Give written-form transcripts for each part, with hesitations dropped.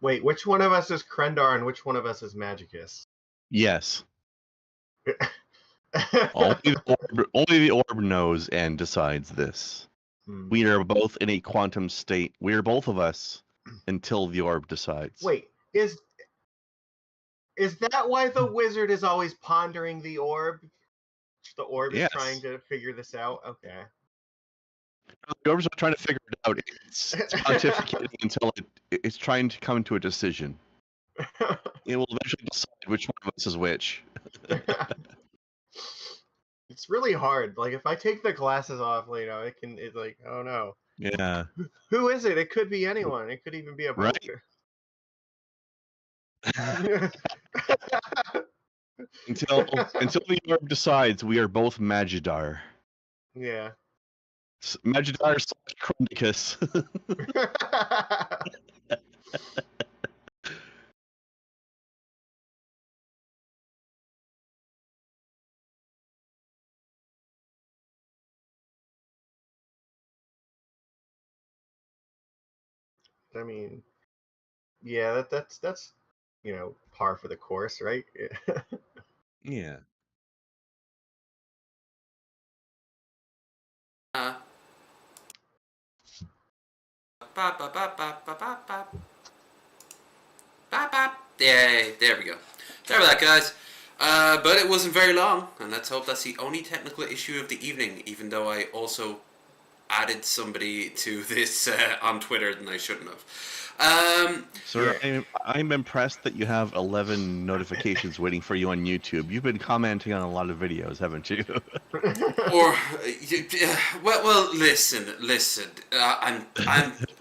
Wait, which one of us is Krendar and which one of us is Magicus? Yes. Only the orb knows and decides this. We are both in a quantum state. We are both of us until the orb decides. Wait, is that why the wizard is always pondering the orb? The orb is trying to figure this out? Okay. The orb's not trying to figure it out. It's pontificating until it's trying to come to a decision. It will eventually decide which one of us is which. It's really hard. Like, if I take the glasses off, it's like, oh no. Yeah. Who is it? It could be anyone. It could even be a poker. Right? until the orb decides, we are both Magidar. Yeah. Magidar / Krendicus. I mean, yeah, that's par for the course, right? Yeah. Yay, there we go. Sorry about that, guys. But it wasn't very long, and let's hope that's the only technical issue of the evening, even though I also added somebody to this on Twitter than I shouldn't have. Sir, yeah. I'm impressed that you have 11 notifications waiting for you on YouTube. You've been commenting on a lot of videos, haven't you? Well, listen.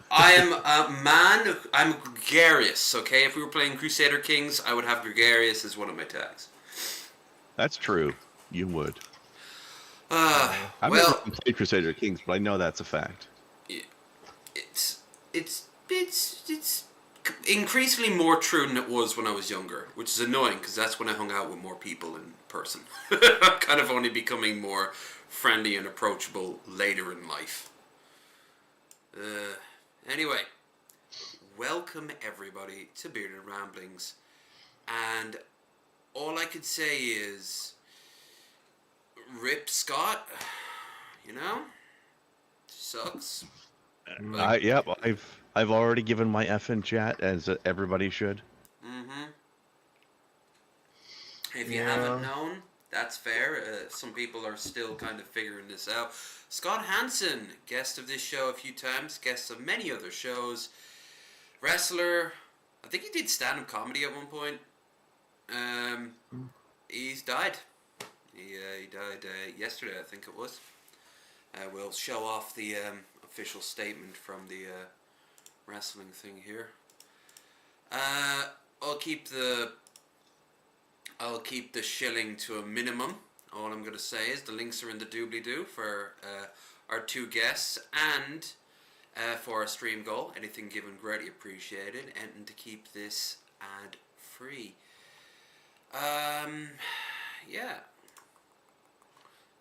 I am a man. I'm gregarious. Okay, if we were playing Crusader Kings, I would have gregarious as one of my tags. That's true. You would. I've never played Crusader Kings, but I know that's a fact. It's increasingly more true than it was when I was younger, which is annoying because that's when I hung out with more people in person. I'm kind of only becoming more friendly and approachable later in life. Anyway, welcome everybody to Bearded Ramblings, and all I could say is, rip Scott, sucks. Yep, I've already given my F in chat, as everybody should. If you haven't known, that's fair. Some people are still kind of figuring this out. Scott Hansen, guest of this show a few times, guest of many other shows, wrestler. I think he did stand-up comedy at one point. He's died. He died yesterday, I think it was. We'll show off the official statement from the wrestling thing here. I'll keep the shilling to a minimum. All I'm going to say is the links are in the doobly-doo for our two guests and for our stream goal. Anything given greatly appreciated, and to keep this ad-free. Yeah.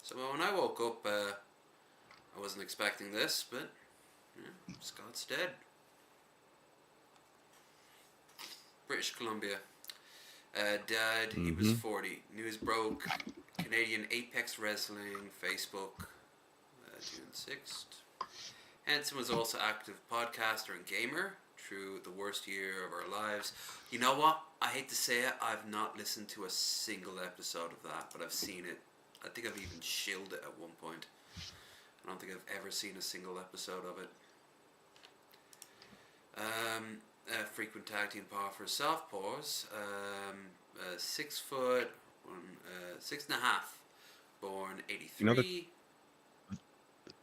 So when I woke up, I wasn't expecting this, but Scott's dead. British Columbia. Died. He was 40. News broke. Canadian Apex Wrestling Facebook, June 6th. Henson was also active podcaster and gamer through the worst year of our lives. You know what? I hate to say it, I've not listened to a single episode of that, but I've seen it. I think I've even shilled it at one point. I don't think I've ever seen a single episode of it. Frequent tag team power for Southpaws. 6 foot, 6.5, born 83.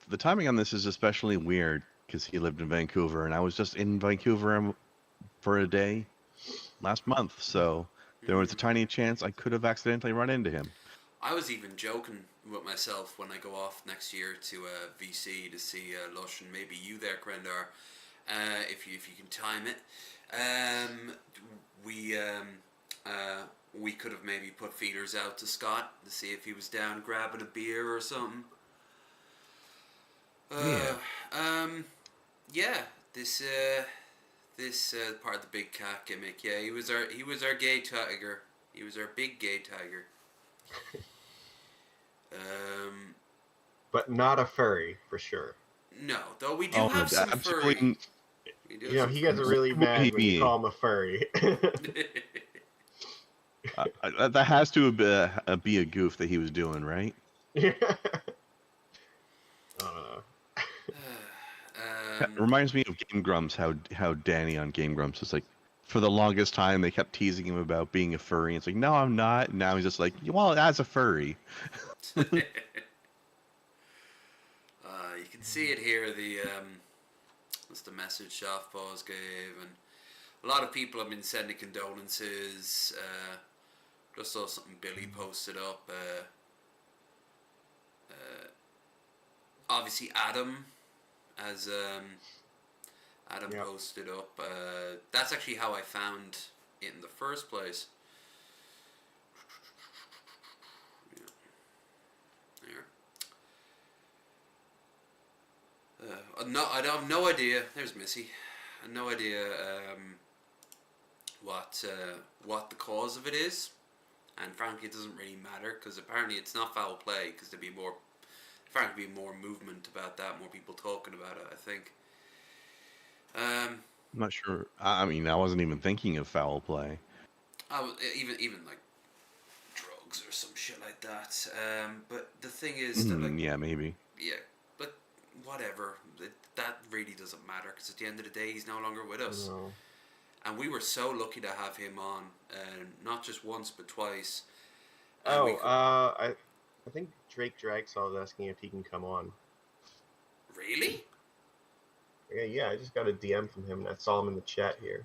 The timing on this is especially weird because he lived in Vancouver, and I was just in Vancouver for a day last month, so there was a tiny chance I could have accidentally run into him. I was even joking with myself when I go off next year to VC to see Lush and maybe you there, Krendar, if you can time it. We could have maybe put feelers out to Scott to see if he was down grabbing a beer or something. This part of the big cat gimmick. Yeah, he was our gay tiger. He was our big gay tiger. But not a furry for sure. No, though we do have some absolutely. furry. We do have He some gets furries. really What would he mad when you be? call him a furry. That has to be a goof that he was doing, right? Yeah. It reminds me of Game Grumps, how Danny on Game Grumps is like, for the longest time they kept teasing him about being a furry. It's like, no, I'm not. And now he's just like, well, as a furry. You can see it here. What's the message Shaftpaws gave, and a lot of people have been sending condolences. Just saw something Billy posted up. Obviously Adam, as Adam posted up. That's actually how I found it in the first place. No, I have no idea. There's Missy. I have no idea what the cause of it is, and frankly, it doesn't really matter because apparently it's not foul play because there'd be more movement about that, more people talking about it. I think. I'm not sure. I mean, I wasn't even thinking of foul play. Even like drugs or some shit like that. But the thing is that yeah, maybe. Yeah, but whatever. That really doesn't matter because at the end of the day, he's no longer with us. No. And we were so lucky to have him on, not just once but twice. I think Drake Dragsaw was asking if he can come on. Really? Yeah, I just got a DM from him and I saw him in the chat here.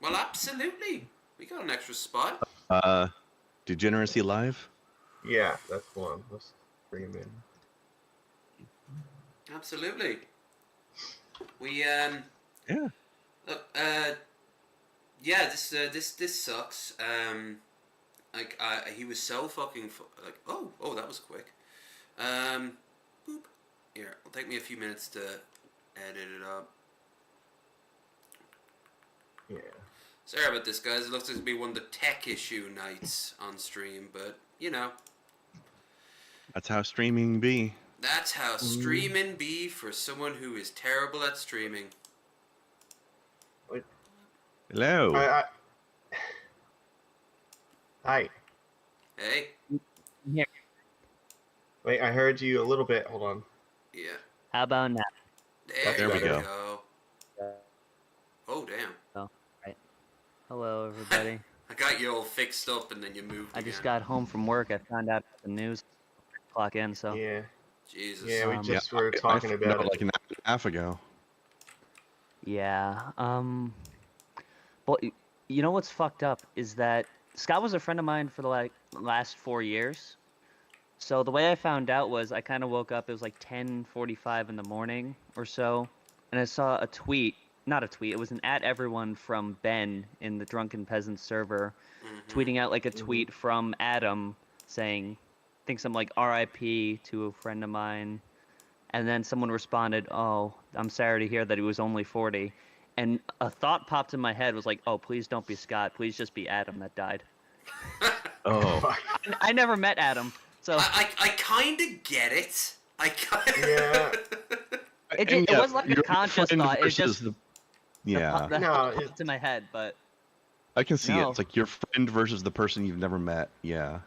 Well, absolutely. We got an extra spot. Degeneracy Live? Yeah, that's the one. Let's bring him in. Absolutely. We Yeah. This sucks. He was so fucking oh that was quick. Boop. Here, it'll take me a few minutes to edit it up. Yeah. Sorry about this, guys. It looks like it'll be one of the tech issue nights on stream, but you know. That's how streaming be. That's how streaming be for someone who is terrible at streaming. Wait. Hello. Hi. Hey. Here. Wait, I heard you a little bit. Hold on. Yeah. How about now? There we go. Oh, damn. Oh, right. Hello, everybody. I got you all fixed up and then you moved I just again. got home from work. I found out the news. Clock in, so. Yeah. Jesus. Yeah, we just were talking I about it. like an hour and a half ago. Yeah. Well, you know what's fucked up is that Scott was a friend of mine for the last 4 years. So the way I found out was I kind of woke up. It was like 10:45 in the morning or so, and I saw a tweet. Not a tweet. It was an @everyone from Ben in the Drunken Peasants server, tweeting out like a tweet from Adam saying, I think some like RIP to a friend of mine, and then someone responded, "Oh, I'm sorry to hear that he was only 40." And a thought popped in my head was like, "Oh, please don't be Scott. Please just be Adam that died." Oh. I never met Adam, so I kind of get it. Yeah. it wasn't like a conscious thought. It just yeah. popped in my head, but I can see it. No. It's like your friend versus the person you've never met. Yeah.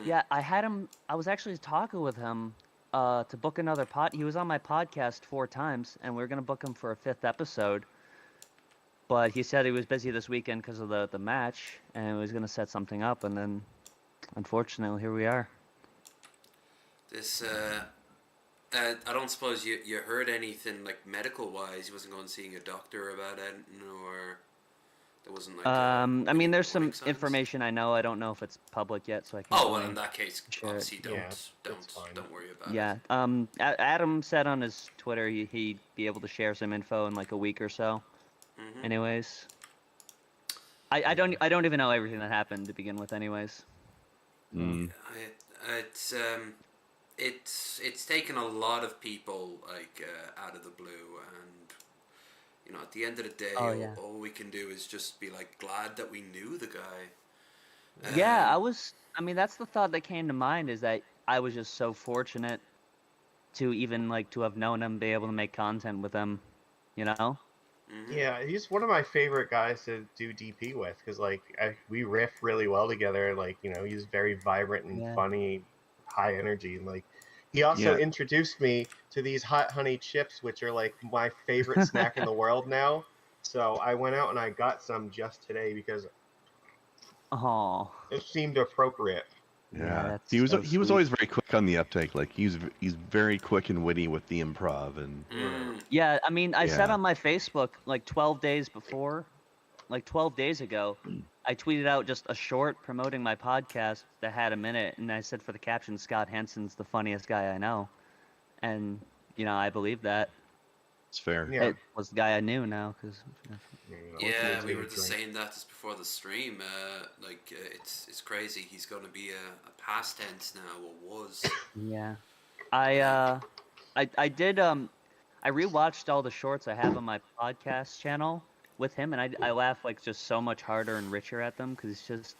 yeah, I had him. I was actually talking with him to book another pod. He was on my podcast 4 times, and we were gonna book him for a 5th episode. But he said he was busy this weekend because of the match, and he was gonna set something up, and then unfortunately here we are. This I don't suppose you heard anything like medical wise. He wasn't going seeing a doctor about it, or there wasn't like. I mean, there's some warning signs? information I know. I don't know if it's public yet, so I can't. Oh well, really in that case, share it. obviously Yeah, that's fine. don't worry about it. Yeah. Adam said on his Twitter he'd be able to share some info in like a week or so. Mm-hmm. Anyways, I don't even know everything that happened to begin with. Anyways. It's taken a lot of people like out of the blue, and you know, at the end of the day, all we can do is just be like glad that we knew the guy. Yeah, I mean, that's the thought that came to mind, is that I was just so fortunate to even like to have known him, be able to make content with him, you know? Yeah, he's one of my favorite guys to do DP with, because like we riff really well together. Like, you know, he's very vibrant and funny, high energy, and like he also introduced me to these hot honey chips, which are like my favorite snack in the world now. So I went out and I got some just today because it seemed appropriate. Yeah, he was always very quick on the uptake. Like he's very quick and witty with the improv and. Yeah, I mean, I said on my Facebook like 12 days ago, I tweeted out just a short promoting my podcast that had a minute, and I said for the caption, Scott Henson's the funniest guy I know, and you know I believe that. It's fair. Yeah. It was the guy I knew now, because. Yeah, we were just saying that just before the stream. It's crazy. He's going to be a past tense now, or was. Yeah, I did. I rewatched all the shorts I have on my podcast channel with him, and I laugh like just so much harder and richer at them, because it's just.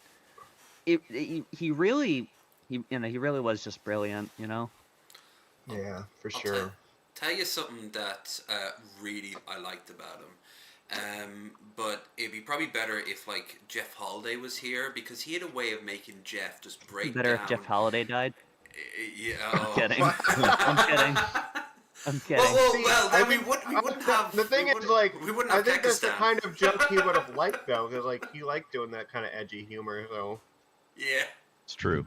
He really was just brilliant, you know. Yeah, for sure. Tell you something that really I liked about him. But it'd be probably better if like Jeff Holiday was here, because he had a way of making Jeff just break better down. If Jeff Holiday died. Yeah, I'm kidding. I'm kidding. Well, then we wouldn't have. The thing is, like, we wouldn't I have think that's the Kekistan. kind of joke he would have liked, though, because like he liked doing that kind of edgy humor. So. Yeah. It's true.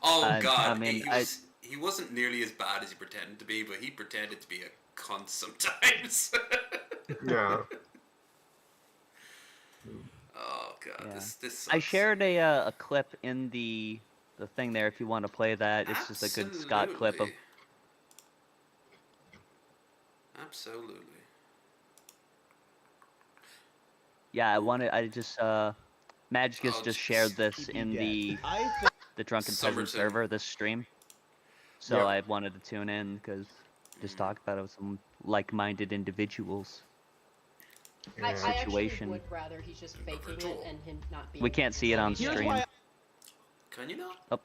Oh God, I mean, he wasn't nearly as bad as he pretended to be, but he pretended to be a cunt sometimes. Yeah. Oh God, Yeah. this sucks. I shared a clip in the thing there if you want to play that. It's just a good Scott clip of. Absolutely. Yeah, I just Magicus just shared this in the Drunken Peasant server, this stream. So I wanted to tune in because just talk about it with some like-minded individuals. I actually Situation. would rather he's just faking it and him not being. We can't see it on stream. Can you not?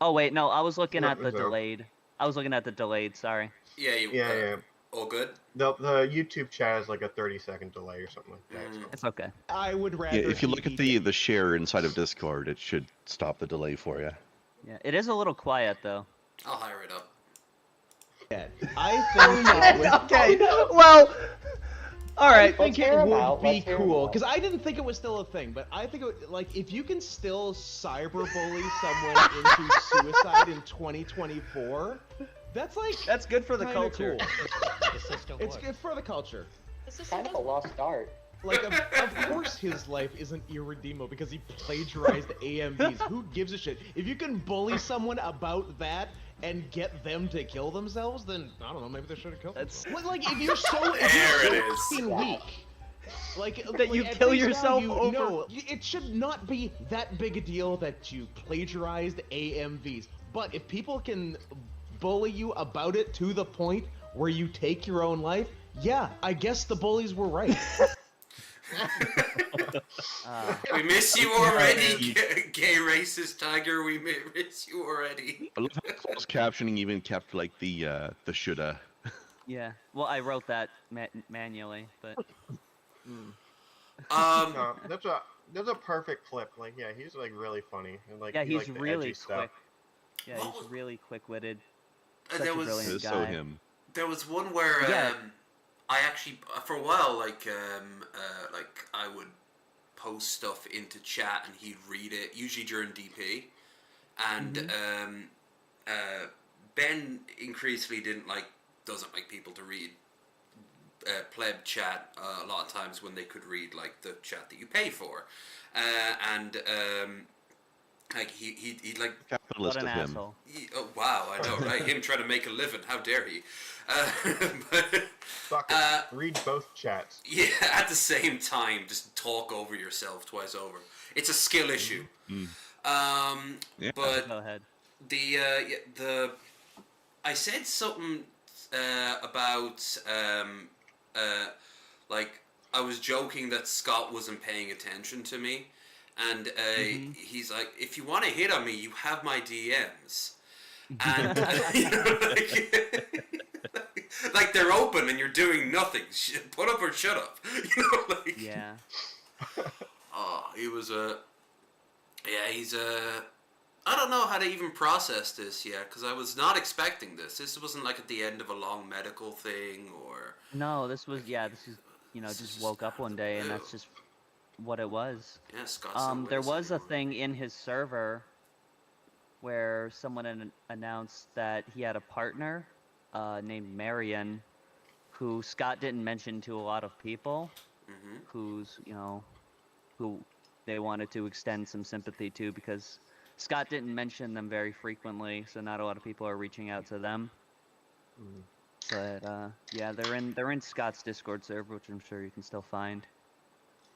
Oh wait, no, I was looking at the delayed. Sorry. Yeah. All good. The YouTube chat has like a 30-second delay or something like that. So. It's okay. I would rather. Yeah, if you look at the share inside of Discord, it should stop the delay for you. Yeah, it is a little quiet though. I'll hire it up. I think Okay. Well, all right. I think it would be cool because I didn't think it was still a thing, but I think like if you can still cyberbully someone into suicide in 2024, that's good for the kinda culture. Cool. It's good for the culture. This is Kind of a lost art. Like, of course his life isn't irredeemable because he plagiarized AMVs. Who gives a shit? If you can bully someone about that and get them to kill themselves, then, I don't know, maybe they should have killed themselves. Well, like, if you're so fucking weak, like, that you at kill least now yourself you over... know, it should not be that big a deal that you plagiarized AMVs. But if people can bully you about it to the point where you take your own life, yeah, I guess the bullies were right. We miss you already, gay racist tiger. We miss you already. I love how closed captioning even kept like the shoulda. Yeah. Well, I wrote that manually, but. No, that's a perfect clip. Like, yeah, he's like really funny. And, like, Yeah, he, he's like, the really edgy stuff. quick. Yeah, he's really quick-witted. Such There a was brilliant guy. So him. there was one where Yeah. I actually for a while like I would post stuff into chat and he'd read it usually during DP, and Ben increasingly doesn't like people to read pleb chat a lot of times when they could read like the chat that you pay for, and like he'd like Capitalist What an of him. asshole. oh wow, I know, right? Him trying to make a living, how dare he? But, Fuck it. Read both chats. yeah, at the same time, just talk over yourself twice over. It's a skill issue. Yeah. But Go ahead. I said something about like, I was joking that Scott wasn't paying attention to me, and he's like, if you want to hit on me, you have my DMs. And, you know, like they're open and you're doing nothing. Put up or shut up. You know, like... Yeah. Oh, he was he's I don't know how to even process this yet, because I was not expecting this. This wasn't like at the end of a long medical thing, or... No, this is, you know, just woke up one day and that's just what it was. Yeah, Scott's there was a thing in his server where someone announced that he had a partner named Marion, who Scott didn't mention to a lot of people, who's, you know, who they wanted to extend some sympathy to, because Scott didn't mention them very frequently, so not a lot of people are reaching out to them. But yeah, they're in Scott's Discord server, which I'm sure you can still find.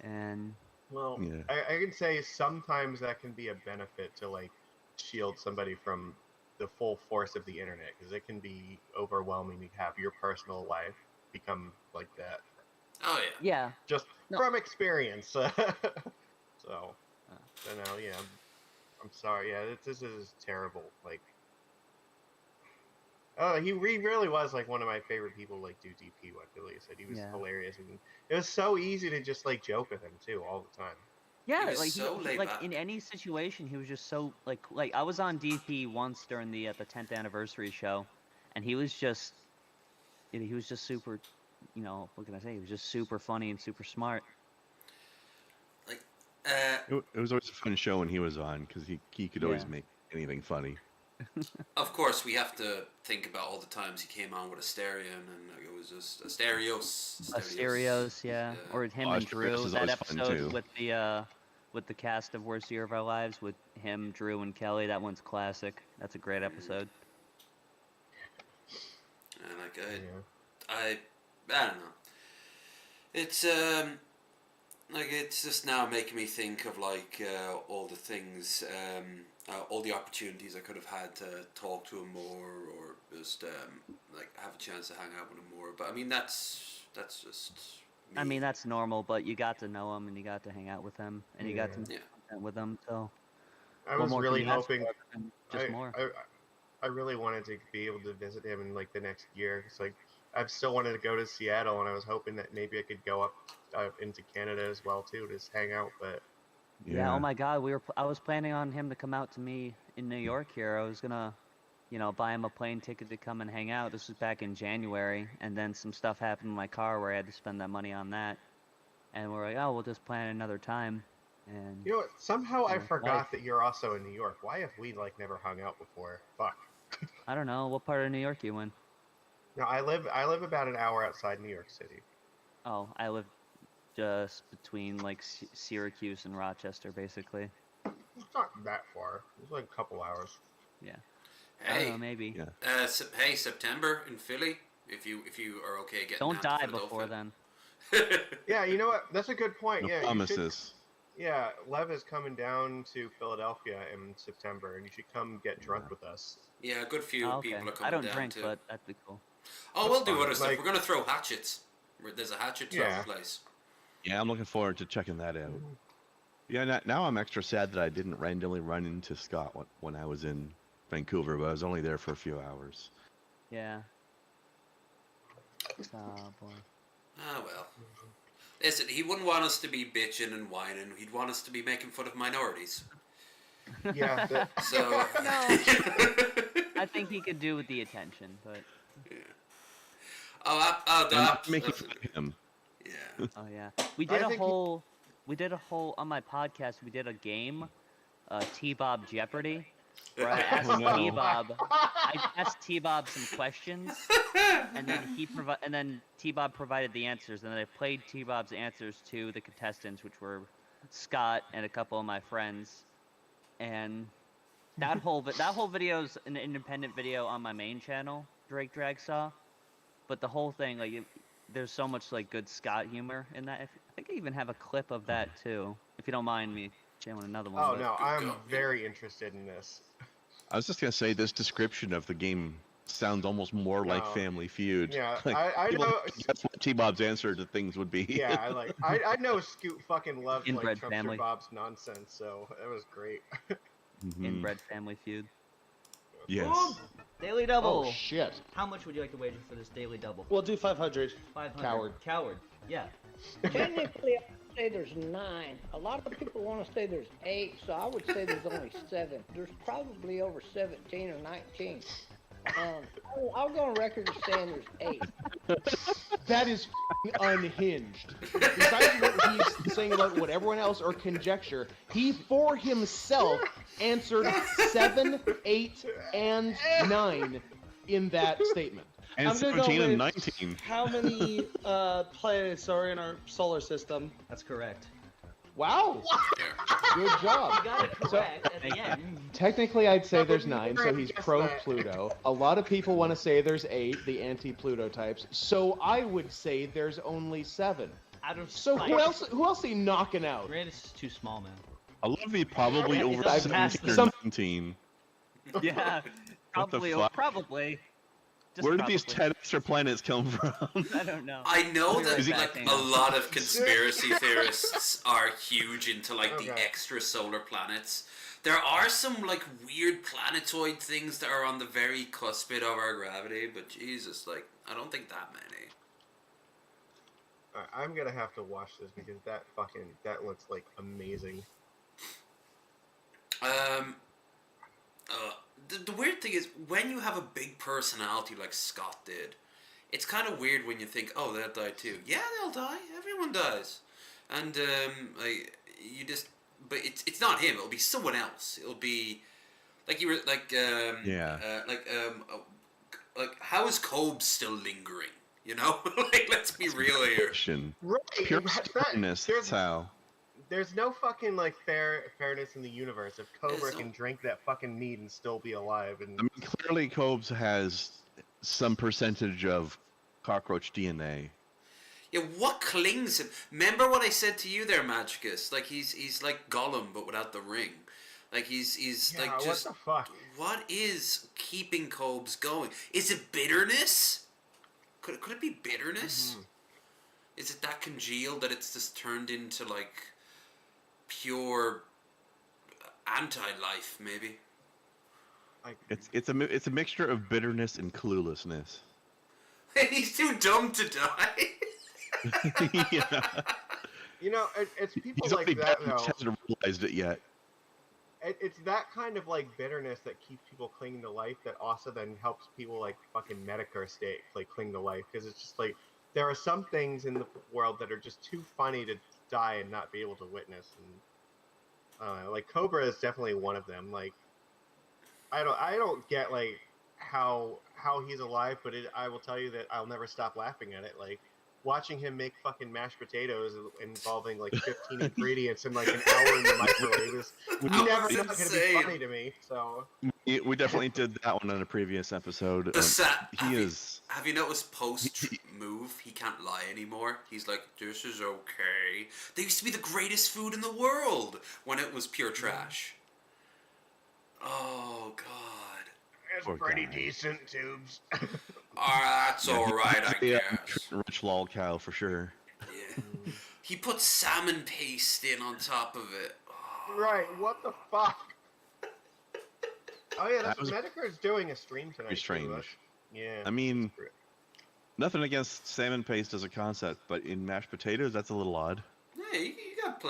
And well, I can say sometimes that can be a benefit to like shield somebody from the full force of the internet, because it can be overwhelming to have your personal life become like that. Oh yeah. Yeah. Just from experience. So, you know, yeah. I'm sorry. Yeah, this is terrible. Like, he really was like one of my favorite people to like do DP with. At least, he was hilarious, and it was so easy to just like joke with him too all the time. Yeah, like he like in any situation, he was just so like I was on DP once during the 10th anniversary show, and he was just super, you know, what can I say? He was just super funny and super smart. Like, it was always a fun show when he was on, because he could always make anything funny. Of course, we have to think about all the times he came on with Asterion, and it was just Asterios, yeah. Or him and Drew. That episode with the cast of Worst Year of Our Lives with him, Drew, and Kelly. That one's classic. That's a great episode. And like I don't know. It's like it's just now making me think of like all the things, all the opportunities I could have had to talk to him more, or just like have a chance to hang out with him more. But I mean that's just me. I mean that's normal, but you got to know him and you got to hang out with him and you got to make content with him. So I was really hoping more. I really wanted to be able to visit him in like the next year. It's like I've still wanted to go to Seattle, and I was hoping that maybe I could go up into Canada as well too, to just hang out. But yeah, oh my God, I was planning on him to come out to me in New York here. I was gonna, you know, buy him a plane ticket to come and hang out. This was back in January, and then some stuff happened in my car where I had to spend that money on that. And we're like, oh, we'll just plan another time. And you know what? Somehow I forgot that you're also in New York. Why have we like never hung out before? Fuck. I don't know. What part of New York you in? No, I live about an hour outside New York City. Oh, I live just between like Syracuse and Rochester, basically. It's not that far. It's like a couple hours. Yeah. Hey, I don't know, maybe. Yeah. Hey, September in Philly. If you are okay getting. Don't die before then. Yeah, you know what? That's a good point. No yeah, promises. Yeah, Lev is coming down to Philadelphia in September, and you should come get drunk with us. Yeah, a good few people are coming down. I don't drink, but that'd be cool. Oh, we'll do other stuff. We're gonna throw hatchets. There's a hatchet throw place. Yeah, I'm looking forward to checking that out. Yeah, now I'm extra sad that I didn't randomly run into Scott when I was in Vancouver, but I was only there for a few hours. Yeah. Oh boy. Ah well. Listen, he wouldn't want us to be bitching and whining. He'd want us to be making fun of minorities. Yeah. So. No. I think he could do with the attention, but. Yeah. Oh, making fun of him. Yeah. Oh yeah. We did a whole on my podcast. We did a game, T-Bob Jeopardy, where I asked T-Bob some questions, and then T-Bob provided the answers, and then I played T-Bob's answers to the contestants, which were Scott and a couple of my friends, and that whole video is an independent video on my main channel, Drake Drag Saw, but the whole thing, like, there's so much like good Scott humor in that. I think I even have a clip of that too, if you don't mind me showing another one. Oh no, I'm very interested in this. I was just gonna say, this description of the game sounds almost more like No. Family Feud. Yeah, Like, I people know. think that's what T-Bob's answer to things would be. Yeah, I know Scoot fucking loves like Inbred Trumpster family. Bob's nonsense, so that was great. Mhm. Inbred Family Feud. Yes. Daily double. Oh shit. How much would you like to wager for this daily double? We'll do 500. 500. Coward. Coward. Yeah. Technically, I would say there's 9. A lot of people want to say there's 8, so I would say there's only 7. There's probably over 17 or 19. I'll go on record as saying there's 8. That is unhinged. Besides what he's saying about what everyone else or conjecture, he for himself answered 7, 8, and 9 in that statement. And I'm gonna go 17 and with 19. How many planets are in our solar system? That's correct. Wow. Good job. You got it correct at the end. Technically, I'd say there's but 9, you so he's guessed pro that. Pluto. A lot of people want to say there's 8, the anti-Pluto types. So I would say there's only 7. Out of So spite. who else are you knocking out? Uranus is too small, man. I love the probably Yeah, over it's 17 or some- 19. Yeah. What the Probably. fuck? Probably. Just Where did these probably. 10 extra planets come from? I don't know. I know I'll be that right back, like hang a on. lot of conspiracy theorists are huge into like the Okay. extra solar planets. There are some like weird planetoid things that are on the very cuspid of our gravity, but Jesus, like I don't think that many. I'm gonna have to watch this because that looks like amazing. The weird thing is when you have a big personality like Scott did, it's kind of weird when you think, oh, they'll die too. Yeah, they'll die. Everyone dies, and like you just, but it's not him. It'll be someone else. It'll be like you were like like how is Cobes still lingering? You know, like let's be real here. Fiction. Right. Pure that- stubbornness, that's how. There's no fucking like fairness in the universe if Cobra There's no- can drink that fucking meat and still be alive. And I mean, clearly Cobes has some percentage of cockroach DNA. Yeah, what clings him? Remember what I said to you there, Magicus? Like he's like Gollum but without the ring. Like he's yeah, like what just the fuck? what is keeping Cobes going? Is it bitterness? Could it be bitterness? Is it that congealed that it's just turned into like pure anti-life maybe? Like, It's a mixture of bitterness and cluelessness. He's too dumb to die. Yeah. you know, it's people He's like only that dead though. and hasn't realized it yet. It's that kind of like bitterness that keeps people clinging to life that also then helps people like fucking Medicare stay like cling to life because it's just like there are some things in the world that are just too funny to die and not be able to witness, and like Cobra is definitely one of them. Like I don't get like how he's alive, but I will tell you that I'll never stop laughing at it. Like watching him make fucking mashed potatoes involving like 15 ingredients in like an hour in the microwave is never That's not going to be insane. funny to me. So We definitely did that one on a previous episode. Have you noticed post move he can't lie anymore? He's like, this is okay. They used to be the greatest food in the world when it was pure trash. Oh god. it's Poor pretty guy. decent, Tubes. That's alright, I Yeah, guess. rich lol cow for sure. Yeah. He put salmon paste in on top of it. Oh. Right, what the fuck? Oh yeah, That that's was Medicare's doing a stream tonight. Very strange. Too, yeah. I mean, nothing against salmon paste as a concept, but in mashed potatoes, that's a little odd. Yeah, you got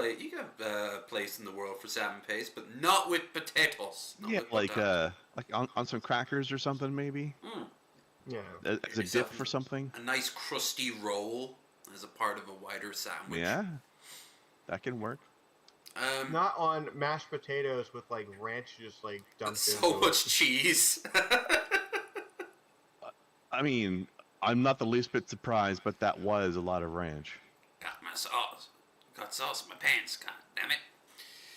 place in the world for salmon paste, but not with potatoes. Not Yeah, with like potatoes. on some crackers or something, maybe Yeah. as a Maybe dip something- for something. A nice crusty roll as a part of a wider sandwich. Yeah, that can work. Not on mashed potatoes with like ranch just like dumped so into much cheese. I mean, I'm not the least bit surprised, but that was a lot of ranch. Got my sauce. Got sauce in my pants. God damn it.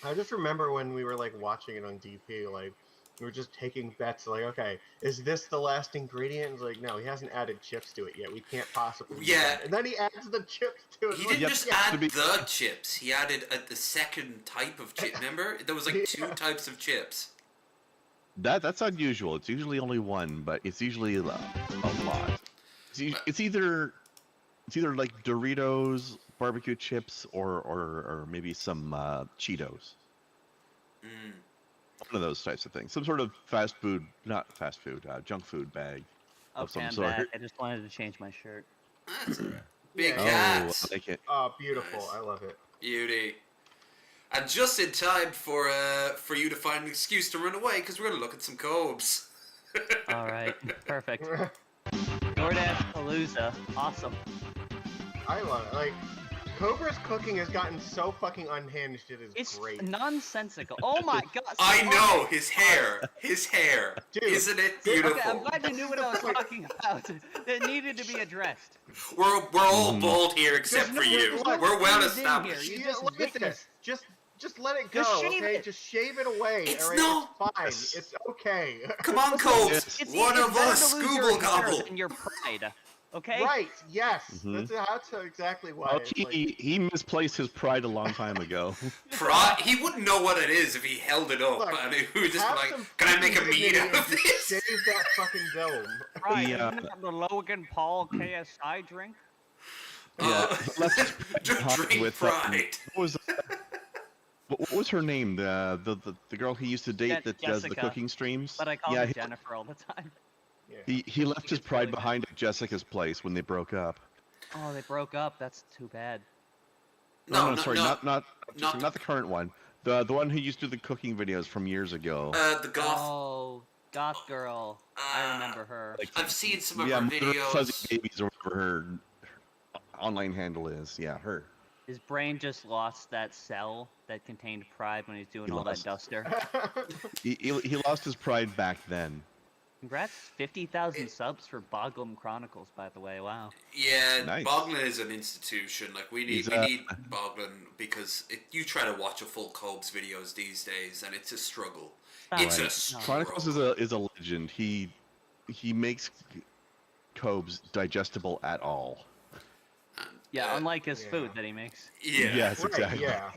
I just remember when we were like watching it on DP, like we were just taking bets, like, okay, is this the last ingredient? And it's like, no, he hasn't added chips to it yet. We can't possibly. do Yeah. that. And then he adds the chips to it. He Like, didn't Yep. just yeah. add be- the chips. He added the second type of chip. Remember? There was like two Yeah. types of chips. That's unusual. It's usually only one, but it's usually a lot. It's either like Doritos, barbecue chips, or maybe some Cheetos. One of those types of things. Some sort of junk food bag of Okay, some I'm sort. back. I just wanted to change my shirt. That's alright. Big Yeah, cats. I like it. Oh, beautiful! Nice. I love it. Beauty. And just in time for you to find an excuse to run away, because we're going to look at some Cobes. All right, perfect. DoorDash Palooza, awesome. I love it. Like, Cobra's cooking has gotten so fucking unhinged. It is It's great. nonsensical. Oh my god! I know, his hair. Dude, Isn't it beautiful? Okay, I'm glad you knew what I was talking about. It needed to be addressed. We're all bald here except for no- you. look, We're well who's in established. here? You Yeah, just look at this. Just let it go, Just shave okay? it. Just shave it away. It's all right? no- It's fine. It's okay. Come on, Cobes. It's One of better us, to lose your Scooble hair Gobble. than your pride. Okay? Right? Yes. Mhm. That's exactly why. Well, it's like, he misplaced his pride a long time ago. He wouldn't know what it is if he held it up. Look, And he would just be have like, some can I make a fucking meat dignity out of and just this? Shave that fucking dome. Right. The, Isn't that the Logan Paul KSI drink? Yeah, let's just Drink with pride. what was her name? The girl he used to date that does the Jessica. cooking streams. But I call yeah, her Jennifer all the time. Yeah. he left his It's pride really bad. behind at Jessica's place when they broke up. Oh, they broke up. That's too bad. No, sorry, not not the current one. The one who used to do the cooking videos from years ago. the goth. Oh, Goth Girl. I remember her. Like, I've seen some of yeah, her Mother of videos. Fuzzy Babies or whatever her online handle is. Yeah, her. His brain just lost that cell that contained pride when he's doing He all that lost. duster. He lost his pride back then. Congrats, 50,000 subs for Boglum Chronicles, by the way. Wow. Yeah, Nice. Boglin is an institution. Like we need Boglin because you try to watch a full Cobes videos these days, and it's a struggle. It's Right. a struggle. Chronicles is a legend. He makes Cobes digestible at all. And, Yeah, unlike his yeah. food that he makes. yeah. Yes, Right, exactly. yeah.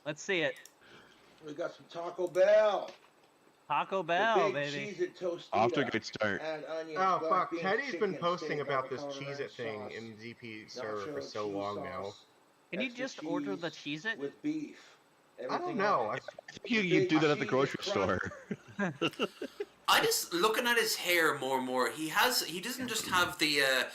Let's see it. We got some Taco Bell. Taco The Bell, big baby. Cheez-It Tostita. Off to a great start. Add onions, Oh black fuck! beans, Teddy's been chicken, posting steak, about this avocado, Cheez-It ranch thing sauce, in the DP server for nacho so cheese long sauce, now. Can you extra just order the cheese Cheez-It? with beef. I don't Everything know. on I, it. I think you do that at the grocery store. I just looking at his hair more and more. He doesn't just have the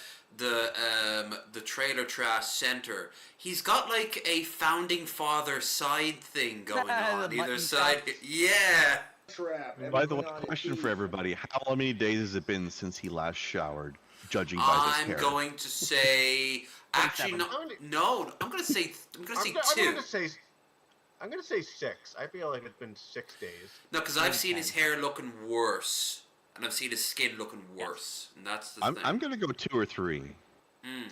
trailer trash center. He's got like a founding father side thing going The on either mutton side. chops. Yeah. Trap. By the way, Everything on it question beef. for everybody: how many days has it been since he last showered? Judging by this I'm hair. going to say actually 27. no. I'm gonna say I'm 2. gonna say 6. I feel like it's been 6 days. No, because I've seen his hair looking worse, and I've seen his skin looking worse, and that's the thing. I'm gonna go 2 or 3.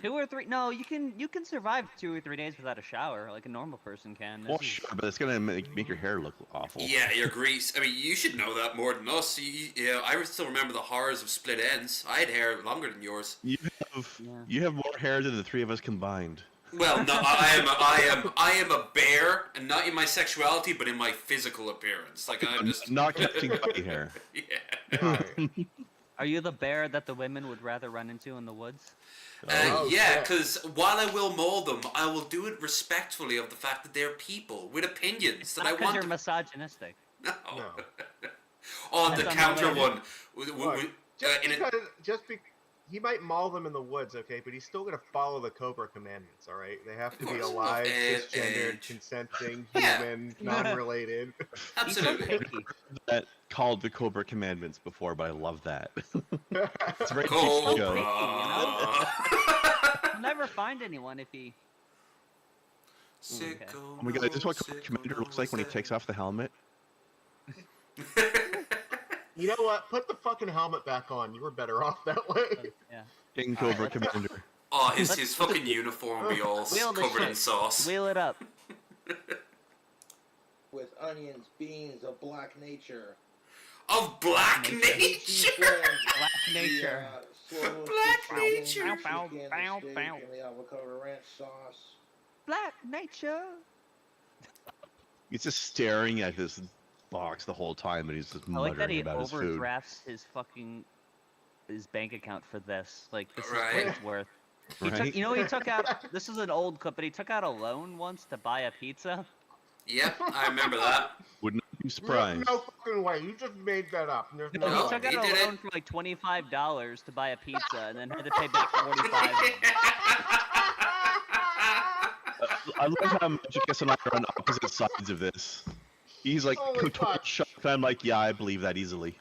2 or 3? No, you can survive 2 or 3 days without a shower, like a normal person can. Well, This is- sure, but it's gonna make your hair look awful. Yeah, your grease. I mean, you should know that more than us. I still remember the horrors of split ends. I had hair longer than yours. You Yeah. have more hair than the 3 of us combined. Well, no, I am a bear, and not in my sexuality, but in my physical appearance. Like I'm just Not counting body hair. yeah. Alright. Are you the bear that the women would rather run into in the woods? Oh, Yeah, shit. because while I will mold them, I will do it respectfully of the fact that they're people with opinions that I Because want. you're to... misogynistic. No. No. On the That's counter unrelated. one, Look, he might maul them in the woods, okay, but he's still gonna follow the Cobra commandments. All right, they have to be course. alive, Age. cisgendered, consenting, Yeah. human, non-related. He's so absolutely. picky. That called the Cobra Commandments before, but I love that. It's a very Cobra. cheap show. You'll never find anyone if he. Sicko Oh my god, is this what Cobra sicko Commander looks like when he knows takes off the helmet? You know what? Put the fucking helmet back on. You were better off that way. Yeah. King Cobra Commander. Oh, his fucking uniform would be all Wheel the covered in shit. sauce. Wheel it up. With onions, beans, of black nature. Of black Nature. nature. Cheese blend. Black nature. Black nature. Bow, bow, bow, bow. And the avocado ranch sauce. Black nature. He's just staring at his box the whole time, and he's just I like that muttering he about his food. overdrafts his bank account for this. Like, this is Right. what it's worth. He Right? took, he took out. This is an old clip, but he took out a loan once to buy a pizza. Yep, I remember that. Would not be surprised. No fucking way. You just made that up. There's no, No, No, he took way. out he a did loan it. for like $25 to buy a pizza, and then had to pay back 45. I love how Majicus and I are on opposite sides of this. He's like Holy total fuck. shock, and I'm like, yeah, I believe that easily.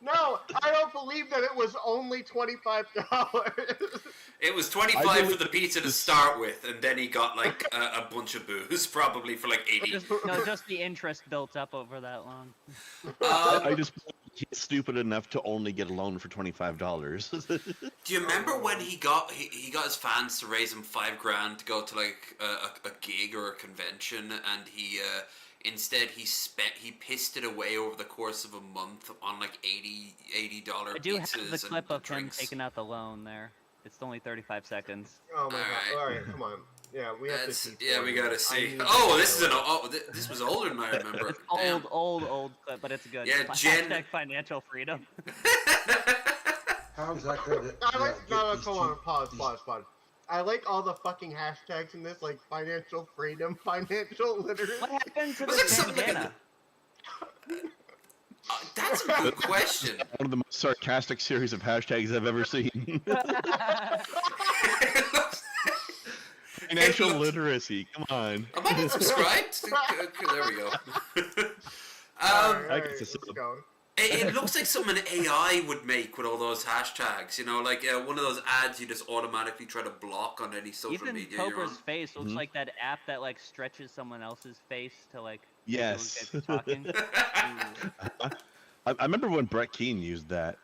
No, I don't believe that it was only $25. It was I 25 believe for the pizza to this- start with, and then he got like a bunch of booze, probably for like 80. Just the interest built up over that long. I just he's stupid enough to only get a loan for $25. Do you remember when he got his fans to raise him $5,000 to go to like a gig or a convention, and he instead he pissed it away over the course of a month on like $80 I do pizzas have the clip and of him drinks. taking out the loan there. It's only 35 seconds. Oh my Alright. god. Alright, come on. Yeah, we have to That's, see. yeah, we gotta I see. need Oh, to this is know. this was older than I remember. It's Damn. old clip, but it's good. Yeah, Jen- Hashtag financial freedom. How exactly did I like get no, these come on, two- pause. these- I like all the fucking hashtags in this, like financial freedom, financial literacy. What happened to Was the it something- bandana? That's a good question. One of the most sarcastic series of hashtags I've ever seen. Financial literacy, come on. Am I not subscribed? There we go. Alright, guess it's- let's go. It looks like something an AI would make with all those hashtags. You know, like one of those ads you just automatically try to block on any social Even media you're Cobra's on. face looks Mhm. like that app that like stretches someone else's face to like. Yes. those guys are talking. Ooh. I remember when Brett Keane used that.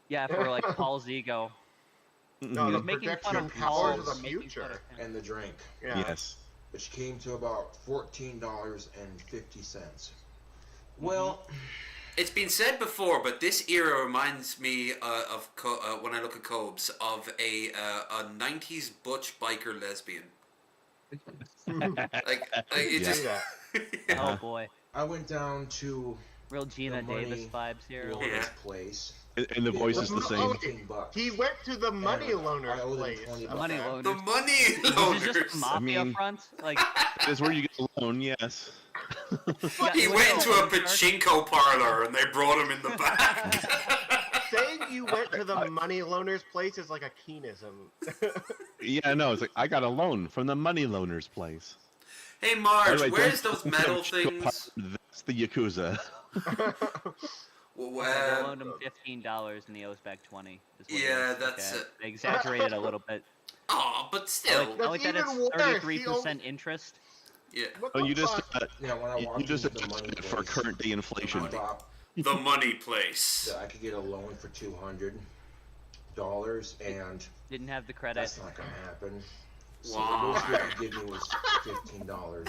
Yeah, for like Paul's ego. No, He the was making fun projection of powers Paul of the for making fun future. of him. and the drink, Yeah. Yes. which came to about $14.50. Well, It's been said before, but this era reminds me of when I look at Cobes of a 90s butch biker lesbian. Like it Yeah. just. that. Oh boy, I went down to real Gina The money Davis vibes here. Loaner's Yeah. place. And the voice is the same. $15. He went to the money And loaner I owed him place. 20 bucks. Money Okay. loaners. The money Is it just a loaners. mafia mean- front? Like, That's where you get the loan, yes. He went into a pachinko parlor and they brought him in the back. Saying you went to the money loaner's place is like a Keenism. Yeah, no, it's like, I got a loan from the money loaner's place. Hey By Marge, the way, where's don't- those metal don't- things? That's the Yakuza. Well, I loaned him $15 and he owes back 20. is what it Yeah, is. that's Okay, it. I exaggerated a little bit. Oh, but I still. like, I like that That's it's even worse. 33% interest. Yeah. What Oh, the you just fuck? Yeah, when I you walked just into the money adjusted it for place, current day inflation. I thought The money place. that I could get a loan for $200, and Didn't have the credit. that's not gonna happen. So Wow. the most they could give me was $15.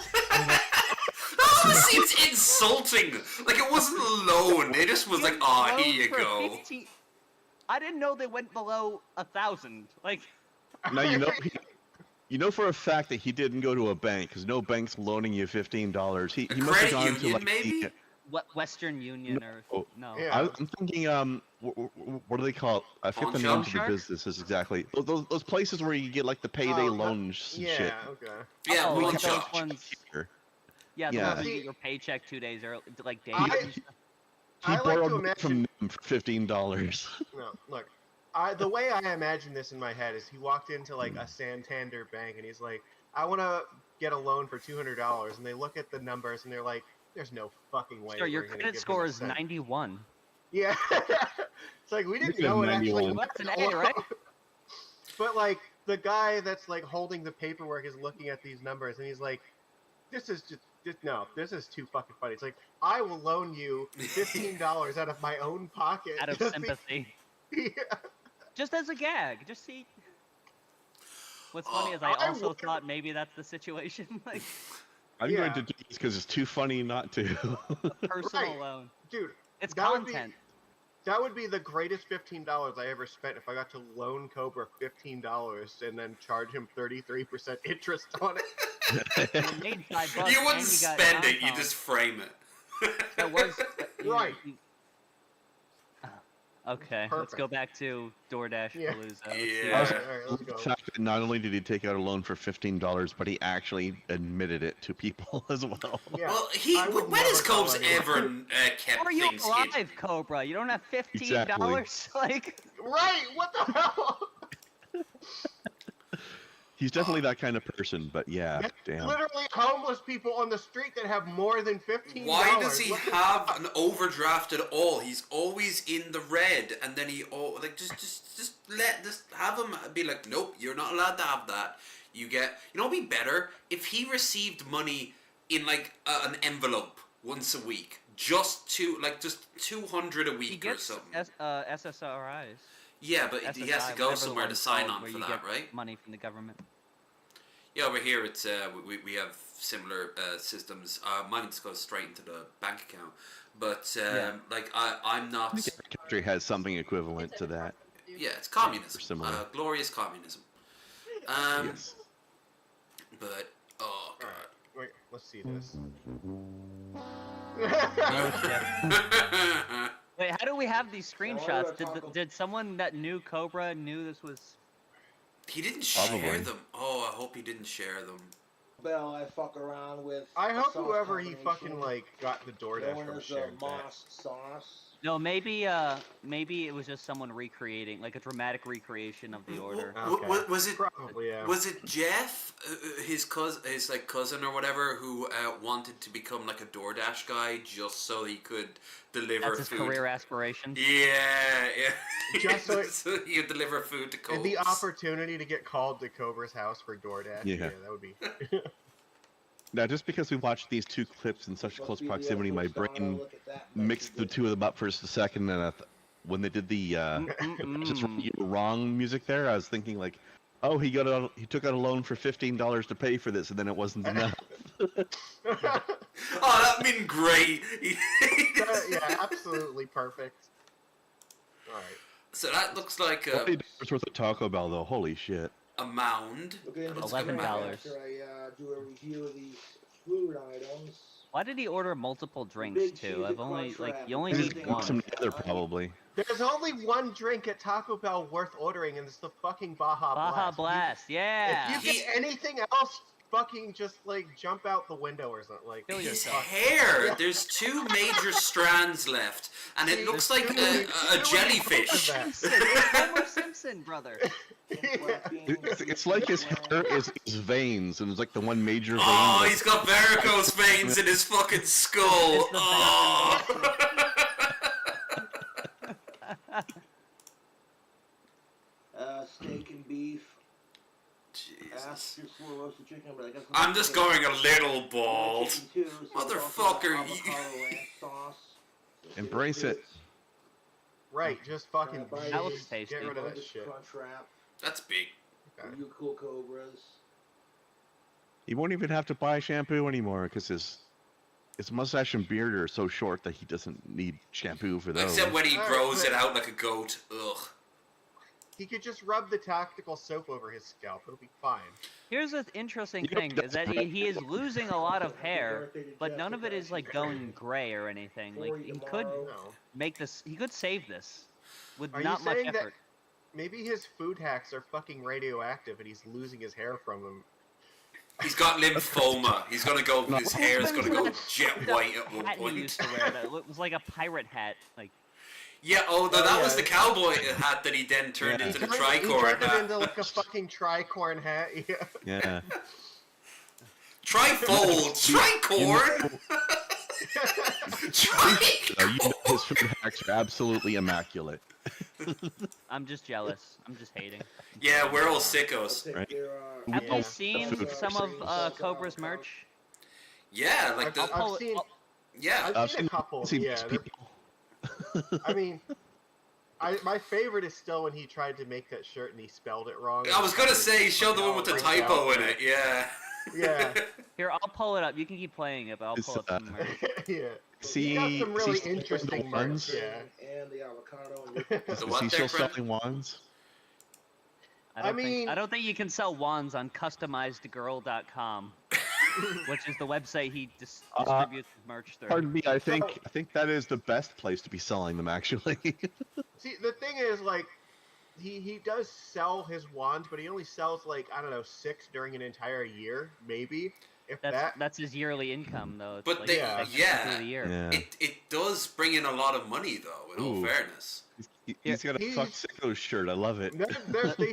Oh, this seems insulting. Like it wasn't a loan. It just was like, oh, here you Loaned for go. 15 I didn't know they went below 1,000. Like, Now you know for a fact that he didn't go to a bank because no bank's loaning you $15. He A must have credit gone to union, like maybe? what Western Union or No. no? Yeah. I'm thinking what do they call it? I forget the Pawn name of shop? the Shark? businesses exactly. Those places where you get like the payday Oh, loans and Yeah, shit. okay. Yeah, Oh, pawn like those shop. ones. Here. Yeah, the Yeah. ones where you See- get your paycheck 2 days early, like days. I- and stuff. He I like borrowed to money from imagine. them for $15. No, look. The way I imagine this in my head is he walked into like a Santander bank and he's like, I want to get a loan for $200, and they look at the numbers and they're like, there's no fucking way. Sure, your we're gonna credit give him score a is cent." 91. Yeah. It's like we didn't Look at know it actually 91. went That's an A, right? But like the guy that's like holding the paperwork is looking at these numbers and he's like, this is no, this is too fucking funny. It's like, I will loan you $15 out of my own pocket. Out of just sympathy. Yeah. Just as a gag. Just see. What's Oh, funny is I I also would- thought maybe that's the situation. Like, I'm Yeah. going to do this because it's too funny not to. personal Right. loan. Dude, It's That would be- content. that would be the greatest $15 I ever spent if I got to loan Cobra $15 and then charge him 33% interest on it. You made $5. You and wouldn't got spend it, you compound. just frame it. That was Right. Okay, let's go back to DoorDash Yeah. Palooza. Yeah. All right, let's The go. fact that not only did he take out a loan for $15, but he actually admitted it to people as well. Yeah. Well, I would when has never tell Cobes anyone. ever kept Are you things alive, hidden? Cobra? You don't have $15? Exactly. Like, Right? What the hell? He's definitely that kind of person, but yeah, damn. Literally homeless people on the street that have more than $15. Why does he What the have fuck? an overdraft at all? He's always in the red, and then just have him be like, nope, you're not allowed to have that. You know, it'd be better if he received money in like an envelope once a week, just 200 a week he or gets something. SSRIs. Yeah, but he has to SSI, go whatever the somewhere to one's sign called, on where for you that, get right? Money from the government. Yeah, over here it's we have similar systems. Mine just goes straight into the bank account, but like I'm not. Every country has something equivalent to that. Yeah, it's communism. Similar. Glorious communism. Yes. But oh god. Wait, let's see this. Wait, how do we have these screenshots? Did someone that knew Cobra knew this was? He didn't share Probably. them. Oh, I hope he didn't share them. Bell, I fuck around with. I hope sauce whoever he combination fucking like got the DoorDash known from as shared that. Moss sauce. No, maybe it was just someone recreating, like a dramatic recreation of the order. Okay. Was it? Probably, yeah. Was it Jeff, his cousin or whatever, who wanted to become like a DoorDash guy just so he could deliver That's his food? career aspiration. Yeah. Just so he could deliver food to Cobes. And the opportunity to get called to Cobra's house for DoorDash. Yeah. That would be. Now, just because we watched these two clips in such close proximity, my brain mixed the two of them up for just a second, and when they did the just wrong music there, I was thinking like, oh, he took out a loan for $15 to pay for this, and then it wasn't enough. Oh, that'd been great. Yeah, absolutely perfect. All right. So that looks like $40 worth of Taco Bell, though. Holy shit. a mound. That looks like a $11. mound. After I do a review of these food items. Why did he order multiple drinks Big too? cheesy I've only crunch wrap. you only Just need mix one. them together, probably. There's only one drink at Taco Bell worth ordering, and it's the fucking Baja Blast. Baja Blast, yeah. If you get anything else, fucking just like jump out the window or something. Like Kill His yourself. hair. There's two major strands left, and it looks like a jellyfish. Simpson. It's Homer Simpson, brother. It's like his hair is his veins, and it's like the one major vein. Oh, that- he's got varicose veins in his fucking skull. It's the Oh. Steak and beef. Jesus. After slow roasted chicken, but I guess I'm just going a little bald. Chicken too, so it's also Motherfucker, got you- avocado ranch sauce. Embrace it. right, just fucking That looks tasty. get rid of that Just shit. Crunch wrap. That's big. Okay. You cool cobras. He won't even have to buy shampoo anymore because his mustache and beard are so short that he doesn't need shampoo for those. Except when he Alright, grows but- it out like a goat. Ugh. He could just rub the tactical soap over his scalp. It'll be fine. Here's the interesting You know, thing is that he is losing a lot of hair, but none of it is like going gray or anything. Like he could No. make this, he could save this with Are you not much saying that effort. maybe his food hacks are fucking radioactive and he's losing his hair from them? He's got lymphoma. He's gonna go. His hair is gonna go jet white at one Hat he point. used to wear that it was like a pirate hat. Like Yeah. Oh, no, Oh, that yeah. was the cowboy hat that he then turned Yeah. into He the turned it tricorn into like a hat. fucking tricorn hat. Yeah. Yeah. Trifold. Tricorn. You know Tricorn. his food hacks are absolutely immaculate. I'm just jealous. I'm just hating. Yeah, we're all sickos. Right. Have Yeah. you seen Food some of Cobra's merch? Yeah, like I've the. seen, Yeah. I've seen a couple. seen Yeah, these they're- people. I mean, my favorite is still when he tried to make that shirt and he spelled it wrong. I was gonna say, show the one with the Fucking all typo freaked in out. it. Yeah. Yeah. Here, I'll pull it up. You can keep playing it, but I'll It's, pull up some merch. Yeah. See, He got some really see still interesting the ones? merch. Yeah. And the avocado. Is The he what still there, Brett? selling wands? I mean- don't think you can sell wands on customizedgirl.com. which is the website he distributes his merch through. Pardon me, I think that is the best place to be selling them, actually. See, the thing is, like, he does sell his wands, but he only sells, like, I don't know, 6 during an entire year, maybe. If That's his yearly income, though. It's But like, they, through the year. Yeah. it does bring in a lot of money, though, in all fairness. He's got a fuck sicko shirt. I love it. They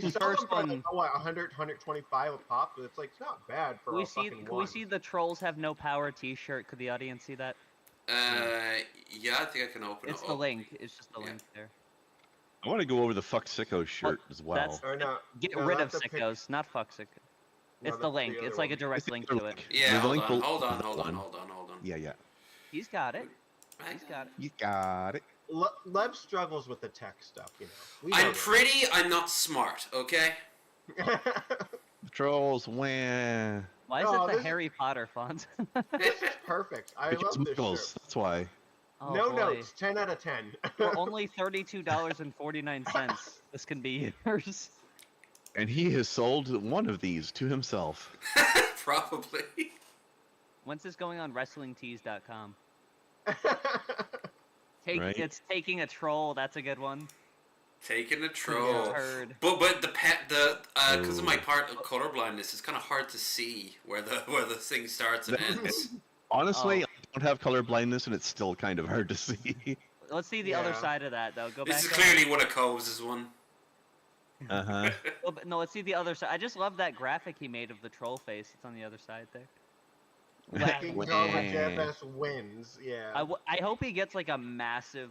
sell them First for, one- like, what, 100, 125 a pop, but it's, like, it's not bad for Can we a see? fucking Can we wand. see the Trolls Have No Power T-shirt? Could the audience see that? Yeah, I think I can open It's it the up. link. It's just the Yeah. link there. I want to go over the fuck sicko shirt as well. that's- Or no, Get no, rid not of the pic- sickos, not fuck sickos. No, It's the that's link. other It's like a one. direct It's the link other to it. link. Yeah, There's a hold link on, below hold on, that hold on, one. hold on, hold on. Yeah. He's got it. He's got it. You got it. Lev struggles with the tech stuff, you know. We I'm know pretty, I'm not smart, okay? that. Trolls, wah. Why is No, it the this is- Harry Potter font? This is perfect. I Because love this Muggles, shirt. that's why. Oh, No boy. notes. 10 out of 10. For only $32.49, this can be yours. And he has sold one of these to himself. Probably. When's this going on WrestlingTees.com? Right. It's taking a troll. That's a good one. Taking a troll. Turd. But because of my part of color blindness, it's kind of hard to see where the thing starts and ends. Honestly, I don't have color blindness, and it's still kind of hard to see. Let's see the other Yeah. side of that, though. Go This back. is up. clearly one of Cobes' one. Uh-huh. Oh, but no, let's see the other side. I just love that graphic he made of the troll face. It's on the other side there. King Wah. Kong JFS wins. Yeah. I hope he gets like a massive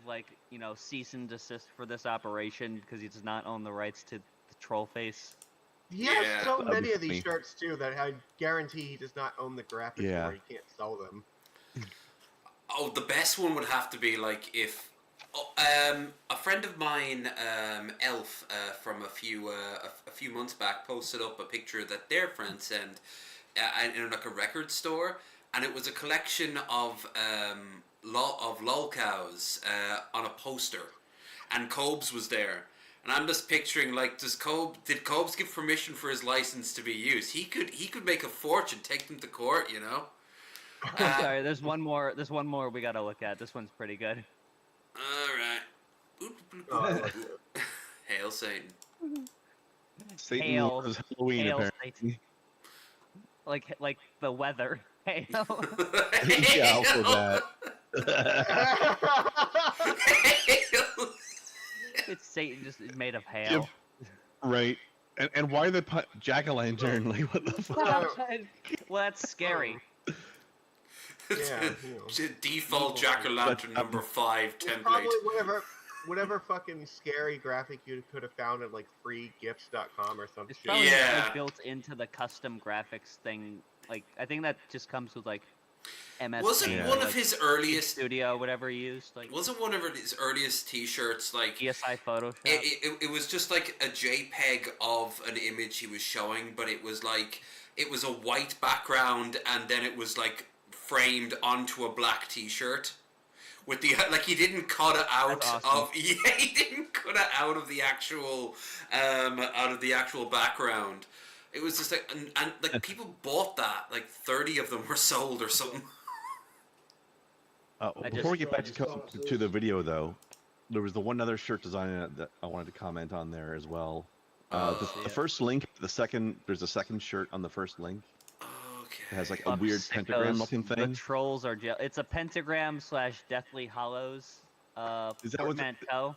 cease and desist for this operation because he does not own the rights to the troll face. He has Yeah. so That'd be many of these funny. shirts too that I guarantee he does not own the graphics Yeah. or he can't sell them. Oh, the best one would have to be like if a friend of mine, Elf, from a few months back, posted up a picture that their friend sent in like a record store, and it was a collection of lolcows on a poster, and Cobes was there. And I'm just picturing, like, did Cobes give permission for his license to be used? He could make a fortune, take them to court, you know. Sorry, there's one more. There's one more we gotta look at. This one's pretty good. All right. Oh, Hail Satan. Satan Hail. loves Halloween, Hail apparently. Satan. Like the weather. Hail. Yeah, for that. It's Satan just made of hail. Right. And why the jack-o'-lantern? Like, what the fuck? Well, that's scary. Yeah, you know. Default jack-o'-lantern number 5 It's template. probably whatever fucking scary graphic you could have found at like freegifts.com or some It's shit. probably just, Yeah. like, built into the custom graphics thing. Like, I think that just comes with like MS. Wasn't Paint, one like, of his earliest Studio, whatever he used, like wasn't one of his earliest T-shirts like ESI Photoshop. it was just like a JPEG of an image he was showing, but it was like it was a white background and then it was like framed onto a black T-shirt with the like he didn't cut it out That's awesome. of he didn't cut it out of the actual background. It was just like and like people bought that, like 30 of them were sold or something. Before we get back to the video, though, there was the one other shirt design that I wanted to comment on there as well. The first link, there's a second shirt on the first link. Okay. It has like a Fuck weird sickos. pentagram-looking The thing. trolls are it's a pentagram / Deathly Hollows. Is that what portmanteau.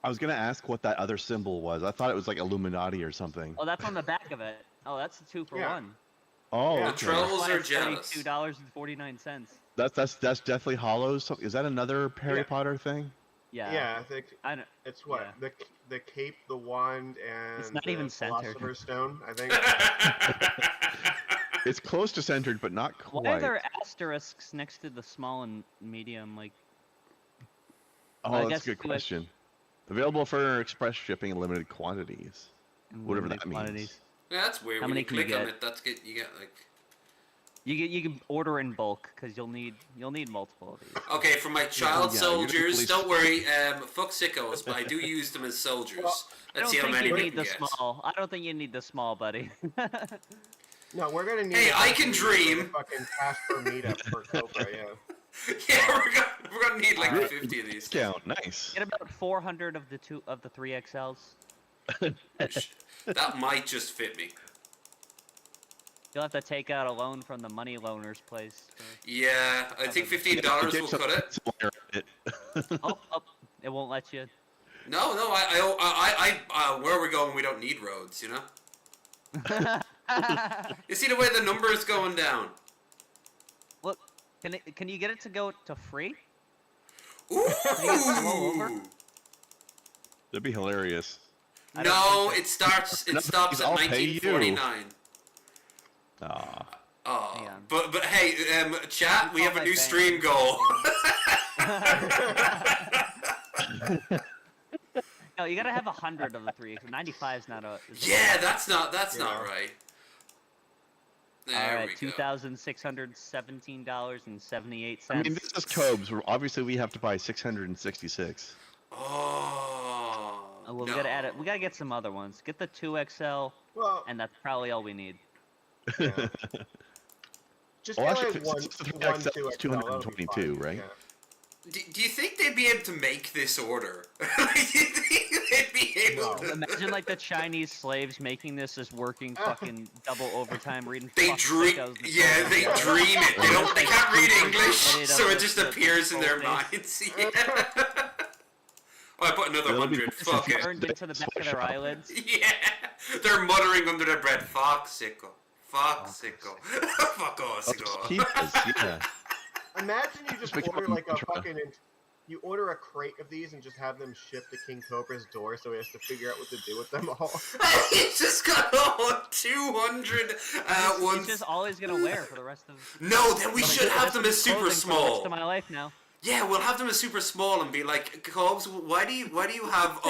I was gonna ask what that other symbol was. I thought it was like Illuminati or something. Oh, that's on the back of it. Oh, that's a 2 for Yeah. 1. Oh, Yeah. The trolls are jealous. $32.49. That's Deathly Hollows. Is that another Harry Yeah. Potter thing? Yeah. Yeah, I think I don't. it's what yeah. the cape, the wand, and It's not the even centered. Philosopher's Stone. I think. It's close to centered, but not Why are quite. there asterisks next to the small and medium? Like, Oh, I that's guess a good it's like- question. Available for express shipping in limited quantities. in Whatever limited that means. quantities. Yeah, that's weird. How When many you can you click on get? it, you get like. You can order in bulk because you'll need multiple of these. Okay, for my child yeah, soldiers, usually- don't worry. Fuck sickos, but I do use them as soldiers. I Let's don't see how think many you we need can the get. small. I don't think you need the small, buddy. No, we're gonna need. Hey, I can dream. Fucking cash per meetup for Cobra, yeah. Yeah, we're gonna need like 50 of these. Count, nice. Get about 400 of the 3XLs. That might just fit me. You'll have to take out a loan from the money loaner's place. Yeah, I think $15 will cut it. Oh, it won't let you. No, where are we going? We don't need roads, you know? You see the way the number is going down? Look, can you get it to go to free? Ooh! That'd be hilarious. No, it stops at 1949. Oh, but hey, chat, we have a new stream goal. No, you gotta have 100 of the 3. 95 is not a. Yeah, that's not right. There Alright, we go. $2,617.78. I mean, this is Cobes. Obviously, we have to buy 666. Oh. Well, we gotta add it. We gotta get some other ones. Get the 2XL, and that's probably all we need. Yeah. Just well, get actually, one 222, right? Yeah. Do you think they'd be able to make this order? Do you think they'd be able to? Imagine like the Chinese slaves making this as working fucking double overtime reading. They dream. Yeah, they dream it. They don't. They can't read English, so it just appears in their minds. Yeah. Oh, I put another 100. Fuck it. Turned into the back of their eyelids. Yeah, they're muttering under their breath. Fuck sicko. Fuck sicko. Fuck off sicko. Keep this, yeah. Imagine you just order like a fucking. You order a crate of these and just have them shipped to King Cobra's door, so he has to figure out what to do with them all. He's just got 200 ones. He's just always gonna wear for the rest of. No, then we should have them as super small. For the rest of my life now. Yeah, we'll have them as super small and be like, Cobes, why do you have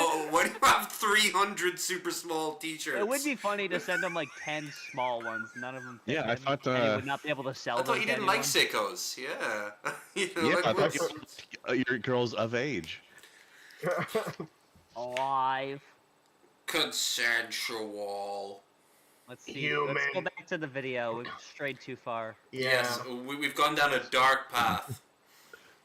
300 super small t-shirts? It would be funny to send them like 10 small ones. None of them. Yeah, I thought. And he would not be able to sell. I thought you didn't like sickos. Yeah. You know, yeah, like I thought your girls of age. Alive. Consensual. Let's see. Human. Let's go back to the video. We've strayed too far. Yeah. Yes, we've gone down a dark path.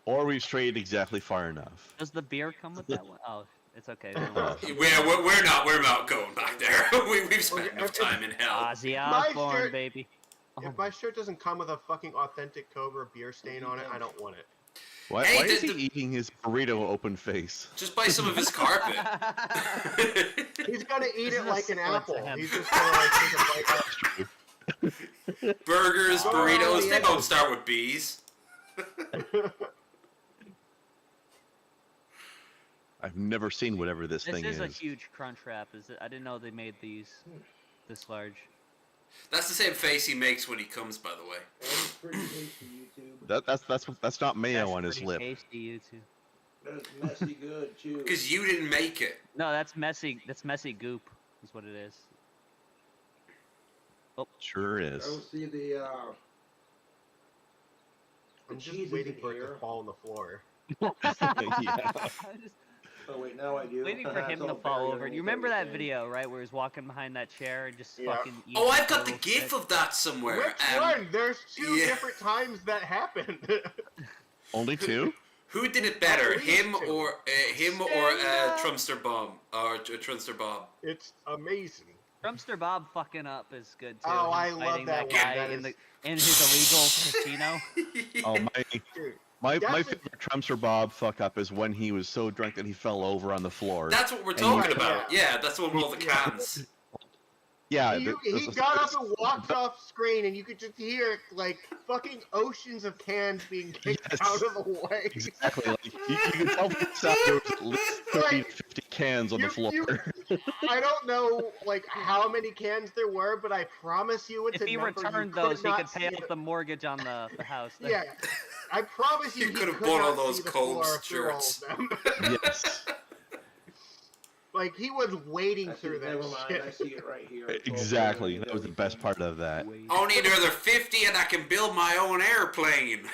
Or we've strayed exactly far enough. Does the beer come with that one? Oh, it's okay. We're not going back there. We've spent enough time in hell. Ozzy Osbourne, baby. If my shirt doesn't come with a fucking authentic Cobra beer stain on it, I don't want it. Why is he eating his burrito open face? Just buy some of his carpet. He's gonna eat it like an apple. He's just gonna like take a bite out. Burgers, burritos, they don't start with B's. I've never seen whatever this thing is. This is a huge crunch wrap. I didn't know they made these this large. That's the same face he makes when he comes, by the way. That's pretty tasty, YouTube. That's not mayo on his lip. Tasty, YouTube. That's messy good, too. Because you didn't make it. No, that's messy. That's messy goop. Is what it is. Oh, sure is. I don't see the. I'm just waiting for it to fall on the floor. Yeah. Oh wait, now I do. Waiting for him to fall over. You remember that video, right, where he's walking behind that chair and just fucking. Oh, I've got the gif of that somewhere. Which one? There's two different times that happened. Only two? Who did it better, him or Trumpster Bob or Trumpster Bob? It's amazing. Trumpster Bob fucking up is good too. Oh, He's I love fighting that guy one. in his illegal casino. Oh my favorite Trumpster Bob fuck up is when he was so drunk that he fell over on the floor. That's what we're talking about. Yeah, that's the one with all the cans. Yeah, he got up and walked off screen, and you could just hear like fucking oceans of cans being kicked out of the way. Exactly. Like, you can tell from the sound there was at least 30 to 50 cans on the floor. I don't know like how many cans there were, but I promise you it's if he returned those, he could pay off the mortgage on the house. Yeah, I promise you, he could have bought all those Cobes shirts. Yes. Like, he was wading through that shit. I see it right here. Exactly. That was the best part of that. I'll need another 50 and I can build my own airplane.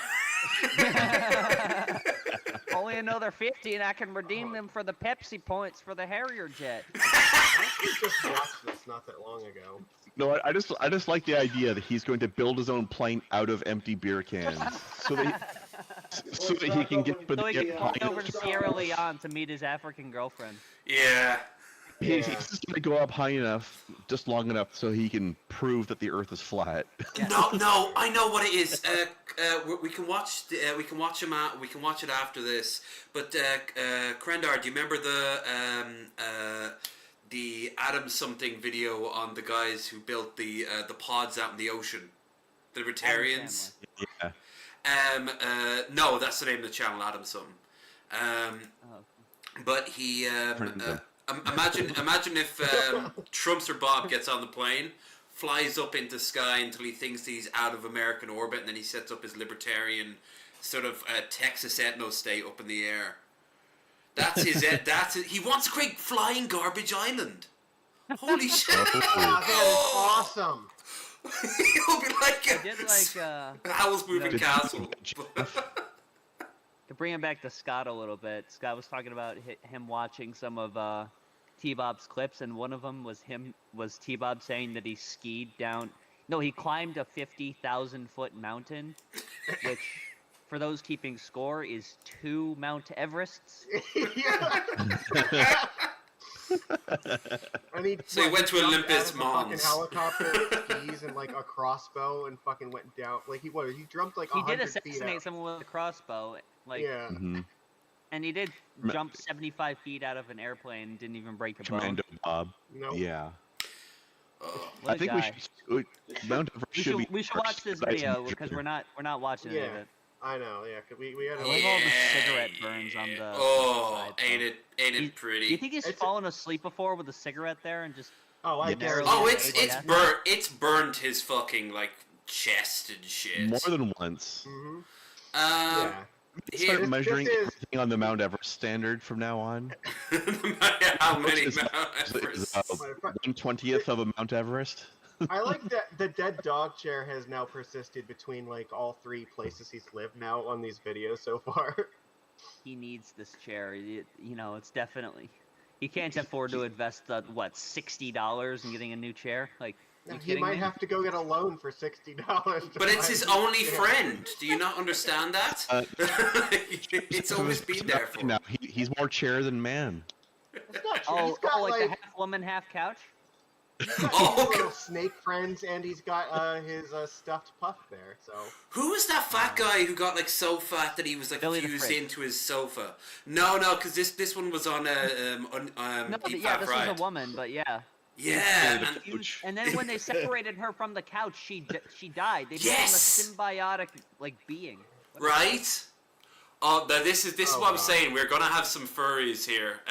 Only another 50, and I can redeem them for the Pepsi points for the Harrier jet. I actually just watched this not that long ago. No, I just like the idea that he's going to build his own plane out of empty beer cans, so that he can get. So he can fly over to Sierra Leone to meet his African girlfriend. Yeah. He's just gonna go up high enough, just long enough, so he can prove that the Earth is flat. No, I know what it is. We can watch. We can watch him. We can watch it after this. But Krendar, do you remember the Adam something video on the guys who built the pods out in the ocean, the Libertarians? Yeah. No, that's the name of the channel, Adam something. But he imagine if Trumpster Bob gets on the plane, flies up into sky until he thinks he's out of American orbit, and then he sets up his libertarian sort of Texas ethno state up in the air. That's his. He wants to create flying garbage island. Holy shit! That is awesome. He'll be like, I did like Howl's Moving Castle. To bring him back to Scott a little bit, Scott was talking about him watching some of T-Bob's clips, and one of them was T-Bob saying that he skied down. No, he climbed a 50,000-foot mountain, which, for those keeping score, is 2 Mount Everests. So he went to Olympus Mons. Fucking helicopter, skis, and like a crossbow, and fucking went down. Like he jumped like 100 feet. He did feet assassinate out. someone with a crossbow, like. Yeah. Mm-hmm. And he did jump 75 feet out of an airplane and didn't even break a bone. Commando Bob. Nope. Yeah. What I a think guy. Mount Everest should be. We should watch this video because we're not watching any of it. I know. Yeah, 'cause we had. I love all the cigarette burns on the. Oh, side, ain't it pretty? Do you think he's fallen asleep before with a cigarette there and just? Oh, I narrowly guess. Oh, ate it's death? burnt. It's burned his fucking like chest and shit. More than once. Mm-hmm. Yeah. Start measuring this is- everything on the Mount Everest standard from now on. How many Is Mount is Everest? 1/20th of a Mount Everest. I like that the dead dog chair has now persisted between like all 3 places he's lived now on these videos so far. He needs this chair. You know, it's definitely. He can't afford to invest the $60 in getting a new chair. Like, you He kidding might me? have to go get a loan for $60. But it's his only friend. Do you not understand that? It's always been there for him. Now he's more chair than man. It's not true. Oh, He's got like like the half woman, half couch. Oh, little snake friends, and he's got his stuffed puff bear. So who was that fat guy who got like so fat that he was like Billy the fused Fridge. into his sofa? No, because this one was on No, Deep yeah, Fat this Fried. was a woman, but yeah. Yeah, And then when they separated her from the couch, she died. They became Yes! a symbiotic being. right. Oh, now this is what I'm God. saying. We're gonna have some furries here.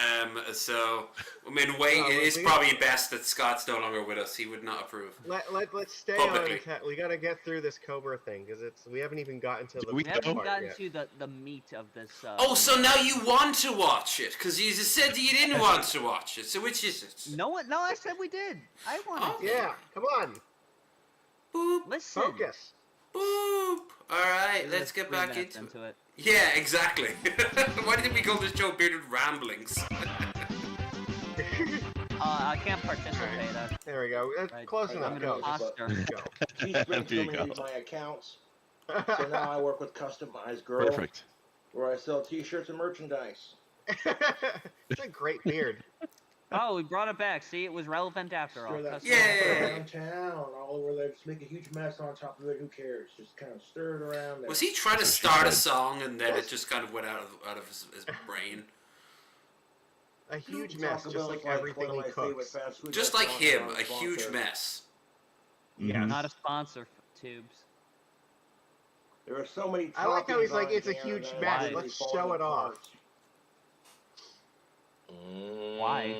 So I mean, it's we- probably best that Scott's no longer with us. He would not approve. let's stay Publicly. on. We gotta get through this Cobra thing because we haven't even gotten to the We We haven't part gotten yet. to the meat of this. Oh, so now you want to watch it? Because you just said that you didn't want to watch it. So which is it? No, I said we did. I wanted. Oh. to. Yeah, come on, Boop, Listen. focus. boop. All right, This let's is get 3 back minutes into it. it. Yeah, exactly. Why did we call this show Bearded Ramblings? I can't participate. There we go. That's Right. close I'm enough. I'm an Go. imposter. Go. Teespring's There you coming into go. my accounts. So now I work with Customized Girl, Perfect. where I sell T-shirts and merchandise. It's a great beard. Oh, we brought it back. See, it was relevant after all. Stir that Custom- Yeah. around town, all over there. Just make a huge mess on top of it. Who cares? Just kind of stir it around there. Was he trying to start a song and then it just kind of went out of his brain? A huge Taco mess, just Bell's like one everything of he my favorite cooks. fast food Just like him, restaurants, a huge non-sponsor. mess. Yeah. Mhm. Not a sponsor for Tubes. There are so many. I like how he's toppings like, on it's a here huge that mess, really let's falls show it apart. Why?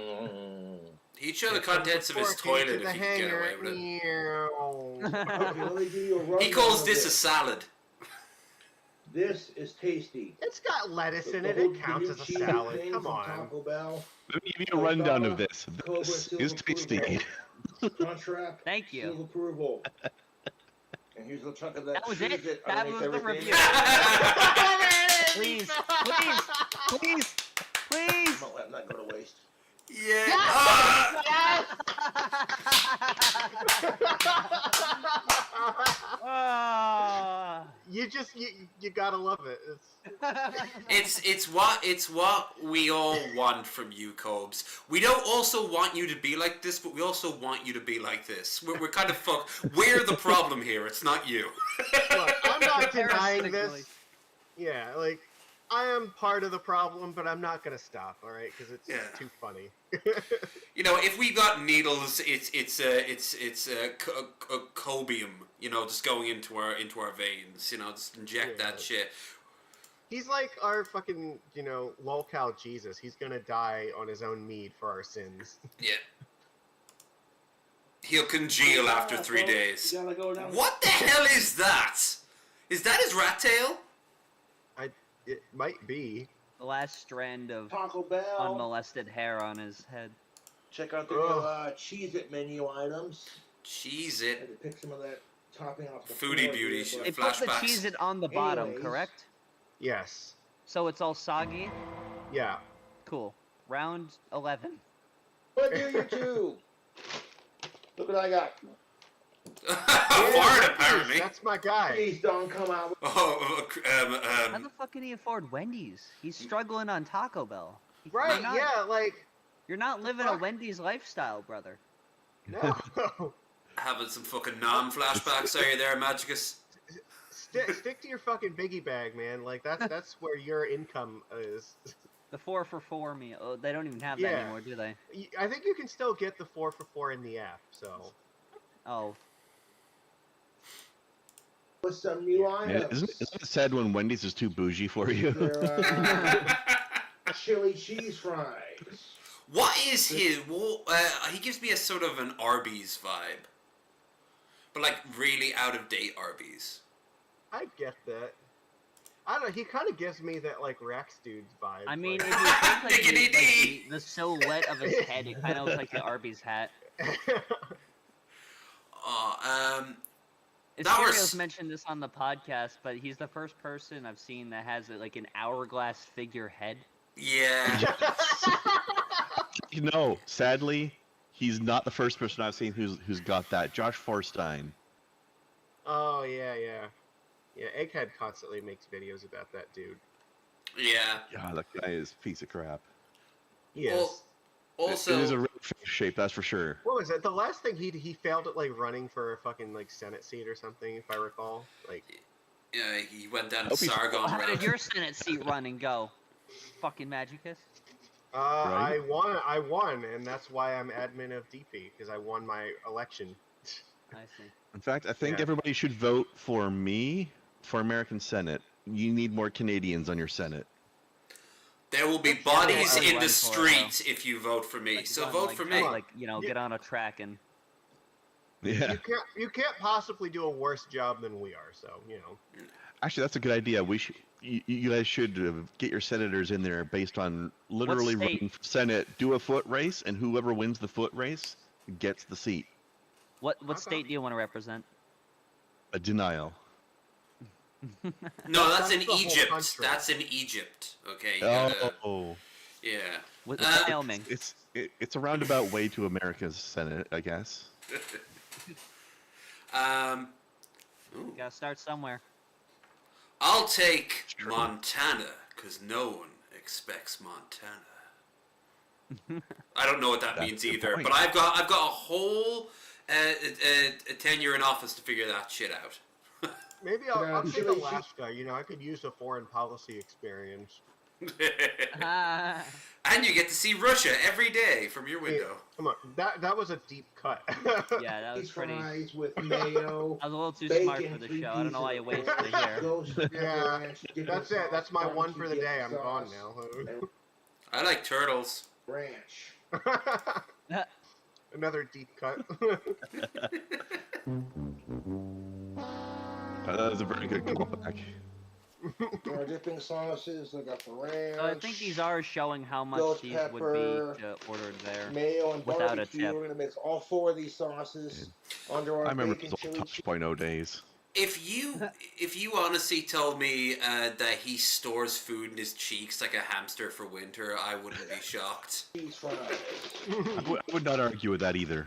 He'd show the contents of his Fork into toilet the if he could get away hanger. with it. Meow. Okay, let me give you a He rundown calls of this a it. salad. This is tasty. It's got lettuce in The it. whole- It counts the as a cheese salad. thing Come from on. Taco Bell, Let me give you a rundown of Obama, this. Cobra, This seal is approval. tasty. Contract. Thank you. Seal approval. And here's a chunk of that. That was cheese it. that That underneath was the everything. review. Please, Please, please. I'm not letting that go to waste. Yeah. Ah. You gotta love it. It's what we all want from you, Cobes. We don't also want you to be like this, but we also want you to be like this. We're kind of we're the problem here. It's not you. Look, I'm not denying Parasitically. this. Yeah, like I am part of the problem, but I'm not gonna stop. All right, because it's too funny. You know, if we got needles, it's cobium. You know, just going into our veins. You know, just inject that shit. He's like our fucking, lolcow Jesus. He's gonna die on his own mead for our sins. Yeah. He'll congeal after 3 days. You gotta go down. What the hell is that? Is that his rat tail? It might be. The last strand of Taco Bell. unmolested hair on his head. Check out the new Cheez-It menu items. Cheez-It. Had to pick some of that topping off the Foodie floor beauty here, shit. They but- put the Flashbacks. Cheez-It on the bottom, Anyways. correct? Yes. So it's all soggy? Yeah. Cool. Round 11. What do you two? Look what I got. Fart, apparently. That's my guy. Please don't come out. Oh, How the fuck can he afford Wendy's? He's struggling on Taco Bell. Right? You're not, Yeah. Like. You're not living a Wendy's lifestyle, brother. No. having some fucking non-flashbacks, are you there, Magicus? Stick to your fucking biggie bag, man. Like that's where your income is. The 4 for 4 meal. Oh, they don't even have that anymore, do they? I think you can still get the 4 for 4 in the app. So. Oh. With some new Yeah, items. isn't it sad when Wendy's is too bougie for you? Their, chili cheese fries. What is his? Well, he gives me a sort of an Arby's vibe, but like really out of date Arby's. I get that. I don't know. He kind of gives me that like Rex dude's vibe. I mean, like, if you think like, Diggity dee. the silhouette of his head, it kind of looks like the Arby's hat. Asterios mentioned this on the podcast, but he's the first person I've seen that has like an hourglass figure head. Yeah. No, sadly, he's not the first person I've seen who's got that. Josh Forstein. Oh yeah. Egghead constantly makes videos about that dude. Yeah. Yeah, that guy is a piece of crap. Yes. Also, it is a real face shape, that's for sure. What was it? The last thing he failed at like running for a fucking like Senate seat or something, if I recall. Like. Yeah, he went down to Hope he's- Sargon How Road. did your Senate seat running go? Fucking Magicus. Right? I won, and that's why I'm admin of DP because I won my election. I see. In fact, I think Yeah. everybody should vote for me for American Senate. You need more Canadians on your Senate. There will be Yeah, bodies I in run the for it, streets if you vote for me. Like, So run, vote like, for me. Like, get on a track and. Yeah. You can't possibly do a worse job than we are. So Actually, that's a good idea. You guys should get your senators in there based on literally state? running for Senate, do a foot race, and whoever wins the foot race gets the seat. What Okay. state do you want to represent? A denial. No, that's That's in the whole Egypt. country. That's in Egypt. Okay. You gotta- Oh, yeah. With Uh, Wyoming. it's a roundabout way to America's Senate, I guess. Ooh. Gotta start somewhere. I'll take true. Montana because no one expects Montana. I don't know what that That's means the either, point. but I've got a whole a tenure in office to figure that shit out. maybe I'll take Chili Alaska. I could use a foreign policy experience. Ah. And you get to see Russia every day from your Hey, window. come on, that was a deep cut. Yeah, that was Cheese pretty. I fries with mayo. was a little too bacon, smart for the 3 show. I don't know why you pieces wasted of it here. ghost pepper Yeah, ranch, dipping That's it. sauce, That's my one barbecue for the dip day. I'm gone sauce, now. and I like turtles. ranch. Another deep cut. That was a very good callback. Our dipping sauces. I got the ranch. So I think these are showing how much Ghost these pepper, would be ordered there. mayo and without a barbecue. tip. We're gonna mix all 4 of these sauces under our I remember bacon those chili old cheese. 2.0 days. If you honestly told me that he stores food in his cheeks like a hamster for winter, I wouldn't be shocked. Cheese fries. I would not argue with that either.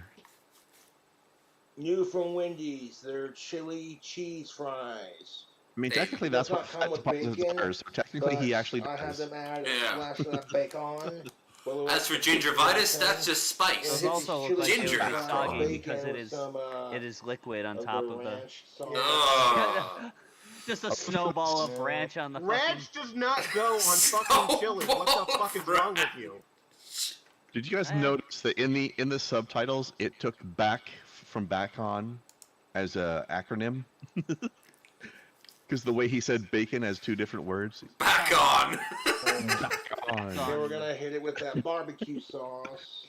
New from Wendy's, they're chili cheese fries. I mean, technically, that's what deposits are. So technically, he actually I had does. them add a splash of that bacon. As for gingivitis, that's just spice. Those also look like Ginger. they would be soggy Bacon because with it is liquid on top of the. ranch sauce. Oh. Just a snowball of ranch on the Ranch does not go on fucking chili. What the fuck is wrong with you? Did you guys notice that in the subtitles it took back from back on as a acronym? Because the way he said bacon has two different words. Back on. Back on. They were gonna hit it with that barbecue sauce.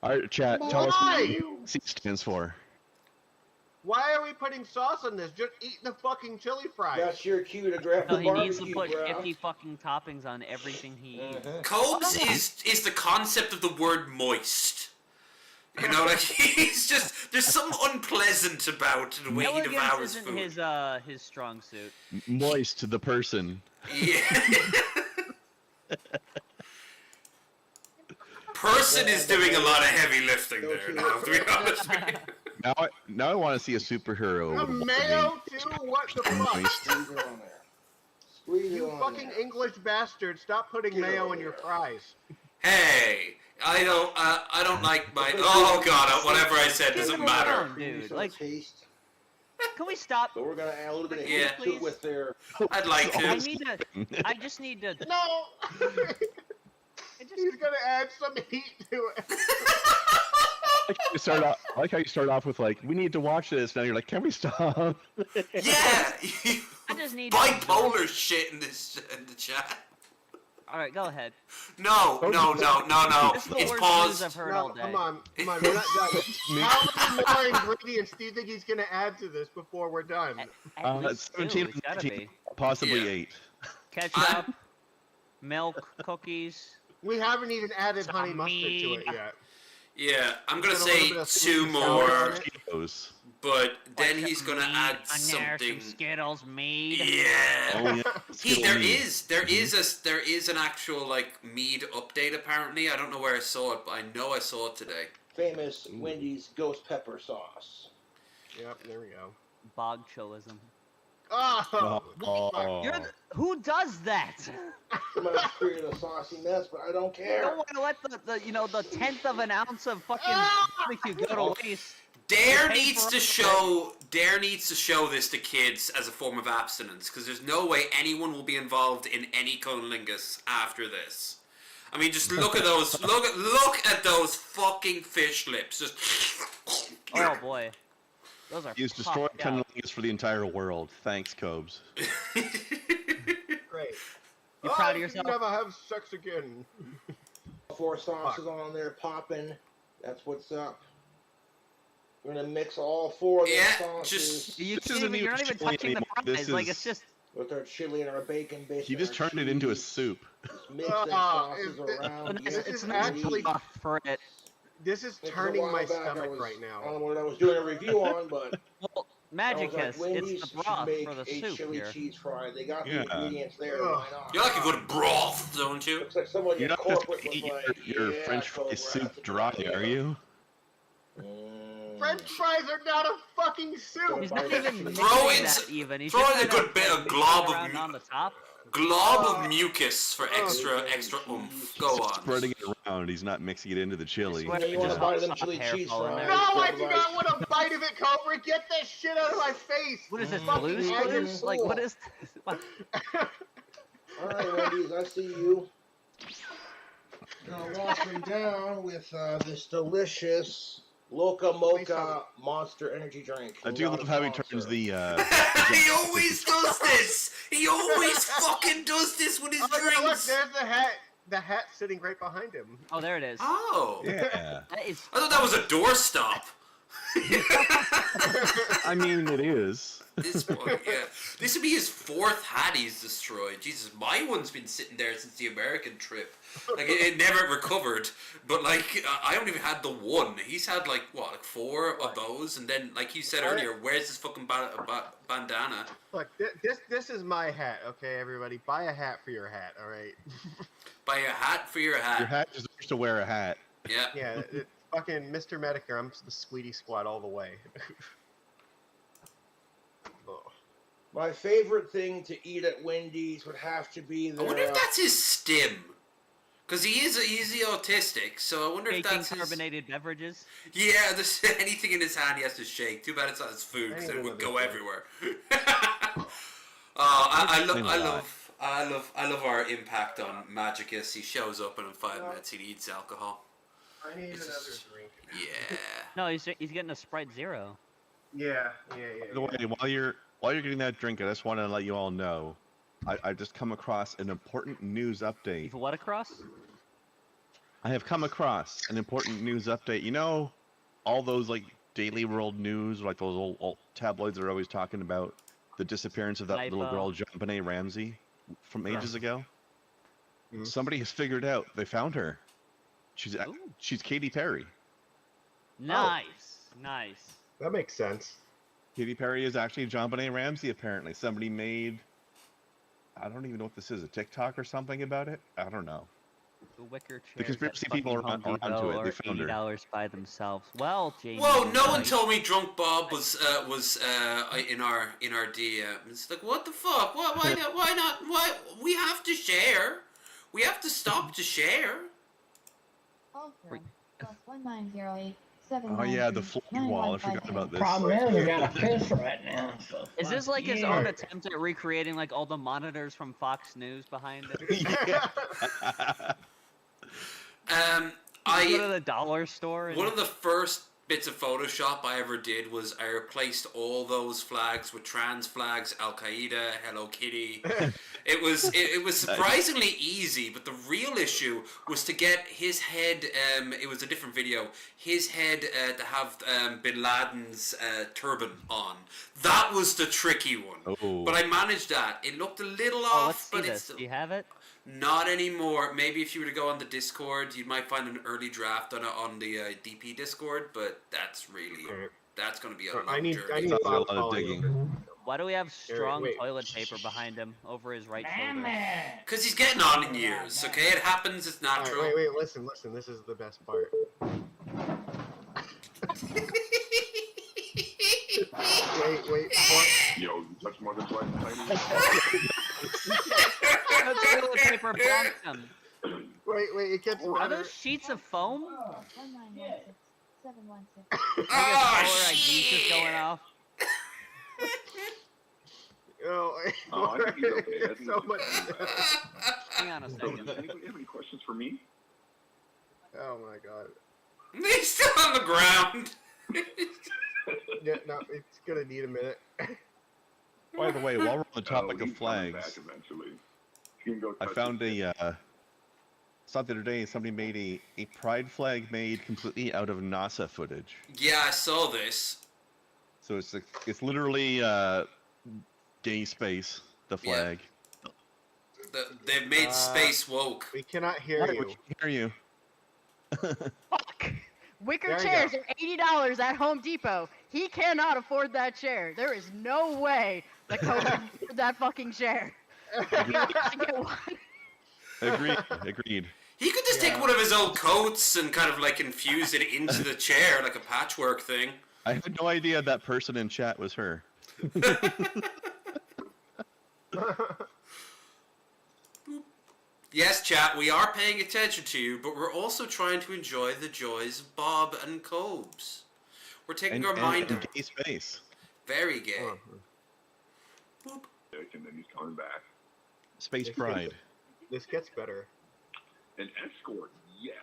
All right, chat. Tell us Why? what C stands for. Why are we putting sauce on this? Just eat the fucking chili fries. That's your cue to grab No, the he needs to barbecue, put bro. 50 fucking toppings on everything he eats. Cobes is the concept of the word moist. You know, like he's just there's something unpleasant about the way he devours Elegance food. isn't his strong suit. Moist, the person. Yeah. Person is doing a lot of heavy lifting there. Now, to be honest with you. Now I want to see a superhero. A mayo too? What the fuck? Moist. Squeeze it on there. Squeeze it You on fucking there. English bastard! Stop putting mayo in your fries. Hey, I don't like my. Oh god, whatever I said doesn't matter. Dude, Some like, taste. can we stop? But we're gonna add a little bit of Yeah. heat to it with their. I'd like I to. need to. I just need to. No. He's gonna add some heat to it. I like how you start off with like, we need to watch this. Now you're like, can we stop? Yeah, I just need bipolar shit in the chat. All right, go ahead. No. This is the It's worst paused. news I've heard No, all day. come on, we're not done. How many more ingredients do you think he's gonna add to this before we're done? At least 17, two, it's gotta 19, be. possibly Yeah. 8. Ketchup, milk, cookies. We haven't even added Some honey mustard to meat. it yet. Yeah, I'm gonna Put a say little bit of sweet two and sour on more, it. Those. but then Like he's some gonna mead add on there, something. Some Skittles, mead. Yeah. Oh yeah. There is an actual like mead update apparently. I don't know where I saw it, but I know I saw it today. Famous Wendy's ghost pepper sauce. Yep, there we go. Bog chillism. Oh, Oh. Who does that? You might have created a saucy mess, but I don't You care. don't want to let the 10th of an ounce of fucking barbecue go to waste. Dare Pay needs for to it. show this to kids as a form of abstinence, because there's no way anyone will be involved in any cunnilingus after this. I mean, just look at those. Look at those fucking fish lips. Just. Oh boy, those are. He's destroyed puffed out. cunnilingus for the entire world. Thanks, Cobes. great. You proud of I yourself? can never have sex again. 4 sauces on there popping. That's what's up. We're gonna mix all 4 of the Yeah, sauces just- You This can't isn't even, you're not even even chili touching the anymore. fries. This Like is- it's just. with our chili and our bacon base. He and just our turned it into a cheese. soup. Just mix them Ah, sauces is it- around. This This it's is not actually- buff for it. This is This is a turning while my back, I stomach was- right I now. don't know what I was doing a review on, but Well, I was Magicus, like, Wendy's it's the should broth make for the a soup chili here. cheese fry. They got Yeah. the ingredients there. Ugh. Why not? You like a good broth, don't you? Looks like someone You're in not just corporate gonna was eat like, your yeah, French fry Cobra, soup that's a dry, good idea. are you? French fries are not a fucking soup. He's not even mixing Throw in that even. He's throw just in a kinda good bit of mixing glob it of around mu- on the top. Glob of mucus for extra oomph. Go on. Spreading it around. He's not mixing it into the chili. Swear You want just to buy them hot chili hair cheese falling fries? there. No, I but do like- not want a bite of it, Cobra. Get that shit out of my face. What is this, Fucking Blue's iron Clues? Like, what is this? What? All right, Wendy's, I see you. Gonna wash me down with this delicious Loca Mocha Monster Energy drink. I do love how he turns the. He always does this. He always fucking does this with his Oh, look, drinks. there's the hat. The hat sitting right behind him. Oh, there it is. Oh. Yeah. That is. I thought that was a doorstop. I mean, it is. This one, yeah. This would be his 4th hat he's destroyed. Jesus, my one's been sitting there since the American trip. Like, it never recovered. But, like, I only had the one. He's had, like, what, like 4 of those? And then, like you said earlier, where's this fucking bandana? Look, this is my hat, okay, everybody? Buy a hat for your hat, all right? Buy a hat for your hat. Your hat deserves to wear a hat. Yeah. Yeah, fucking Mr. Medicare, I'm the Sweetie Squad all the way. Oh. My favorite thing to eat at Wendy's would have to be I their... wonder if that's his stim. Because he's autistic, so I wonder if that's his... carbonated beverages? Yeah, there's anything in his hand he has to shake. Too bad it's not his food, because it would go everywhere. I love our impact on Magicus. He shows up and in 5 minutes he needs alcohol. I need another drink. Yeah. No, he's getting a Sprite Zero. Yeah. By the way, while you're getting that drink, I just want to let you all know, I just come across an important news update. You've what across? I have come across an important news update. You know, all those like Daily World News, like those old tabloids are always talking about the disappearance of that little girl, JonBenet Ramsey, from ages ago. Mm-hmm. Somebody has figured out. They found her. She's Katy Perry. Nice, nice. That makes sense. Katy Perry is actually JonBenet Ramsey. Apparently, somebody made. I don't even know what this is. A TikTok or something about it. I don't know. The wicker chairs. The conspiracy people are onto it. They found her. $80 by themselves. Well, Jamie. Whoa! No one told me Drunk Bob was in our DM. It's like, what the fuck? Why not? Why we have to share? We have to stop to share. Oh yeah, the flood wall. I forgot about this. Problem is, we got a piss right now. So is this like his own attempt at recreating like all the monitors from Fox News behind it? Yeah. I go to the dollar store. One of the first bits of Photoshop I ever did was I replaced all those flags with trans flags, Al Qaeda, Hello Kitty. It was surprisingly easy, but the real issue was to get his head. It was a different video. His head to have Bin Laden's turban on. That was the tricky one. Oh. But I managed that. It looked a little off. Let's see this. Do you have it? Not anymore. Maybe if you were to go on the Discord, you might find an early draft on the DP Discord, but that's going to be a long journey. I need a lot of digging. Why do we have strong toilet paper behind him over his right shoulder? Because he's getting on in years, okay? It happens, it's natural. Right, wait, listen, this is the best part. wait, what? Yo, you touch more than twice. The toilet paper blocks him. Wait, it gets better. Are those sheets of foam? 1916 Oh, shit! Just going off. I think he's okay. It's so much. Hang on a second. Anybody have any questions for me? Oh my god. He's still on the ground. Yeah, no, it's gonna need a minute. By the way, while we're on the topic of flags, I found saw the other day somebody made a pride flag made completely out of NASA footage. Yeah, I saw this. So it's literally gay space, the flag. Yeah. They've made space woke. We cannot hear you. We can hear you. Fuck! Wicker chairs are $80 at Home Depot. He cannot afford that chair. There is no way that Cobes can afford that fucking chair. He needs to get one. Agreed. He could just take one of his old coats and kind of like infuse it into the chair like a patchwork thing. I had no idea that person in chat was her. Yes, chat, we are paying attention to you, but we're also trying to enjoy the joys of Bob and Cobes. We're taking our mind... And gay space. Very gay. Boop. And then he's coming back. Space pride. This gets better. An escort, yes.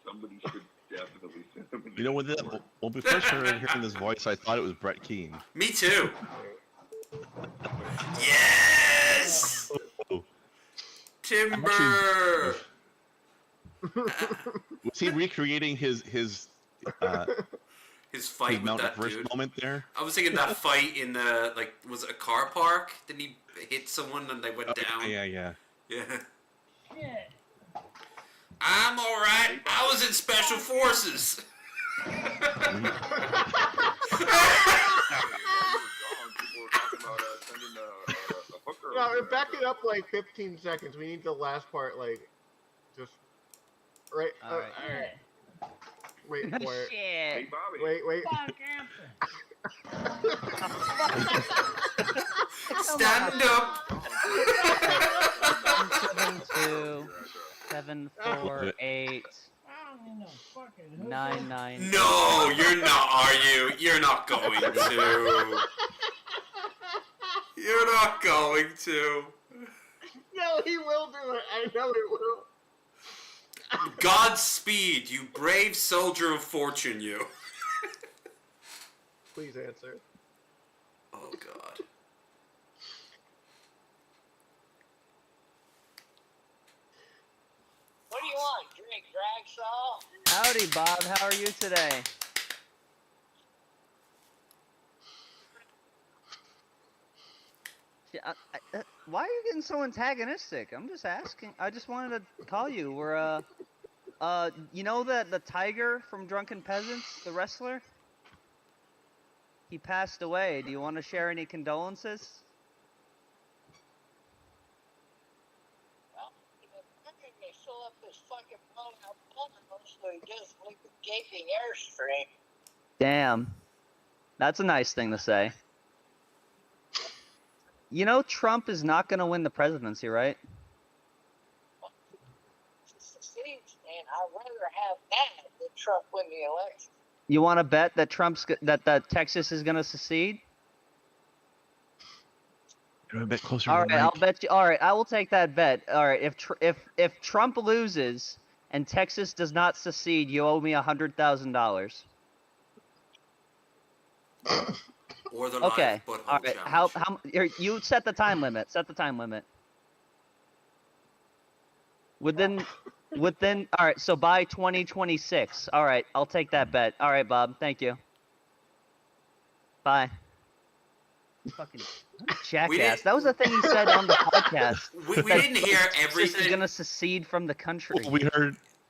Somebody should definitely send him an You know, when well, before I started hearing this voice, I thought it was Brett Keane. Me too. Yes! Oh. Timber! Was he recreating his His fight His with Mount that Everest dude. moment there. I was thinking that fight in the was it a car park? Didn't he hit someone and they went down? Yeah. Yeah. Yeah. I'm all right. I was in special forces. No, back it up like 15 seconds. We need the last part, like, just right. All right. Wait for it. Shit. Wait. Stand up. 772 748 99. No, you're not. Are you? You're not going to. You're not going to. No, he will do it. I know he will. Godspeed, you brave soldier of fortune, you. Please answer. Oh, God. What do you want? Drink drag saw? Howdy, Bob. How are you today? Yeah, why are you getting so antagonistic? I'm just asking. I just wanted to call you. We're you know the tiger from Drunken Peasants, the wrestler? He passed away. Do you want to share any condolences? Well, they fill up this fucking blown out bottle so he doesn't leave a gaping airstream. Damn. That's a nice thing to say. You know Trump is not going to win the presidency, right? And I'd rather have that than Trump win the election. You want to bet that that Texas is going to secede? You're a bit closer. All to right, the mic. I'll bet you. All right, I will take that bet. All right, if Trump loses and Texas does not secede, you owe me $100,000. Or the Okay. live butthole All right. challenge. How you set the time limit? Set the time limit. Within. All right. So by 2026. All right. I'll take that bet. All right, Bob. Thank you. Bye. Fucking jackass. That was the thing he said on the podcast. We that didn't hear Texas is everything. gonna secede from the country. Well,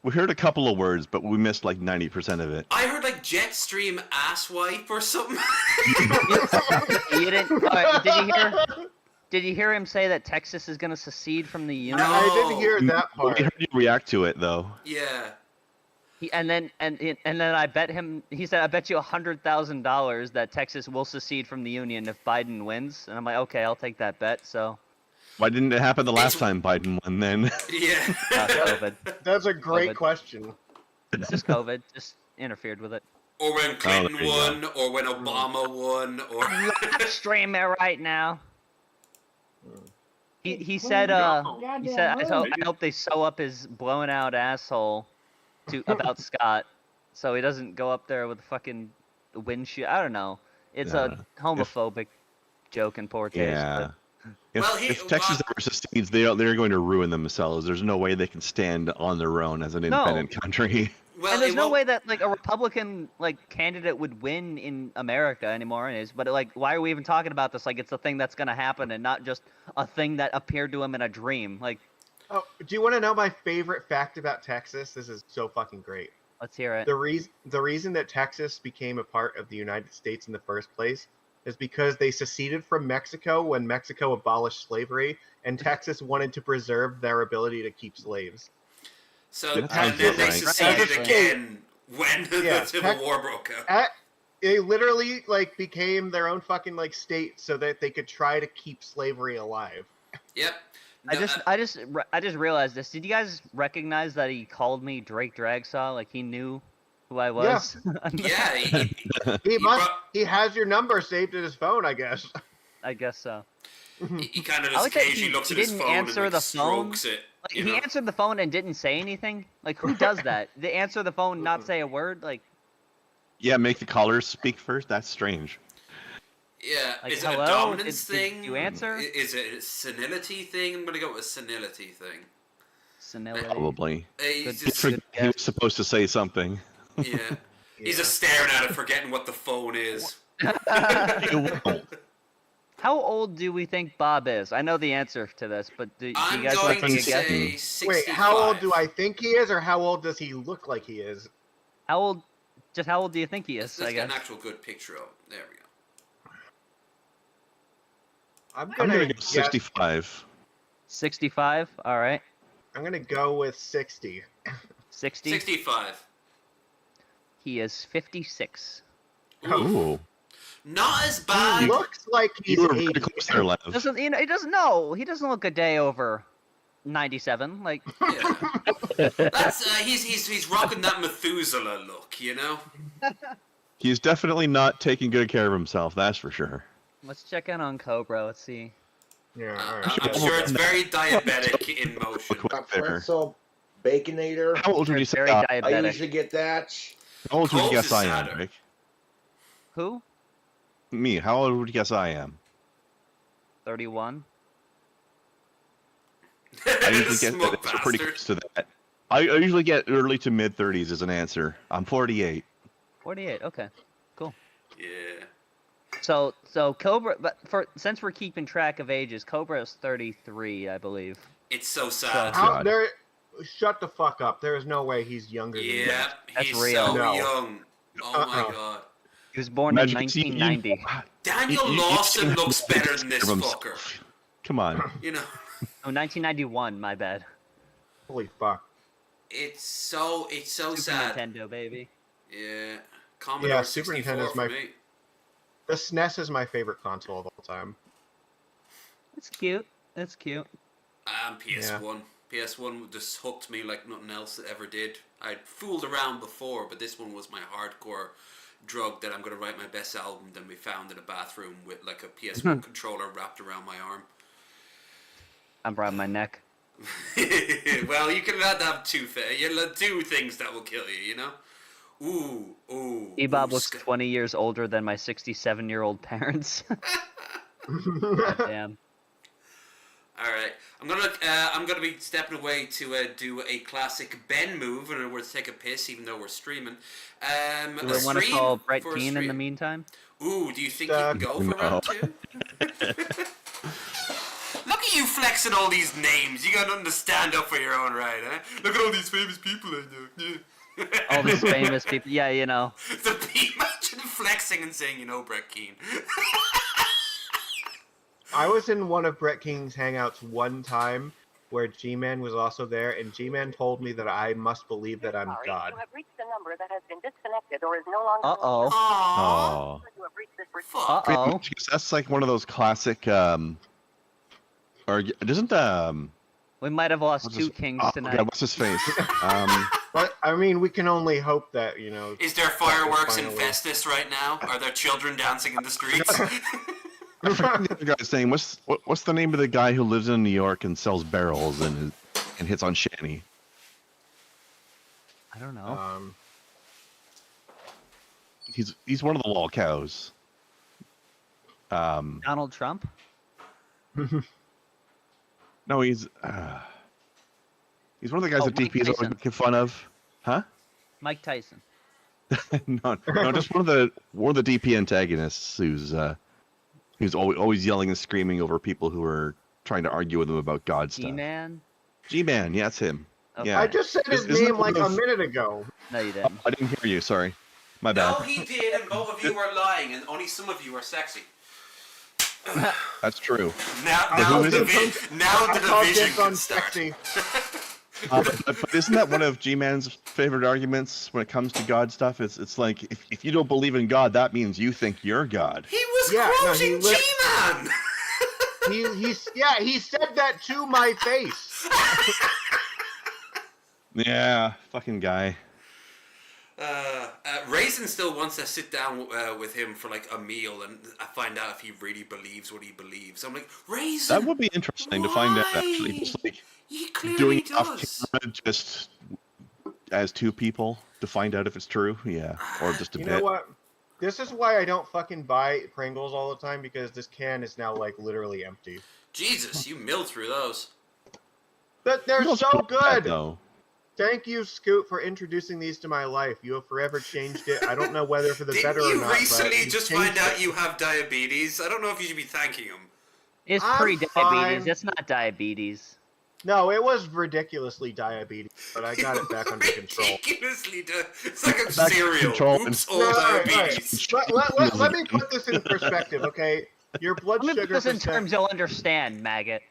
we heard a couple of words, but we missed like 90% of it. I heard like Jetstream asswipe or something. You didn't. All right, did you hear him say that Texas is gonna secede from the union? No. I didn't hear that We part. heard you react to it though. Yeah. And then I bet him. He said, "I bet you $100,000 that Texas will secede from the union if Biden wins." And I'm like, "Okay, I'll take that bet." So. Why didn't it happen the last time Biden won then? Yeah. COVID. That's a great COVID. question. It's just COVID. Just interfered with it. Or when Clinton there you won, or when Obama won, or Stream it right now. He said I hope they sew up his blown out asshole about Scott, so he doesn't go up there with fucking windshield. I don't know. It's a homophobic joke in poor taste. Yeah. but- If Texas ever succeeds, they're going to ruin themselves. There's no way they can stand on their own as an independent country. well, and there's it no won't- way that like a Republican candidate would win in America anymore, anyways. But like, why are we even talking about this? Like, it's a thing that's gonna happen, and not just a thing that appeared to him in a dream. Like, Oh, do you want to know my favorite fact about Texas? This is so fucking great. let's hear it. The reason that Texas became a part of the United States in the first place is because they seceded from Mexico when Mexico abolished slavery, and Texas wanted to preserve their ability to keep slaves. So That and sounds then they right. seceded Right. again when Yeah, the Civil War broke out. They literally became their own fucking state so that they could try to keep slavery alive. Yep. I just realized this. Did you guys recognize that he called me Drake Dragsaw? Like he knew who I was. Yeah. He has your number saved in his phone, I guess. I guess so. He kind of I just like that occasionally looks at his didn't phone answer and the phone. strokes it. Like, you he know? answered the phone and didn't say anything. Like who does that? They answer the phone, not say a word. Like Yeah, make the callers speak first. That's strange. Yeah, Like, is it a hello? dominance Did thing? you answer? Is it a senility thing? I'm gonna go with a senility thing. senility. Probably. He's Good- just, He was supposed to say something. yeah. He's just staring at it, forgetting what the phone is. How old do we think Bob is? I know the answer to this, but do you guys want to take a guess? Say 65. Wait, how old do I think he is, or how old does he look like he is? How old? Just how old do you think he is? Let's I get guess. an actual good picture of. There we go. I'm gonna gonna go 65. 65. All right. I'm gonna go with 60. 60. 65. He is 56. Ooh. Not as bad. He looks like he's You were 80. very close there, Lev. Doesn't he doesn't know. He doesn't look a day over 97. Like. Yeah. That's he's rocking that Methuselah look, you know. He's definitely not taking good care of himself. That's for sure. Let's check in on Cobra. Let's see. Yeah, I'm sure it's very diabetic in motion. Pretzel Baconator. How old would you say? Very I diabetic. usually get that. How old would you Cobes guess is I am, sadder. Rick? Who? Me. How old would you guess I am? 31. I usually get Smoke so pretty bastard. close to that. I usually get early to mid 30s as an answer. I'm 48. 48. Okay. Cool. Yeah. So Cobra, but since we're keeping track of ages, Cobra is 33, I believe. It's so sad. How, there, shut the fuck up. There is no way he's younger than Yeah, that. That's he's real. so No. young. Oh my god. He was born Magic, in 1990. Daniel you Lawson have looks to take better than this care of himself. fucker. Come on. You know, Oh, 1991. My bad. Holy fuck. it's so Super sad. Nintendo, baby. Yeah, Commodore Yeah, Super 64 Nintendo's for my- me. The SNES is my favorite console of all time. It's cute. It's cute. PS1. PS1 just hooked me like nothing else it ever did. I'd fooled around before, but this one was my hardcore drug that I'm going to write my best album then we found in a bathroom with like a PS1 controller wrapped around my arm. I'm around my neck. Well, you can have two things that will kill you, you know? Ooh. Bob ooh, looks 20 years older than my 67-year-old parents. God damn. All right, I'm gonna be stepping away to do a classic Ben move, and we're to take a piss, even though we're streaming. Do we want to call Brett Keane in the meantime? Ooh, do you think you can go for round 2? Look at you flexing all these names. You got nothing to stand up for your own right, eh? Look at all these famous people I know. Yeah. All these famous people. Yeah, you know. Imagine flexing and saying, you know, Brett Keane. I was in one of Brett King's hangouts one time where G-Man was also there, and G-Man told me that I must believe that I'm God. You have reached a number that has been disconnected or is no longer. Uh-oh. Oh. You have reached this Uh-oh. That's like one of those classic. Or doesn't We might have lost what's two his- kings oh, tonight. God, what's his face? But I mean, we can only hope that, you know. Is there fireworks in finally- Festus right now? Are there children dancing in the streets? I forget the other guy's name. What's the name of the guy who lives in New York and sells barrels and hits on shanty? I don't know. He's one of the lol cows. Donald Trump? No, he's one of the guys Oh, that Mike DP is always Tyson. making fun of. Huh? Mike Tyson. no, just one of the DP antagonists who's always yelling and screaming over people who are trying to argue with him about God stuff. G-Man? G-Man, yeah, it's him. Okay. Yeah. I just said his Isn't it name one like of a those- minute ago. No, you didn't. I didn't hear you. Sorry, my No, bad. he did, and both of you are lying, and only some of you are sexy. That's true. Now who the is it? division can start. Sexy. But isn't that one of G-Man's favorite arguments when it comes to God stuff? It's like if you don't believe in God, that means you think you're God. He was Yeah, no, he quoting lit- G-Man! He said that to my face. Yeah, fucking guy. Raisin still wants to sit down with him for like a meal and find out if he really believes what he believes. I'm like, Raisin, That would be interesting to find out. Actually, just like he clearly doing it off does. camera, just as two people to find out if it's true. Yeah, or just a You bit. know what? This is why I don't fucking buy Pringles all the time, because this can is now like literally empty. Jesus, you milled through those. But they're Pringles so aren't bad, good. though. Thank you, Scoot, for introducing these to my life. You have forever changed it. I don't know whether for the better or not. Didn't you recently but just find out you have diabetes? I don't know if you should be thanking him. It's I'm pre-diabetes. fine. It's not diabetes. No, it was ridiculously diabetes, but I got it back under control. Ridiculously, it's like a Back cereal. control. Oops, all No, diabetes. Let me put this in perspective, okay? Your blood Let me sugar put this in percent. terms you'll understand, maggot.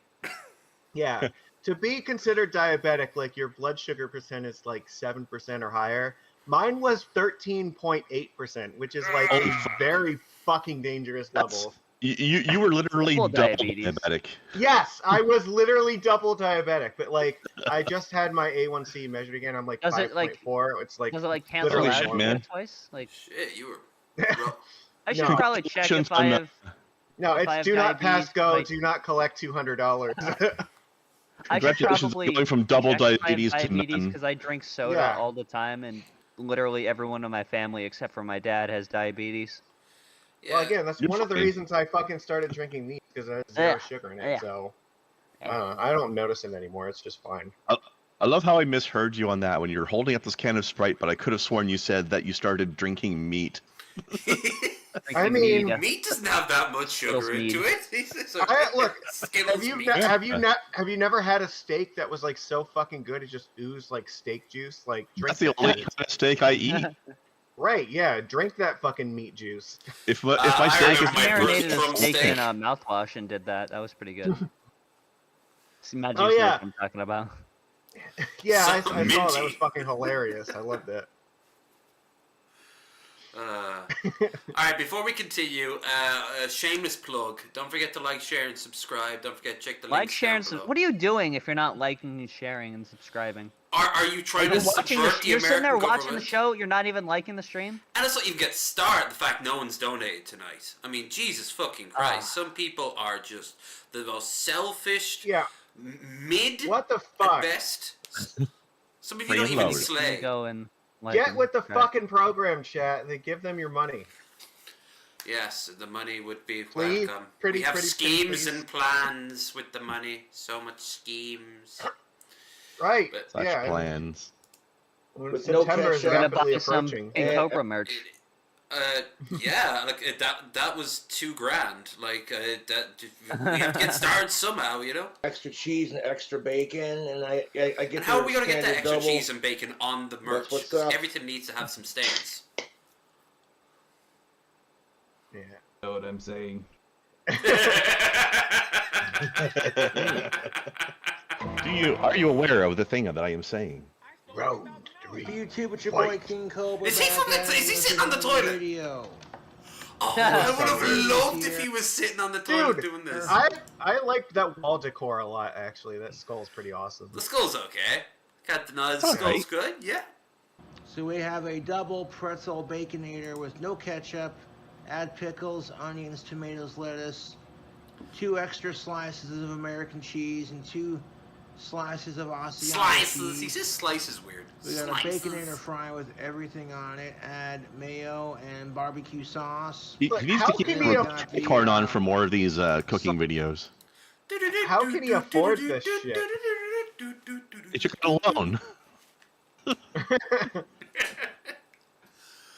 Yeah. To be considered diabetic, like your blood sugar percent is like 7% or higher. Mine was 13.8%, which is like a very fucking dangerous level. You were literally Double double diabetes. diabetic. Yes, I was literally double diabetic, but like I just had my A1C measured again. I'm like 5.4. It's like does it like cancel literally out shit, man. twice? Like Shit, you were. I should No. probably check if I have. No, if I it's have do not pass diabetes, go. like- Do not collect $200. I should Congratulations probably going from double check if I have diabetes to none. because I drink soda Yeah. all the time, and literally everyone in my family except for my dad has diabetes. Well, again, that's You're one of the fine. reasons I fucking started drinking meat because it has zero sugar in it. Yeah. So I don't notice it anymore. It's just fine. I love how I misheard you on that when you were holding up this can of Sprite, but I could have sworn you said that you started drinking meat. I mean, meat doesn't have that much sugar into it. Look, Skittles meat. have you never had a steak that was like so fucking good it just oozed like steak juice? Like drink That's the only kind of steak I eat. Right, yeah, drink that fucking meat juice. If my steak is I marinated a steak in mouthwash and did that. That was pretty good. See, Majicus knows what I'm talking about. Yeah, I saw it. That was fucking hilarious. I loved it. Alright, before we continue, a shameless plug. Don't forget to like, share, and subscribe. Don't forget to check the Like, links share, down and below. what are you doing if you're not liking and sharing and subscribing? Are you trying to watching subvert the you're sitting there American watching the government? show, you're not even liking the stream? And let's not even get started the fact no one's donated tonight. I mean, Jesus fucking Christ. Some people are just the most selfish, mid what the fuck? at best. Some of you don't even slay. Go and Get with the fucking program, chat. They give them your money. Yes, the money would be Please, welcome. pretty, we have pretty, schemes please. and plans with the money. So much schemes. Right. But, Such yeah. plans. With no September is cash We're out. gonna rapidly buy some approaching. Big Cobra merch. Yeah, like that was $2,000. Like we have to get started somehow, you know. Extra cheese and extra bacon, and I get. And how are we gonna get that extra double. cheese and bacon on the merch? what's up. Everything needs to have some stains. Yeah. Know what I'm saying? Are you aware of the thing that I am saying? Round 3. YouTube with your boy King Cobra. Is he back from the? at Is he it sitting on the with toilet? video. Oh, I would have loved if he was sitting on the toilet Dude, doing this. I liked that wall decor a lot, actually. That skull's pretty awesome. The skull's okay. Can't deny the It's skull's alright. good. Yeah. So we have a double pretzel baconator with no ketchup. Add pickles, onions, tomatoes, lettuce. 2 extra slices of American cheese and 2 slices of Aussie Slices. cheese. He says slices weird. We got Slices. a baconator fry with everything on it. Add mayo and barbecue sauce. He needs how to keep can he the corn on for more of these cooking videos. How can he afford this shit? It took a loan.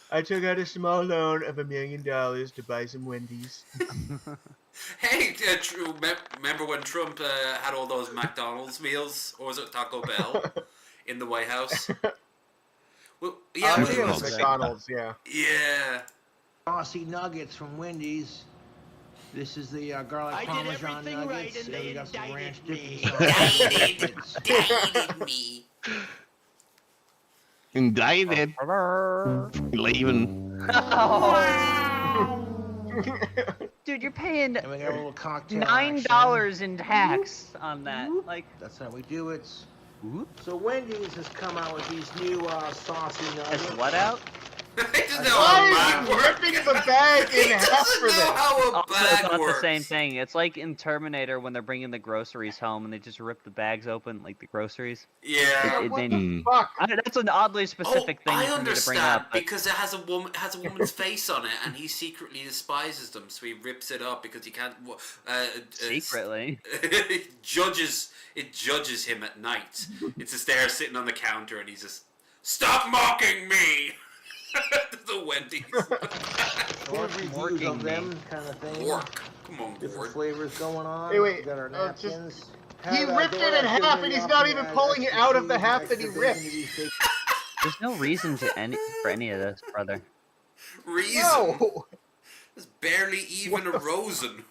I took out a small loan of $1 million to buy some Wendy's. Hey, remember when Trump had all those McDonald's meals, or was it Taco Bell, in the White House? Well, yeah, I well, think it was McDonald's, yeah. Yeah. Aussie nuggets from Wendy's. This is the garlic parmesan nuggets. And we got some ranch dipping sauce. Indicted me. Indicted. Leaving. Dude, you're paying And we got a little cocktail $9 in tax on that. Like, That's how we do it. So Wendy's has come out with these new saucy nuggets. has what out? I just doesn't know Why how a is bag he works. ripping the bag He in half doesn't for know this? how a Also, bag it's not works. the same thing. It's like in Terminator when they're bringing the groceries home and they just rip the bags open, like the groceries. Yeah. What Hmm. the fuck? That's an oddly specific thing I for me to bring understand up. But because it has a woman's face on it, and he secretly despises them, so he rips it up because he can't. secretly, it judges him at night. It's just there sitting on the counter, and he's just stop mocking me. The Wendy's. Reviews of them kind of thing. Work. Come on, Different Gord. flavors going on. Hey, wait. We got our napkins. He ripped it in half, and he's not even pulling it out of the half that he ripped. there's no reason for any of this, brother. Reason. No. It's barely even a rosin.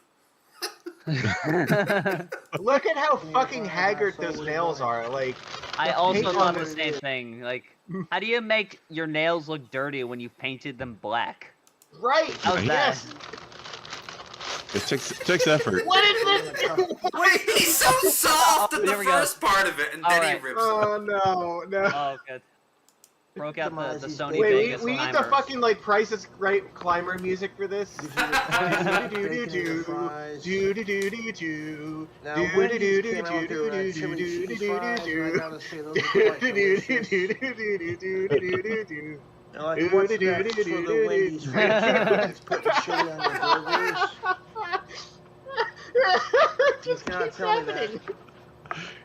Look at how fucking haggard those nails are. Like, I the also paint thought on the it same is- thing. Like, how do you make your nails look dirty when you've painted them black? Right. How's that? Yes. It takes effort. What is this? Wait. He's so soft in the Here we go. first part of it, and then he Alright. rips it. Oh no, no. Oh, good. Broke out the Sony Wait, Vegas we need the timer. fucking like Price is Right climber music for this. Now, Wendy's came out with their chili cheese fries, and I gotta say, those are quite delicious. And like, what's next for the Wendy's franchise? Put the chili on their burgers. You cannot tell me that.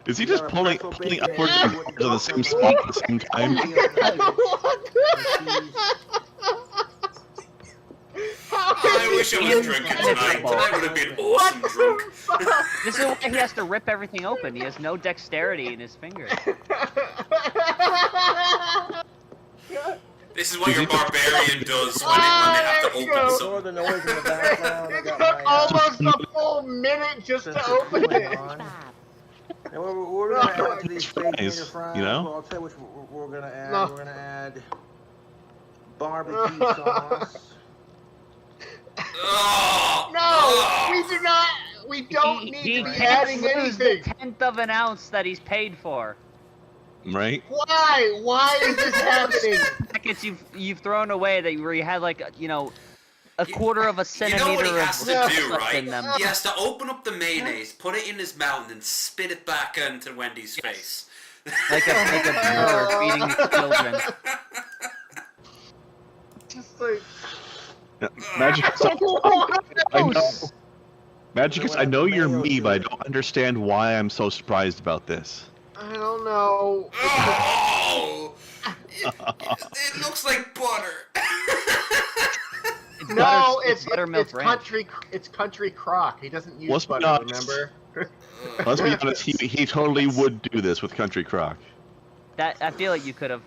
Is he just pulling upwards and upwards to the same spot at the same time? I wish I was drinking tonight. Tonight would have been awesome drunk. This is why he has to rip everything open. He has no dexterity in his fingers. This is what your barbarian does when they have to open something. Ignore the noise in the background. I It got took my, almost a full minute just to open it. And we're gonna add to these Fries, bacon fries. you know? Well, I'll tell you what we're gonna add. No. We're gonna add barbecue sauce. Oh, No, we do not. We don't need He to be can't adding lose anything. the 10th of an ounce that he's paid for. Right? Why? Why is this happening? Packets you've thrown away that where you had like a quarter of a You centimeter know what he has of to do, stuff right? in them. He has to open up the mayonnaise, put it in his mouth, and then spit it back into Wendy's face. Like a mother feeding his children. Just like. Magicus, I know you're me, but I don't understand why I'm so surprised about this. I don't know. Oh! It looks like butter. No, it's buttermilk ranch. country crock. He doesn't use Let's be butter, honest. remember? Let's be honest, he totally would do this with Country Crock. That I feel like you could have.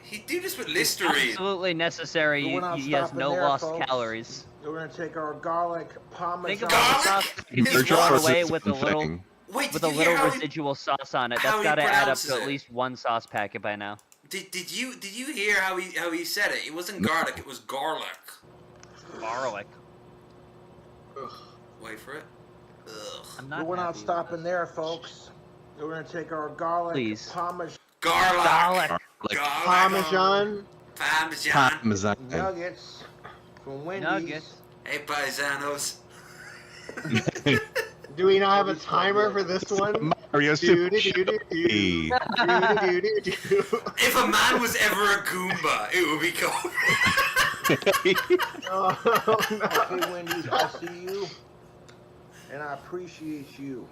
He do this with Listerine. Absolutely necessary. But we're not He has stopping no there, lost folks. calories. We're gonna take our garlic parmesan. Think about the sauce he's His thrown sauce away is with a one little thing. Wait, with did a you little hear how residual sauce on it. how That's he got to add up pronounces to at it? least one sauce packet by now. Did you hear how he said it? It wasn't garlic. It was garlic. Garlic. Wait for it. Ugh. I'm But not. we're not happy stopping there, folks. We're gonna take our garlic Please. parmesan Garlic. Like Parmesan. Parmesan. Parmesan. nuggets from with Wendy's. nuggets. Hey, paisanos. Do we not have a timer for this one? Mario Do-do-do-do-do. Super Shoppy. Do-do-do-do-do. If a man was ever a Goomba, it would be Cobes. Oh, no. Okay, Wendy's, I see you, and I appreciate you.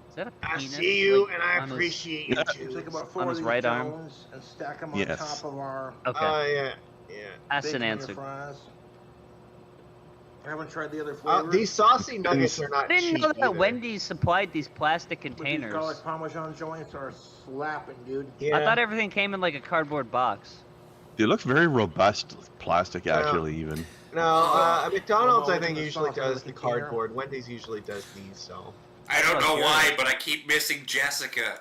Is that a I penis? see you like, and I on his- appreciate You you. take about 4 On of his these right arm? Jones and stack them on Yes. top of our Okay, Yeah. that's bacon an and answer. fries. I haven't tried the other flavors. These saucy nuggets are I not didn't cheap know that either. Wendy's supplied these plastic But these containers. garlic parmesan joints are slapping, dude. Yeah. I thought everything came in like a cardboard box. They look very robust plastic, actually, even. No, McDonald's I Well, think the usually sauce on does the the container. cardboard. Wendy's usually does these, so. I don't Oh, know sure. why, but I keep missing Jessica.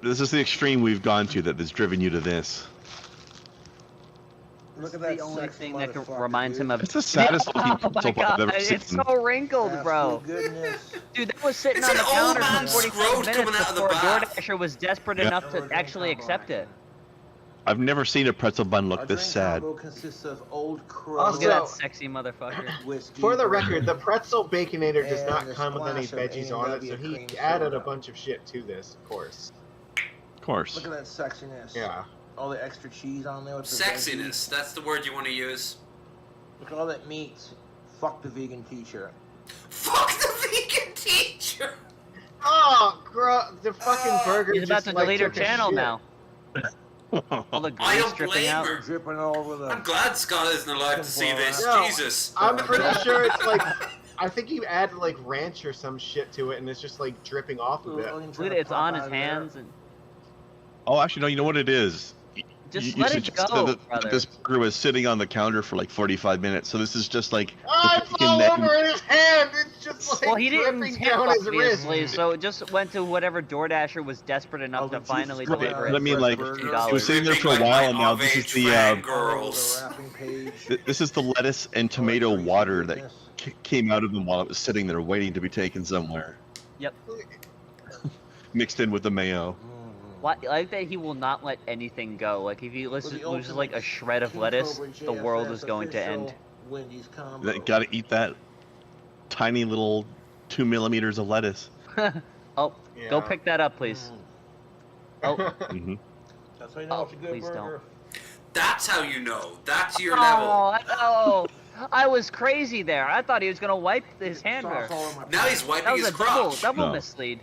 This is the extreme we've gone to that has driven you to this. This Look at is that the only sexy thing that motherfucker, reminds him dude. of. It's the saddest looking Oh my pretzel bun I've god, ever it's seen. so wrinkled, bro. Absolute goodness. Dude, that was sitting It's on an the old counter for man's 45 scrote minutes coming out of the before a bath. DoorDasher was desperate Yeah. enough to actually accept it. I've never seen a pretzel bun Our look this drink sad. combo consists of Old Crow. Look at that Also, sexy motherfucker. whiskey, for the bourbon, record, the pretzel baconator does and not a come with any splash of veggies on it, so A&W he cream added a soda. bunch of shit to this, of course. Of course. Look at that sexiness. Yeah. All the extra cheese on there with the Sexiness, that's the word you want to use. veggies. Look at all that meat. Fuck the vegan teacher. Fuck the vegan teacher! Oh, the fucking burger He's about just, to like, delete her took a channel shit. now. All the I grease don't dripping blame out. her. Dripping all over the... I'm glad Scott isn't alive to see this. No, Jesus. I'm pretty sure it's like, I think you added like ranch or some shit to it, and it's just like dripping off of it. Look at it, it's on his hands and Oh, actually, no. You know what it is? just You let it suggested go, that brother. this burger was sitting on the counter for like 45 minutes, so this is just like. Oh, it's all over in his hand! It's just like Well, he didn't dripping tip, down his wrist. obviously, so it just went to whatever DoorDasher was desperate enough to finally Right, deliver it. but I mean, like, for it $2. was sitting there for a Dripping while, like and my now this is of-age the fangirls. wrapping page. this is the lettuce and tomato water that came out of them while it was sitting there waiting to be taken somewhere, Yep. mixed in with the mayo. Why, I like that he will not let anything go. Like, if he loses like a shred of lettuce, the world is going to end. Wendy's combo. Gotta eat that tiny little 2 millimeters of lettuce. Oh, go pick that up, please. Oh, hmm That's how you know it's a good please burger. don't. That's how you know. That's your level. Oh, I was crazy there. I thought he was gonna wipe his hand there. Now he's That wiping was his a crotch. double No. mislead.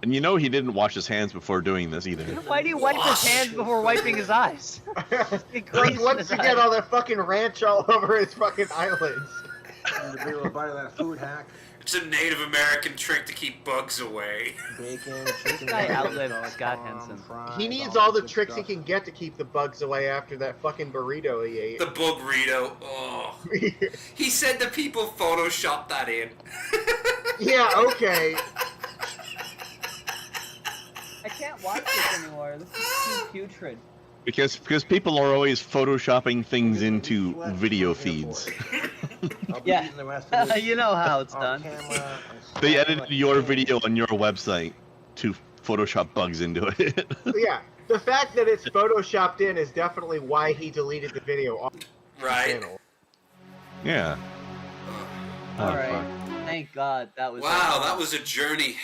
And you know he didn't wash his hands before doing this either. Why do you wipe his hands before wiping his eyes? Like, once you get all that fucking ranch all over his fucking eyelids. And a big little bite of that food hack. It's a Native American trick to keep bugs away. Bacon, chicken. This guy nuggets, outlived sauce, Scott farm, Henson. fries, He needs all all the good tricks he stuff. can get to keep the bugs away after that fucking burrito he ate. The bug-rito. Oh. He said the people photoshopped that in. Yeah, okay. I can't watch this anymore. This is too putrid. Because people are always photoshopping things into video feeds. I'll be Yeah. eating the rest of this You know how it's on done. camera and They snapping edited like your a video on your website to Photoshop bugs into it. Yeah, the fact that it's photoshopped in is definitely why he deleted the video off the Right. channel. Yeah. Oh, Alright. fuck. Thank God that was. Wow, that was a journey.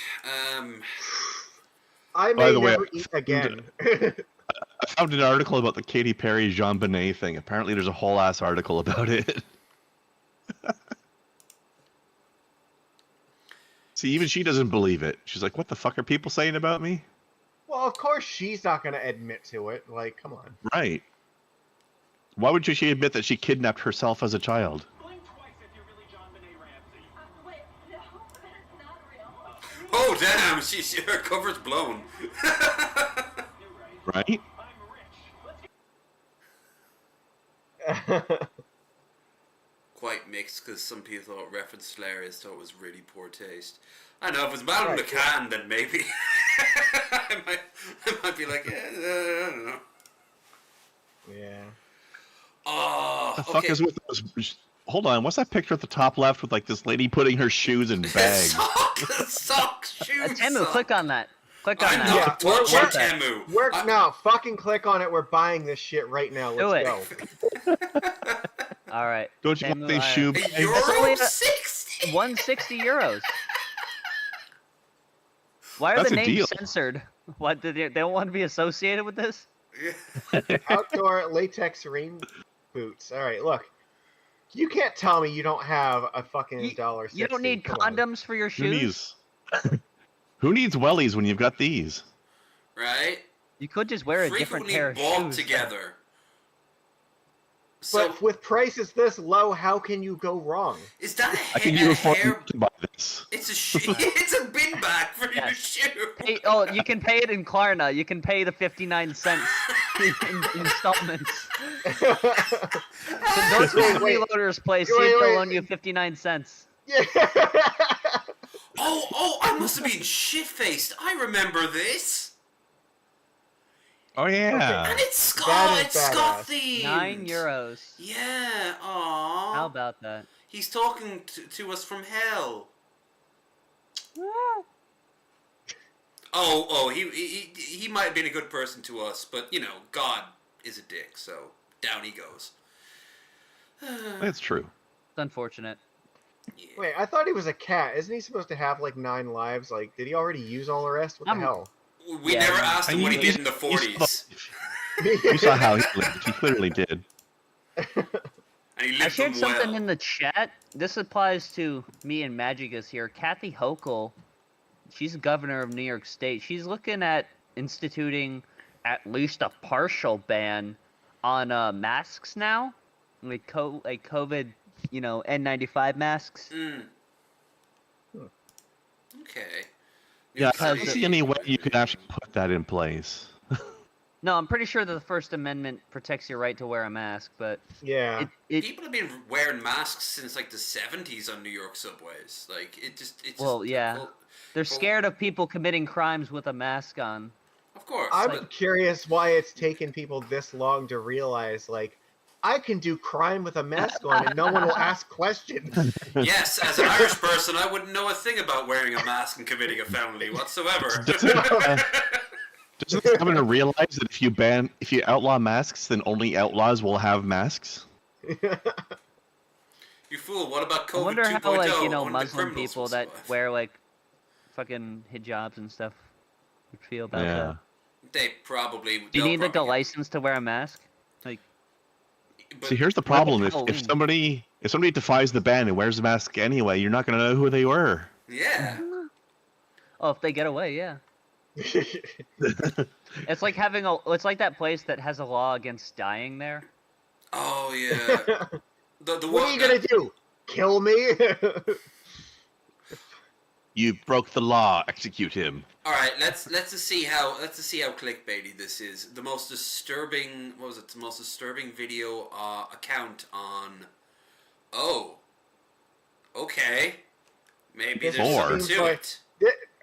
I By may the way, never eat again. I found an article about the Katy Perry Jean Bonnet thing. Apparently, there's a whole ass article about it. See, even she doesn't believe it. She's like, "What the fuck are people saying about me?" Well, of course she's not going to admit to it. Like, come on. Right. Why would she admit that she kidnapped herself as a child? Oh damn, her cover's blown. Right? Quite mixed, because some people thought reference hilarious, thought it was really poor taste. I know, if it was bad on the can, then maybe. I might be like, I don't know. Yeah. Oh, What the fuck is with those? Hold on, what's that picture at the top left with like this lady putting her shoes in bags? Socks, shoes. Temu, click on that. Click on I'm that. not touching we're- Temu. No, fucking click on it. We're buying this shit right now. Let's Do go. Alright. Don't you want these shoe bags? Euro 60? 160 euros. Why are That's the a names deal. censored? What, they don't want to be associated with this? Outdoor latex rain boots. All right, look. You can't tell me you don't have a fucking $1.60. You don't need Come on. condoms for your Who shoes? needs? Who needs wellies when you've got these? Right? You could just wear a different Frequently pair of bought shoes. together. So, But with prices this low, how can you go wrong? is that I can a afford hair? to buy this. It's it's a bin bag for your Yes. shoe. Hey, oh, you can pay it in Klarna. You can pay the 59 cents in installments. So go to the Wait. freeloader's place. See Wait, if they'll wait. loan you 59 cents. Yeah. Oh, I must have been shit-faced. I remember this. Oh yeah. And it's That is Scott badass. themed. €9. Yeah. Aww. How about that? He's talking to us from hell. Oh, he might have been a good person to us, but you know, God is a dick, so down he goes. That's true. It's unfortunate. Yeah. Wait, I thought he was a cat. Isn't he supposed to have like 9 lives? Like, did he already use all the rest? What the hell? We never asked him what he did in the 40s. You saw how he lived. He clearly did. And he I lived shared them well. something in the chat. This applies to me and Magicus here. Kathy Hochul, she's governor of New York State. She's looking at instituting at least a partial ban on masks now, like COVID, N95 masks. Okay. Yeah, I don't see any way you could actually put that in place. No, I'm pretty sure that the First Amendment protects your right to wear a mask, but yeah, people have been wearing masks since like the 70s on New York subways. Like it's well, yeah, they're scared of people committing crimes with a mask on. Of course. I'm curious why it's taken people this long to realize, like, I can do crime with a mask on and no one will ask questions. Yes, as an Irish person, I wouldn't know a thing about wearing a mask and committing a felony whatsoever. Doesn't someone realize that if you outlaw masks, then only outlaws will have masks? You fool! What about COVID 2.0? I wonder how, like, Only the Muslim criminals people will that survive. wear like fucking hijabs and stuff would feel about that. They probably. Do you need like a license to wear a mask? Like, See, here's the problem: if somebody defies the ban and wears a mask anyway, you're not gonna know who they were. Yeah. Oh, if they get away, yeah. It's like it's like that place that has a law against dying there. Oh yeah. What are you gonna do? Kill me? You broke the law. Execute him. All right, let's just see how clickbaity this is. The most disturbing the most disturbing video account on. Oh. Okay. Maybe there's something to it.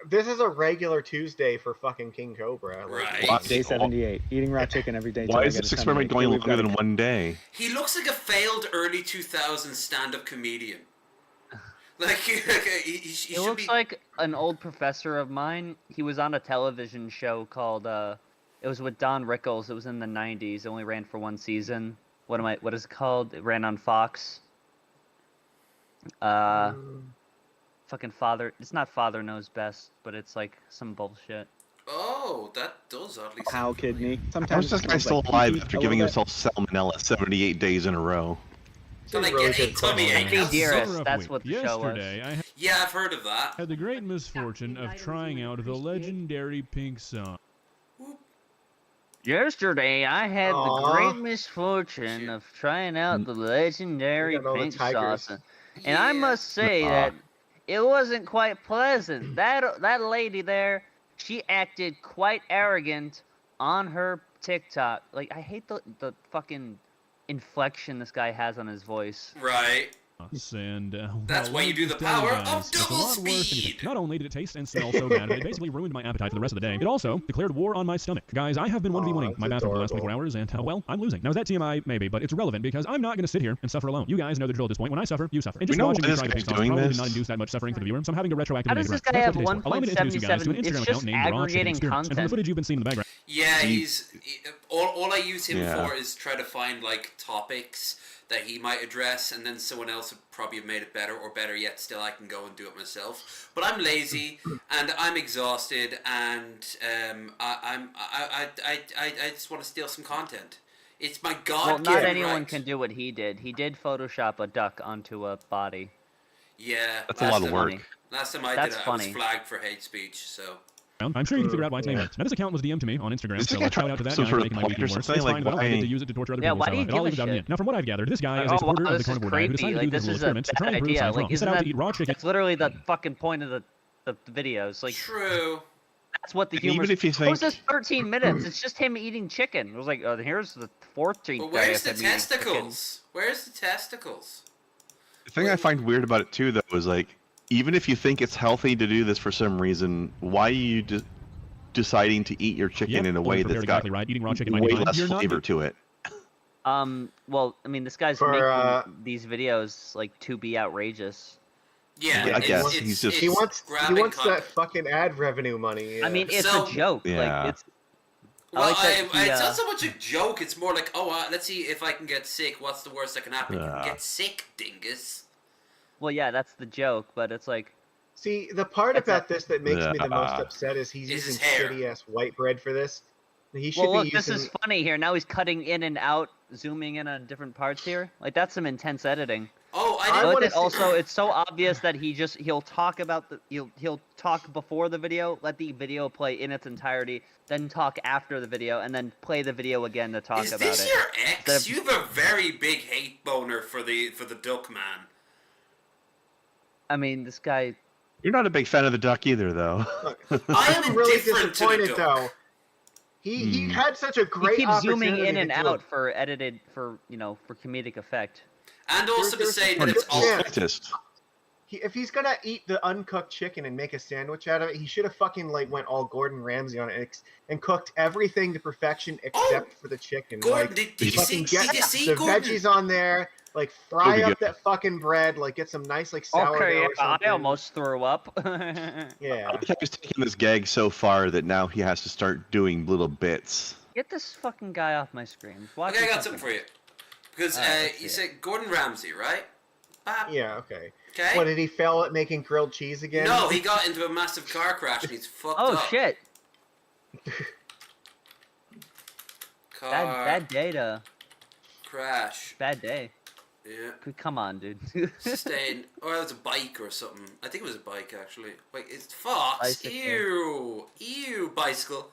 This is a regular Tuesday for fucking King Cobra. Right. Day 78. Eating raw chicken every day. Why is this experiment going longer than one day? He looks like a failed early 2000s stand-up comedian. Like he looks like an old professor of mine. He was on a television show called it was with Don Rickles. It was in the 90s. It only ran for one season. What is it called? It ran on Fox. Fucking Father. It's not Father Knows Best, but it's like some bullshit. Oh, that does oddly. Cow kidney. How is this guy still alive after giving himself salmonella 78 days in a row? Don't I get a tummy ache? Dearest, that's what the show was. Yeah, I've heard of that. Had the great misfortune of trying out the legendary Pink song. Yesterday, I had the great misfortune of trying out the legendary Pink sauce, and I must say that it wasn't quite pleasant. That lady there, she acted quite arrogant on her TikTok. Like, I hate the fucking inflection this guy has on his voice. Right. And that's why you do the power of double speed. Not only did it taste and smell so bad, it basically ruined my appetite for the rest of the day. It also declared war on my stomach. Guys, I have been 1v1ing my bathroom for the last 24 hours, and, well, I'm losing. Now, is that TMI? Maybe, but it's irrelevant because I'm not going to sit here and suffer alone. You guys know the drill at this point. When I suffer, you suffer. And just watching me try the Pink sauce probably did not induce that much suffering for the viewer, so I'm having to retroactively How does this guy have 1.77? It's just aggregating content. And from the footage you've been seeing in the background. Yeah, all I use him for is try to find like topics that he might address, and then someone else would probably have made it better, or better yet, still I can go and do it myself. But I'm lazy and I'm exhausted, and I just want to steal some content. It's my god. Well, not anyone can do what he did. He did Photoshop a duck onto a body. Yeah, that's a lot of work. Last time I did it, I was flagged for hate speech. So. I'm sure you can figure out why it's named that. Now, this account was DM'd to me on Instagram, so shout out to that guy for making my weekend worse. It's fine, but I don't get to use it to torture other people, so it all evens out in the end. Now, from what I've gathered, this guy is a supporter of the carnivore diet who decided to do this little experiment to try and prove science wrong. He set out to eat raw chicken. That's literally the fucking point of the videos. Like, true. That's what the humor. Even if you think... What was this 13 minutes? It's just him eating chicken. It was like, here's the 14th. But where's the testicles? Where's the testicles? The thing I find weird about it too, though, is like, even if you think it's healthy to do this for some reason, why you just deciding to eat your chicken in a way that's got exactly right. Eating raw chicken might way be fine. less You're not flavor to it. Well, I mean, this guy's For, making these videos like to be outrageous. Yeah, I guess he's just he wants content. that fucking ad revenue money. I mean, it's So- a joke. Yeah. Like it's. Well, like that he, it's not so much a joke. It's more like, let's see if I can get sick. What's the worst that can happen? You can get sick, dingus. Well, yeah, that's the joke, but it's like. See, the part about this that makes me the most Yeah. upset is he's Is his using hair. shitty ass white bread for this. He should Well, be look, this using. is funny here. Now he's cutting in and out, zooming in on different parts here. Like that's some intense editing. Oh, I I didn't. Look wanna at see- also, it's so obvious that he'll talk about he'll talk before the video, let the video play in its entirety, then talk after the video, and then play the video again to talk Is about this it. your Instead ex? of- You have a very big hate boner for the duck man. I mean, this guy. You're not a big fan of the duck either, though. I am I'm really indifferent to the disappointed duck. though. He had such a He great keeps zooming opportunity in and to do out it. for edited for comedic effect. And also to There's say a that it's good all. chance. Scientist. If he's gonna eat the uncooked chicken and make a sandwich out of it, he should have fucking went all Gordon Ramsay on it and cooked everything to perfection except for the chicken. Gordon, like, did you fucking see? get Did you see the Gordon? veggies on there, like fry Pretty up good. that fucking bread, like get some nice like sourdough Okay, or yeah, something. I almost threw up. Yeah. I think he's taking this gag so far that now he has to start doing little bits. Get this fucking guy off my screen. Watch Okay, I him got something for you. Because let's you see it. said Gordon Ramsay, right? Bop. Yeah. Okay. Okay. What, did he fail at making grilled cheese again? No, he got into a massive car crash and he's fucked Oh up. shit! Car Bad data. crash. Bad day. Yeah. Come on, dude. Staying. Or it was a bike or something. I think it was a bike actually. Wait, it's Fox. Bicycle. Ew, bicycle.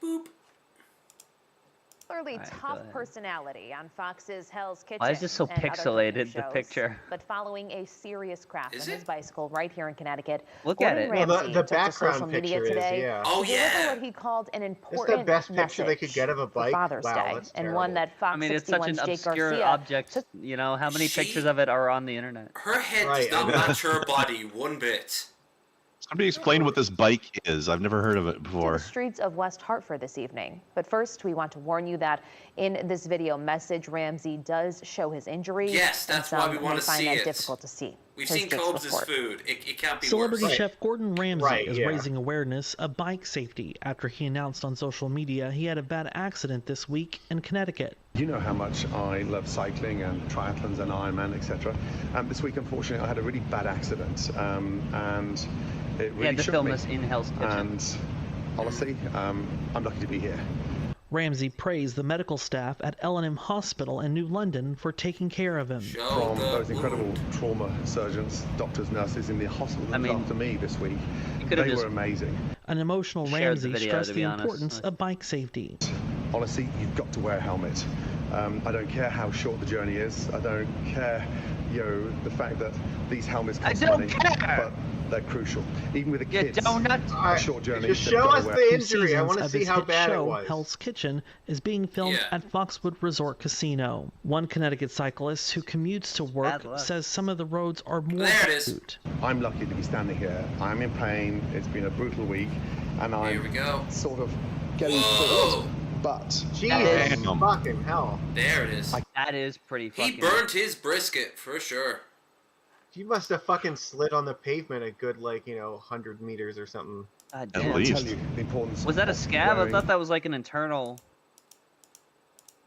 Boop. Clearly Alright, go tough ahead. personality on Fox's Hell's Kitchen. Why is this so and other pixelated, cooking the shows. picture? But following a serious crash Is on his it? bicycle right here in Connecticut, Look at Gordon it. Well, Ramsay the took to background social media picture is, today yeah. Oh, to deliver yeah. what he called an It's important the best picture they could message get of a for bike. Father's Wow, Day, that's and terrible. one that Fox I mean, it's such 61's an Jake obscure Garcia object. took. You know how many She- pictures of it are on the internet? Her head Right, does not I know. match her body one bit. Somebody explain what this bike is. I've never heard of it To the before. streets of West Hartford this evening. But first, we want to warn you that in this video message, Ramsay does show his injury. Yes, and that's why some we may wanna find see that it. difficult to see. We've Here's seen Jake's Cobes' report. food. It can't be Celebrity worse. chef Gordon Ramsay Right, is yeah. raising awareness of bike safety after he announced on social media he had a bad accident this week in Connecticut. You know how much I love cycling and triathlons and Ironman, etc. This week, unfortunately, I had a really bad accident, and it really Yeah, to shook film me. this in Hell's Kitchen. And honestly, I'm lucky to be here. Ramsay praised the medical staff at L&M Hospital in New London for taking care of him. From those incredible trauma surgeons, doctors, nurses in the hospital that looked after me this week, could've they just were amazing. An emotional Shared the Ramsay video, stressed to the be honest. importance of bike safety. Honestly, you've got to wear a helmet. I don't care how short the journey is. I don't care, the fact that these helmets cost money, but they're crucial. Even with the kids, a short journey. Just they've show got to us wear- the Two injury. I seasons want to of see his how hit bad it show, was. Hell's Kitchen, is being filmed at Foxwood Resort Casino. One Connecticut cyclist who commutes to work says some of the roads are more pursuit. I'm lucky to be standing here. I'm in pain. It's been a brutal week, and I'm sort of getting through it. But Jesus fucking hell. There it is. That is pretty fucking. He burnt his brisket for sure. You must have fucking slid on the pavement a good 100 meters or something. God I'll damn. tell you the importance. Was that a of scab? I wearing- thought that was like an internal.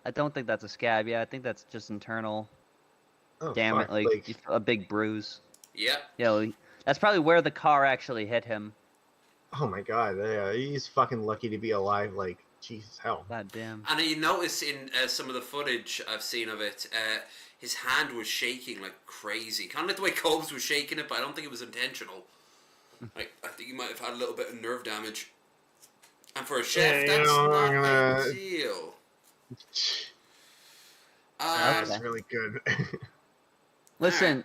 I don't think that's a scab. Yeah, I think that's just internal. Oh, Damn fuck, it, like like- a big bruise. Yep. Yeah, that's probably where the car actually hit him. Oh my god, yeah, he's fucking lucky to be alive. Like Jesus hell. God damn. And you notice in some of the footage I've seen of it, his hand was shaking like crazy. Kind of like the way Cobes was shaking it, but I don't think it was intentional. I think he might have had a little bit of nerve damage. And for a chef, Yeah, that's I'm not gonna- ideal. That's really good. Listen,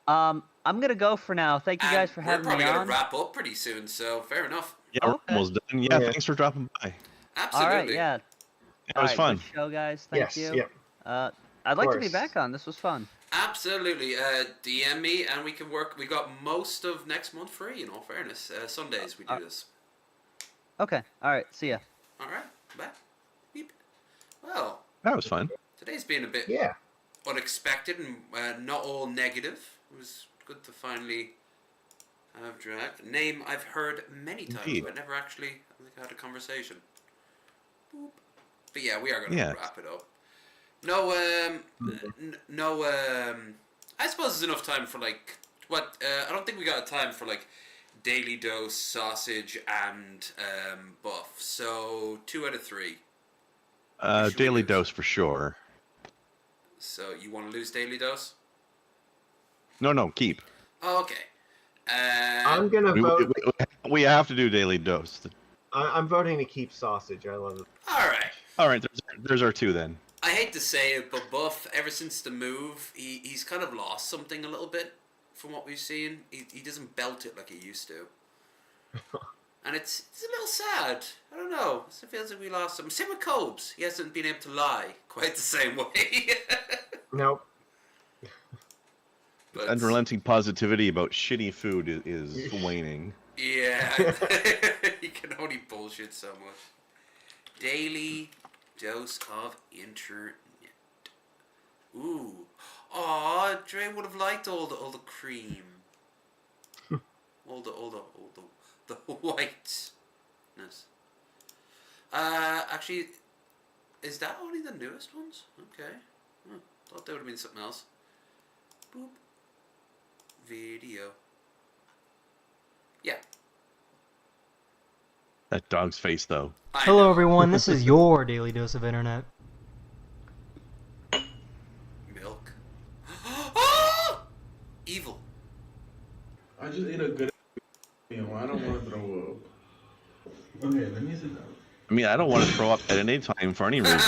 I'm gonna go for now. Thank you guys for We're having me probably on. going to wrap up pretty soon, so fair enough. Yeah, we're almost done. Yeah, thanks for dropping by. Absolutely. All right, yeah. It was fun. Good show, guys. Thank Yes, you. yep. I'd like to be course. back on. This was fun. Absolutely. DM me and we can work. We got most of next month free, in all fairness. Sundays we do this. Okay. All right. See ya. All right. Bye. Beep. Well. That was fun. Today's been a bit unexpected and not all negative. It was good to finally have Drag. A name I've heard many times, but never actually had a conversation. Boop. But yeah, we are going to wrap it up. No, I suppose there's enough time for like, I don't think we got time for like Daily Dose, Sausage, and Buff. So 2 out of 3. Daily Dose for sure. So you want to lose Daily Dose? No, keep. Oh, okay. I'm gonna vote. We have to do Daily Dose. I'm voting to keep Sausage. I love it. All right. There's our 2 then. I hate to say it, but Buff, ever since the move, he's kind of lost something a little bit from what we've seen. He doesn't belt it like he used to. And it's a little sad. I don't know. It feels like we lost him. Same with Cobes. He hasn't been able to lie quite the same way. Nope. But Unrelenting positivity about shitty food is waning. Yeah. He can only bullshit so much. Daily Dose of Internet. Ooh. Aw, Dre would have liked all the cream. all the whiteness. Actually, is that only the newest ones? Okay. Thought that would have been something else. Boop. Video. Yeah. That dog's face, though. Hello, everyone. This is your Daily Dose of Internet. Milk. Evil. I just ate a good meal. I don't want to throw up. Okay, let me sit down. I mean, I don't want to throw up at any time for any reason.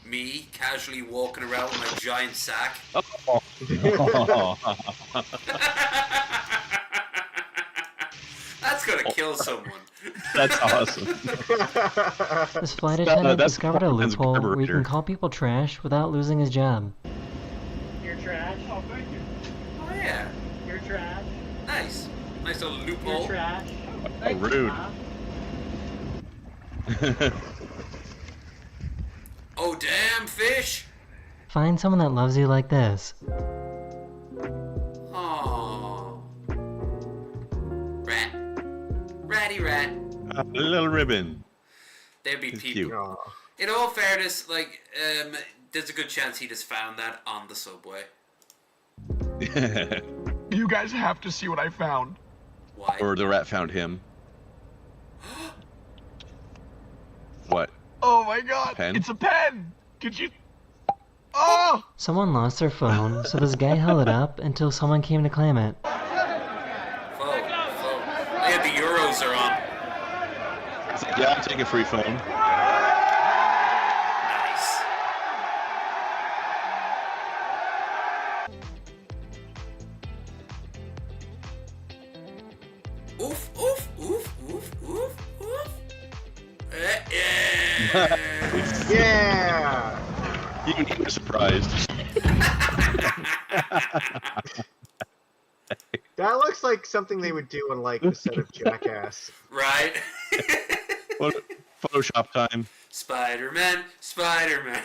Me casually walking around with my giant sack. Oh. That's gonna kill someone. That's awesome. This flight attendant discovered a loophole where he can call people trash without losing his job. You're trash. Oh, thank you. Oh yeah. You're trash. Nice. Nice little loophole. You're trash. Oh, rude. Oh damn, fish! Find someone that loves you like this. Aww. Rat. Ratty rat. A little ribbon. There'd be It's people. cute. In all fairness, like, there's a good chance he just found that on the subway. You guys have to see what I found. Why? Or the rat found him. What? Oh my god, Pen? it's a pen! Could you... Oh! Someone lost their phone, so this guy held it up until someone came to claim it. Phone. Yeah, the Euros are on. It's like, yeah, I'll take a free phone. Nice. Oof, oof, oof, oof, oof, oof. Yeah. Yeah! Even he was surprised. That looks like something they would do on like the set of Jackass. Right? Photoshop time. Spider-Man, Spider-Man.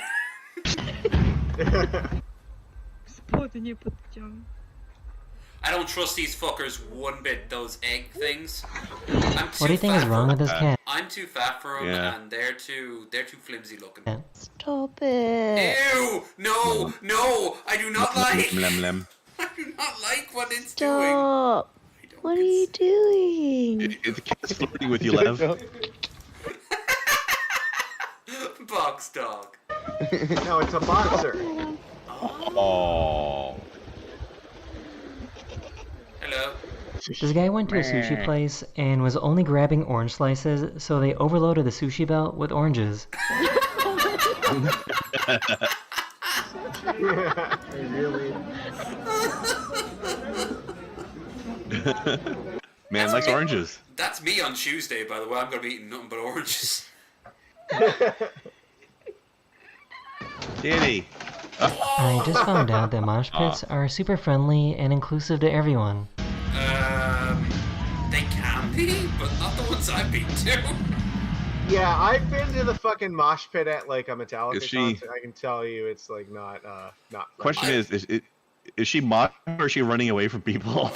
I don't trust these fuckers one bit, those egg things. What do you think is wrong with this cat? I'm too fat for them, Yeah. and they're too flimsy looking. Stop it. Ew! No! No! I do not like. Lem, lem. I do not like what it's Stop. What are you doing? The cat's flirting with you, Lev. doing. Box dog. No, it's a boxer. Oh. Hello. This guy went to a sushi place and was only grabbing orange slices, so they overloaded the sushi belt with oranges. Really? Man likes oranges. That's me on Tuesday, by the way. I'm gonna be eating nothing but oranges. Diddy. I just found out that mosh pits are super friendly and inclusive to everyone. They can be, but not the ones I've been to. Yeah, I've been to the fucking mosh pit at like a Metallica Is she- concert. I can tell you, it's like not Question friendly. is she modding or is she running away from people?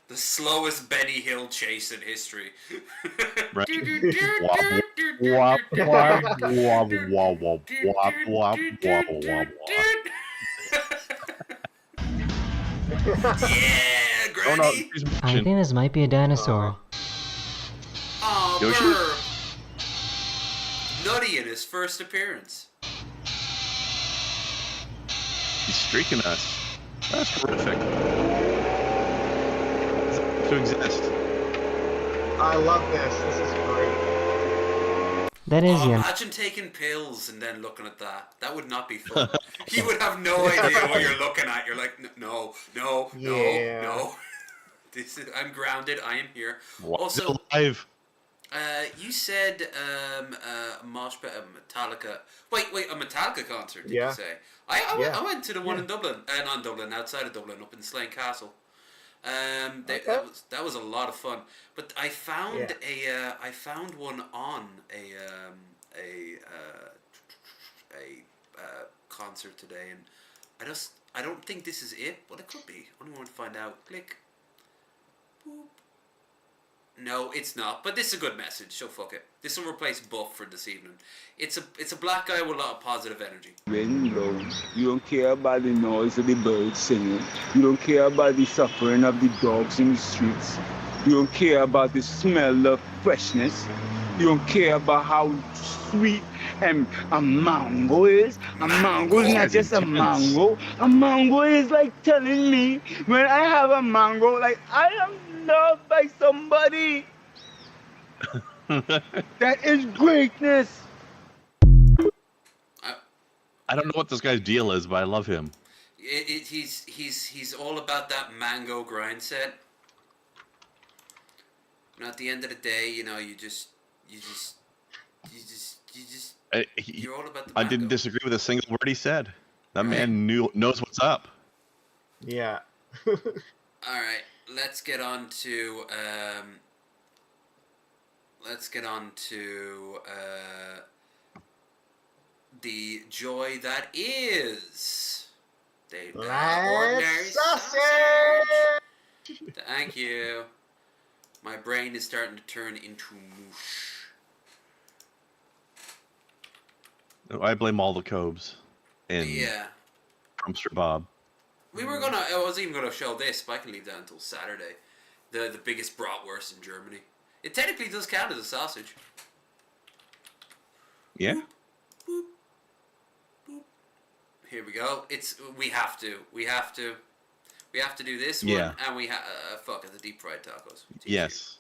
The slowest Benny Hill chase in history. Right? Wop, wop, wop, wop, wop, wop, wop, wop, wop, wop, Yeah, Granny. I think this might be a dinosaur. Oh, Yoshi? Burr. Nutty in his first appearance. He's streaking us. That's horrific. To exist. I love this. This is great. That is yeah. Imagine taking pills and then looking at that. That would not be fun. You would have no idea what you're looking at. You're like, no. This is, I'm grounded. I am here. Also, alive. You said mosh pit, Metallica. Wait, a Metallica concert? Did you say? I went to the one in Dublin, not in Dublin, outside of Dublin, up in Slane Castle. That was a lot of fun. But I found I found one on a concert today, and I don't think this is it, but it could be. Only want to find out. Click. Boop. No, it's not. But this is a good message, so fuck it. This will replace Buff for this evening. It's a black guy with a lot of positive energy. Wind blows. You don't care about the noise of the birds singing. You don't care about the suffering of the dogs in the streets. You don't care about the smell of freshness. You don't care about how sweet a mango is. A mango is not just a mango. A mango is like telling me when I have a mango, like I am loved by somebody. That is greatness. I don't know what this guy's deal is, but I love him. He's all about that mango grind set. And at the end of the day, you know, you're all about the mango. I didn't disagree with a single word he said. That man knows what's up. Yeah. All right, let's get on to the joy that is the ordinary sausage. Thank you. My brain is starting to turn into mush. I blame all the Cobes and Trumpster Bob. I was even gonna show this, but I can leave that until Saturday. The biggest bratwurst in Germany. It technically does count as a sausage. Yeah. Boop, boop. Here we go. We have to do this one, and we the deep fried tacos. Yes.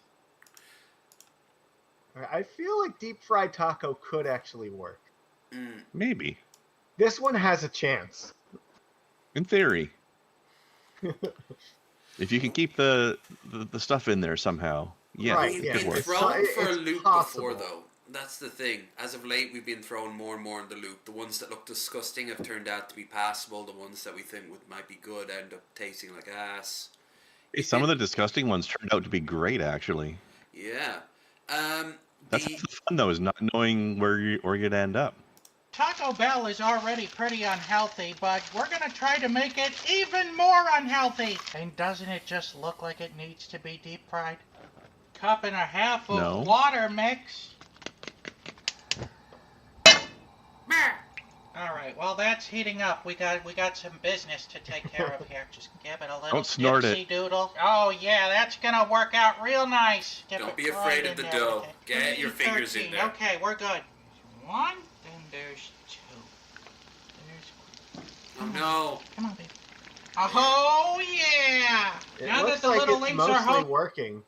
I feel like deep fried taco could actually work. Maybe. This one has a chance. In theory. If you can keep the stuff in there somehow. Yeah, Right, it we've could been work. thrown for a loop possible. before, though. That's the thing. As of late, we've been thrown more and more in the loop. The ones that look disgusting have turned out to be passable. The ones that we think might be good end up tasting like ass. Hey, some of the disgusting ones turned out to be great, actually. Yeah. That's the fun, though, is not knowing where you'd end up. Taco Bell is already pretty unhealthy, but we're gonna try to make it even more unhealthy. And doesn't it just look like it needs to be deep fried? Cup and a half of water mix. All right, well that's heating up. We got some business to take care of here. Just give it a little Don't snort dipsy it. doodle. Oh yeah, that's gonna work out real nice. Dip Don't it be afraid right of the in dough. there. Get your fingers in 13. there. Okay, we're good. One, then there's two. Oh no. Come on, baby. Oh yeah! It Now looks that the like little it's links mostly are home. working.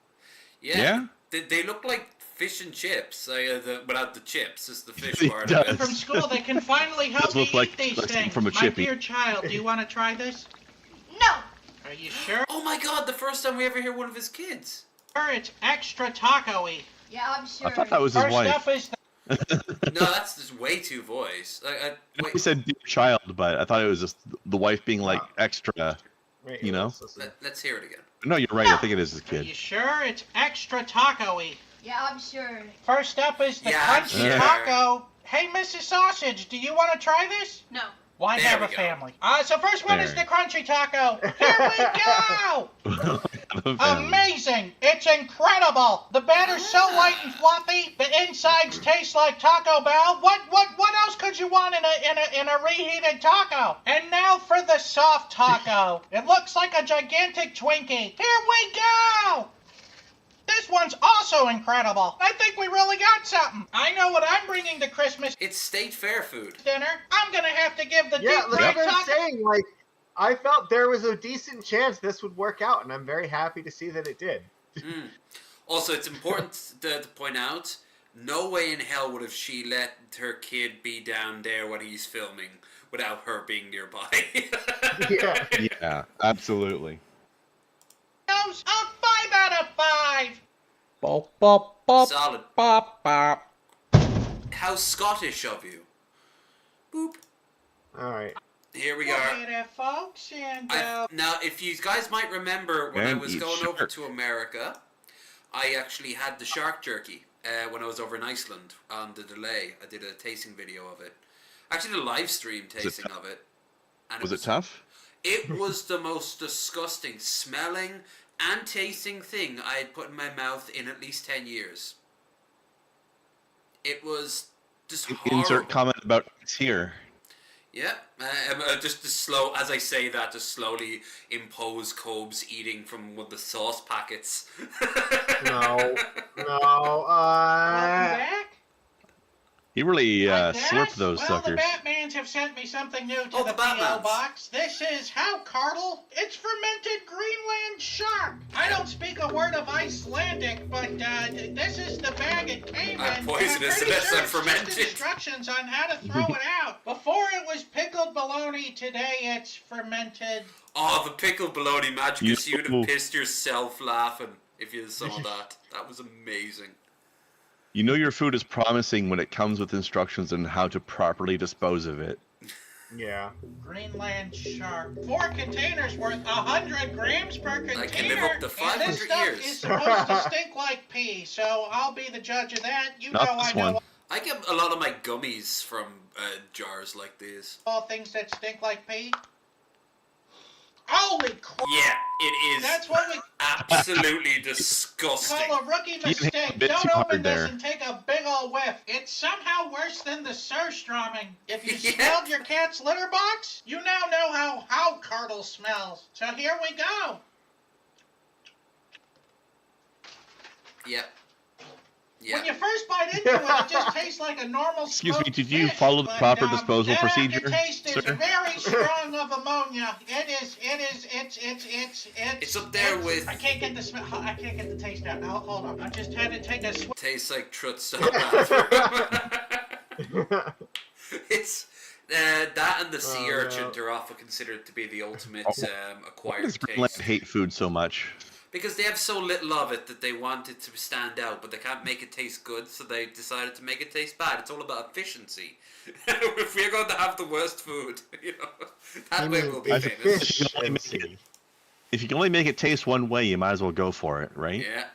Yeah. They look like fish and chips, without the chips. It's the fish It part does. of it. From school, they can finally help Does you look like eat these something things. from a My chippy. dear child, do you want to try this? No. Are you sure? Oh my god, the first time we ever hear one of his kids. It's extra taco-y. Yeah, I'm sure. I thought that was his First wife. up is No, that's just way too voice. He said dear child, but I thought it was just the wife being like extra, Wait, you know? Let's hear it again. No, you're right. I think it is a Are kid. you sure it's extra taco-y? Yeah, I'm sure. First up is the Yeah, crunchy sure. taco. Hey, Mrs. Sausage, do you want to try this? No. Why There have we a go. family? So first one is the There. crunchy taco. Here we go! Amazing! It's incredible! The batter's so light and fluffy, the insides taste like Taco Bell. What else could you want in a reheated taco? And now for the soft taco. It looks like a gigantic Twinkie. Here we go! This one's also incredible. I think we really got something. I know what I'm bringing to Christmas It's state fair food. dinner. I'm gonna have to give the Yeah, deep like fried I'm taco. saying, like I felt there was a decent chance this would work out, and I'm very happy to see that it did. Also, it's important to point out, no way in hell would have she let her kid be down there when he's filming without her being nearby. Yeah. Yeah, absolutely. A 5 out of 5. Bop, bop, bop, Solid. bop, bop. How Scottish of you. Boop. All right. Here we Look are. at it, folks, and Now, if you guys might remember, when I And was eat going over shark. to America, I actually had the shark jerky when I was over in Iceland on the delay. I did a tasting video of it. Actually, the live stream tasting of it. And Was it tough? It was the most disgusting smelling and tasting thing I had put in my mouth in at least 10 years. It was just horrible. Insert comment about it's here. Yeah, just to slow, as I say that, to slowly impose Cobes eating from one of the sauce packets. No. welcome back. He really I slurped guess. those well, suckers. the Batmans have sent me something new to Oh, the the PO Batmans. box. This is how Cardle. It's fermented Greenland shark. I don't speak a word of Icelandic, but this is the bag it came I'm in. poisonous I'm pretty unless sure I'm it's just fermented. instructions on how to throw it out. Before it was pickled bologna. Today it's fermented. Oh, the pickled bologna Majicus, You- you'd have pissed yourself laughing if you saw that. That was amazing. You know your food is promising when it comes with instructions on how to properly dispose of it. Yeah. Greenland shark. 4 containers worth 100 grams per container. I can live up to and 500 this stuff years. is supposed to stink like pee, so I'll be the judge of that. You Not know this I know one. I get a lot of my gummies from jars like these. all things that stink like pee. Holy crap! Yeah, it is That's what we absolutely disgusting. call a rookie hit mistake. a bit Don't too open hard this there. and take a big ol' whiff. It's somehow worse than the surströmming. If you Yeah. smelled your cat's litter box, you now know how Cardle smells. So here we go. Yep. When you first bite into it, it just tastes like a normal Excuse me, smoked did you fish, follow the but, proper disposal that procedure, aftertaste is sir? very strong of ammonia. It's up there with- I can't get the smell. I can't get the taste out. Now hold on. I just had to take a swig. Tastes like Trut's bathroom. It's that and the sea urchin are often considered to be the ultimate Why acquired does Greenland taste. hate food so much? Because they have so little of it that they want it to stand out, but they can't make it taste good, so they decided to make it taste bad. It's all about efficiency. If we're going to have the worst food, that way we'll be famous. If you can only make it taste one way, you might as well go for it, right? Yeah.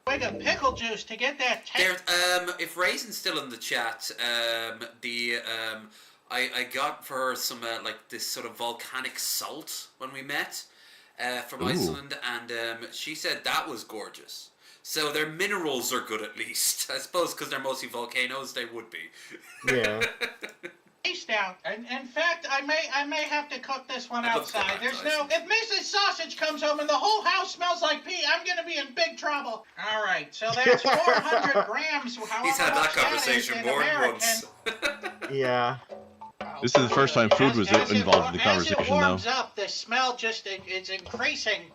Swig of pickle juice to get that taste. If Raisin's still in the chat, I got for her some like this sort of volcanic salt when we met from Ooh. Iceland, and she said that was gorgeous. So their minerals are good at least. I suppose because they're mostly volcanoes, they would be. Yeah. Taste out. And in fact, I may have to cook this one I'd love to go outside. back to There's no. If Mrs. Sausage comes home and the whole house smells like pee, I'm gonna be in big trouble. All right, so that's 400 grams. However He's had that much conversation is in more than American. once. Yeah. This is the first time food was involved in the As it conversation, though. warms up, the smell just is increasing.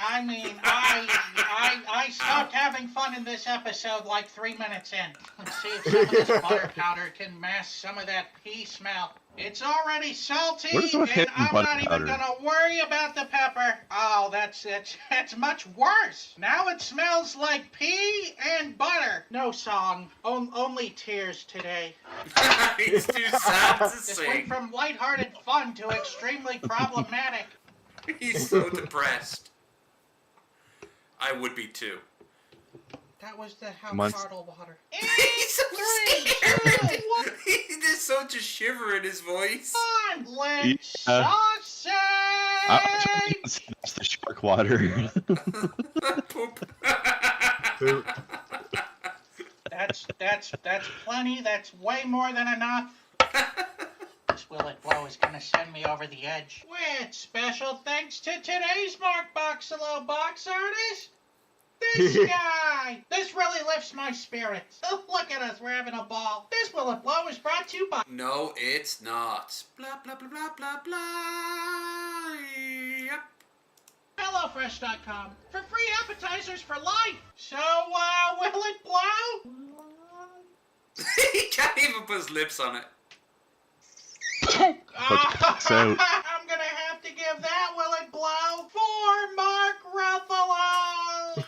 I mean, I stopped having fun in this episode like 3 minutes in. Let's see if some of this butter powder can mask some of that pee smell. It's already salty, What is with and hidden I'm butter not even powder? gonna worry about the pepper. Oh, that's much worse. Now it smells like pea and butter. No song, only tears today. It's too sad to This sing. went from lighthearted fun to extremely problematic. He's so depressed. I would be too. That was the house Months. bottled water. He's so scared. There's such a shiver in his voice. Omelet Yeah. sausage! That's the shark water. That's plenty. That's way more than enough. This Will It Blow is gonna send me over the edge. With special thanks to today's Mark Boxalo box artist, this guy. This really lifts my spirits. Look at us, we're having a ball. This Will It Blow is brought to you by... No, it's not. Blah, blah, blah, blah, blah, blah. Yep. HelloFresh.com for free appetizers for life. So, will it blow? He can't even put his lips on it. I'm gonna have to give that Will It Blow for Mark Ruffalo.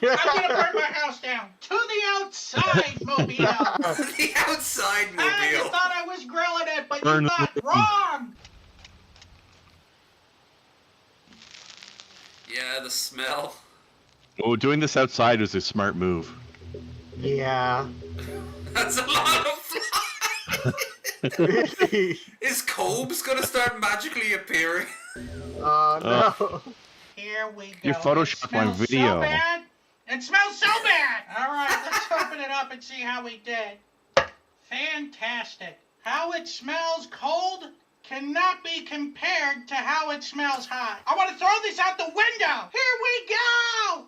I'm gonna burn my house down to the outside mobile. The outside mobile. Ah, you thought I was grilling it, but Burn you thought wrong. Yeah, the smell. Oh, doing this outside was a smart move. Yeah. That's a lot of flies. Is Cobes gonna start magically appearing? No. Here we go. You photoshopped my video. So bad. It smells so bad. All right, let's open it up and see how we did. Fantastic. How it smells cold cannot be compared to how it smells hot. I want to throw this out the window. Here we go.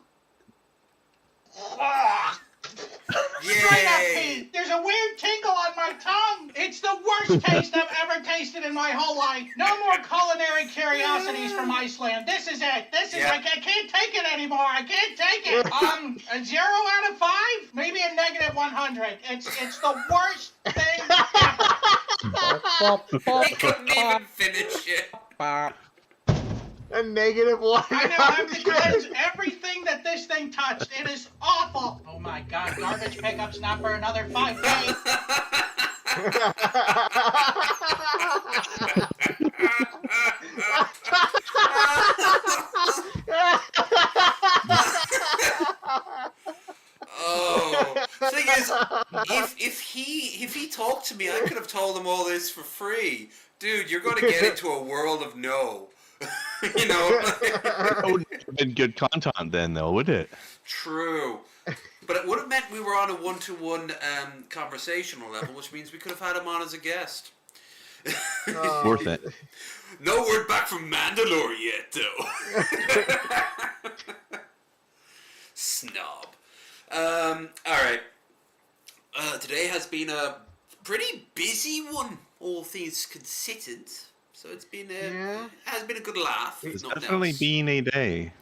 Straight up pee. There's a weird tingle on my tongue. It's the worst taste I've ever tasted in my whole life. No more culinary curiosities from Iceland. This is it. This is like I can't take it anymore. I can't take it. A 0 out of 5? Maybe a negative 100. It's the worst thing ever. He couldn't even finish it. A negative 1. I now have to cleanse everything that this thing touched. It is awful. Oh my god, garbage pickup's not for another 5 days. Oh, thing is, if he talked to me, I could have told him all this for free. Dude, you're going to get into a world of no. You know? That would have been good content then, though, would it? True. But it would have meant we were on a one-to-one conversational level, which means we could have had him on as a guest. Worth it. No word back from Mandalore yet, though. Snob. Alright. Today has been a pretty busy one, all things considered. So it's been has been a good laugh. It's definitely been a day.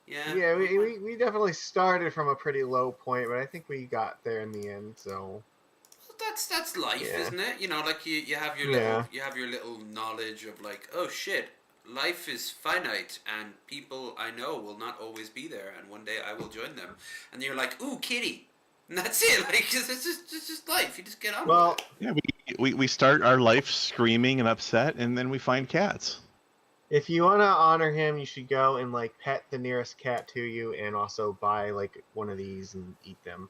Yeah. Yeah, we definitely started from a pretty low point, but I think we got there in the end. So that's life, isn't it? You know, like you have your little knowledge of like, oh shit, life is finite, and people I know will not always be there, and one day I will join them. And you're like, ooh, kitty. And that's it. Like it's just life. You just get on. Well, with it. Yeah, we start our life screaming and upset, and then we find cats. if you want to honor him, you should go and like pet the nearest cat to you, and also buy like one of these and eat them.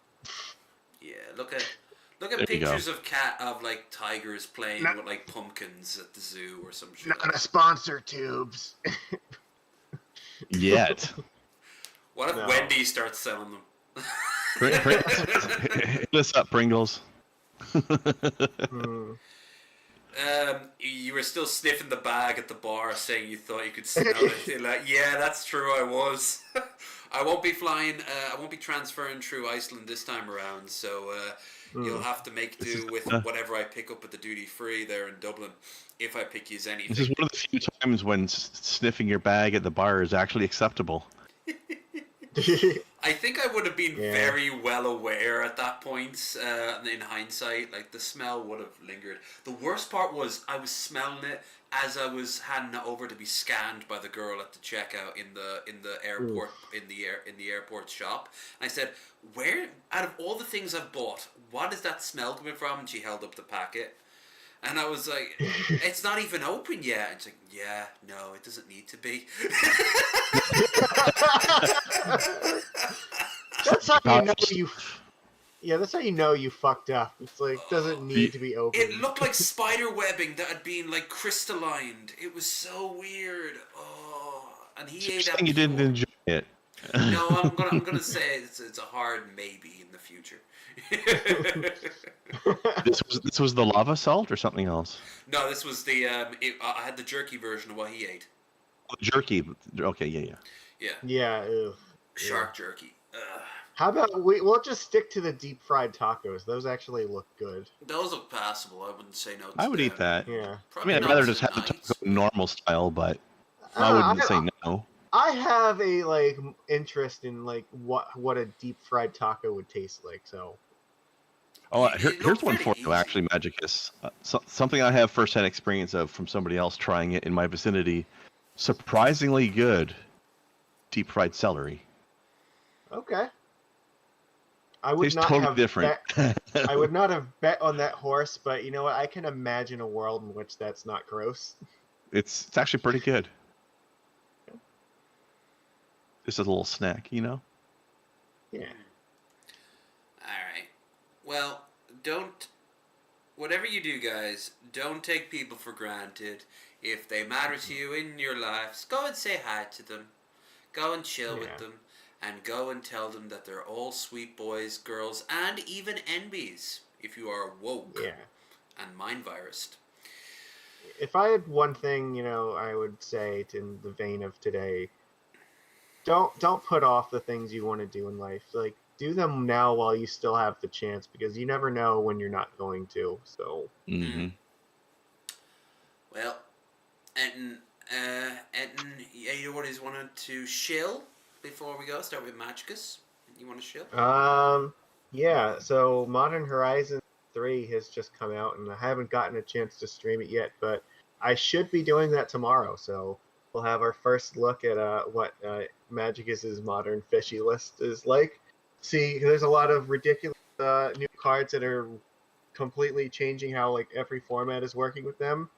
Yeah, look at pictures of like tigers playing with like pumpkins at the zoo or some shit. Not a sponsor, Tubes. Yet. What if Wendy starts selling them? Hit us up, Pringles. You were still sniffing the bag at the bar, saying you thought you could smell it. You're like, yeah, that's true. I was. I won't be flying. I won't be transferring through Iceland this time around. So you'll have to make do with whatever I pick up at the duty free there in Dublin, if I pick use anything. This is one of the few times when sniffing your bag at the bar is actually acceptable. I think I would have been very well aware at that point. In hindsight, like the smell would have lingered. The worst part was I was smelling it as I was handing it over to be scanned by the girl at the checkout in the airport in the airport shop. And I said, "Where out of all the things I've bought, what is that smell coming from?" And she held up the packet. And I was like, "It's not even open yet." And she's like, "Yeah, no, it doesn't need to be." That's how you know you. Yeah, that's how you know you fucked up. It's like doesn't need to be open. It looked like spider webbing that had been like crystallined. It was so weird. Oh, and he ate that. You didn't enjoy it. No, I'm gonna say it's a hard maybe in the future. This was the lava salt or something else? No, this was the I had the jerky version of what he ate. Oh, jerky. Okay, yeah. Yeah. Ew. Shark jerky. Ugh. How about we'll just stick to the deep fried tacos? Those actually look good. Those look passable. I wouldn't say no. I would eat that. Yeah. I mean, I'd rather just have the taco normal style, but I wouldn't say no. I have a interest in what a deep fried taco would taste like. So. Oh, here's one for you, actually, Magicus. Something I have firsthand experience of from somebody else trying it in my vicinity. Surprisingly good deep fried celery. Okay. I would Tastes not totally have different. I would not have bet on that horse, but you know what? I can imagine a world in which that's not gross. It's actually pretty good. Just a little snack, Yeah. Alright. Well, whatever you do, guys, don't take people for granted. If they matter to you in your lives, go and say hi to them. Go and chill with them. And go and tell them that they're all sweet boys, girls, and even NBs, if you are woke and mind-virused. If I had one thing, I would say in the vein of today, don't put off the things you want to do in life. Like, do them now while you still have the chance, because you never know when you're not going to. So. Mm-hmm. Well, Enton, you always wanted to shill before we go. Start with Majicus. You want to shill? Yeah. So Modern Horizon 3 has just come out, and I haven't gotten a chance to stream it yet, but I should be doing that tomorrow. So we'll have our first look at what Magicus's modern fishy list is like. See, there's a lot of ridiculous new cards that are completely changing how every format is working with them.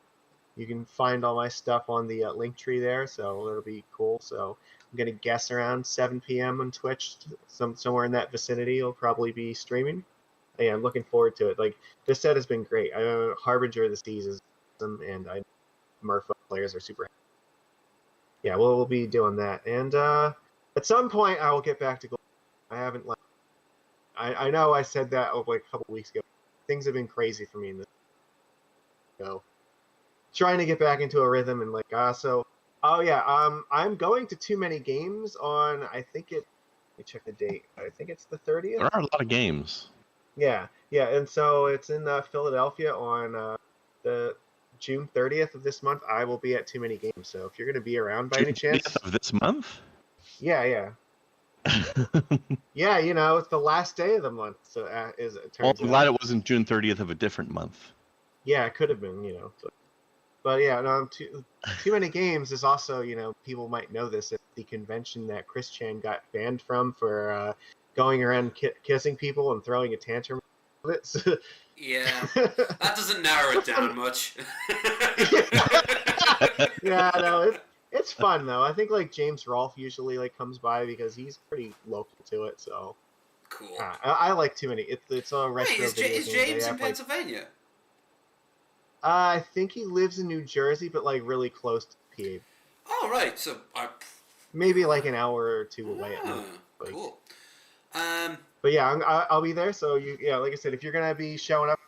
You can find all my stuff on the link tree there, so it'll be cool. So I'm gonna guess around 7 p.m. on Twitch, somewhere in that vicinity. I'll probably be streaming. Yeah, I'm looking forward to it. This set has been great. Harbinger of the Seas is awesome, and Merfolk players are super. Yeah, we'll be doing that, and at some point I will get back to gold. I haven't. I know I said that a couple weeks ago. Things have been crazy for me in this. So, trying to get back into a rhythm and I'm going to Too Many Games on. I think let me check the date. I think it's the 30th. There are a lot of games. Yeah, and so it's in Philadelphia on the June 30th of this month. I will be at Too Many Games. So if you're going to be around by any chance, of this month. Yeah. Yeah, it's the last day of the month. So it turns I'm glad it wasn't June 30th of a different month. Yeah, it could have been, But yeah, no, Too Many Games is also, people might know this, it's the convention that Chris Chan got banned from for going around kissing people and throwing a tantrum. Yeah, that doesn't narrow it down much. Yeah, no, it's fun though. I think James Rolfe usually comes by because he's pretty local to it. So cool. I like Too Many. It's a retro. Wait, is James in Pennsylvania? I think he lives in New Jersey, but really close to PA. Oh right, so maybe an hour or two away. Cool. But yeah, I'll be there. So like I said, if you're gonna be showing up,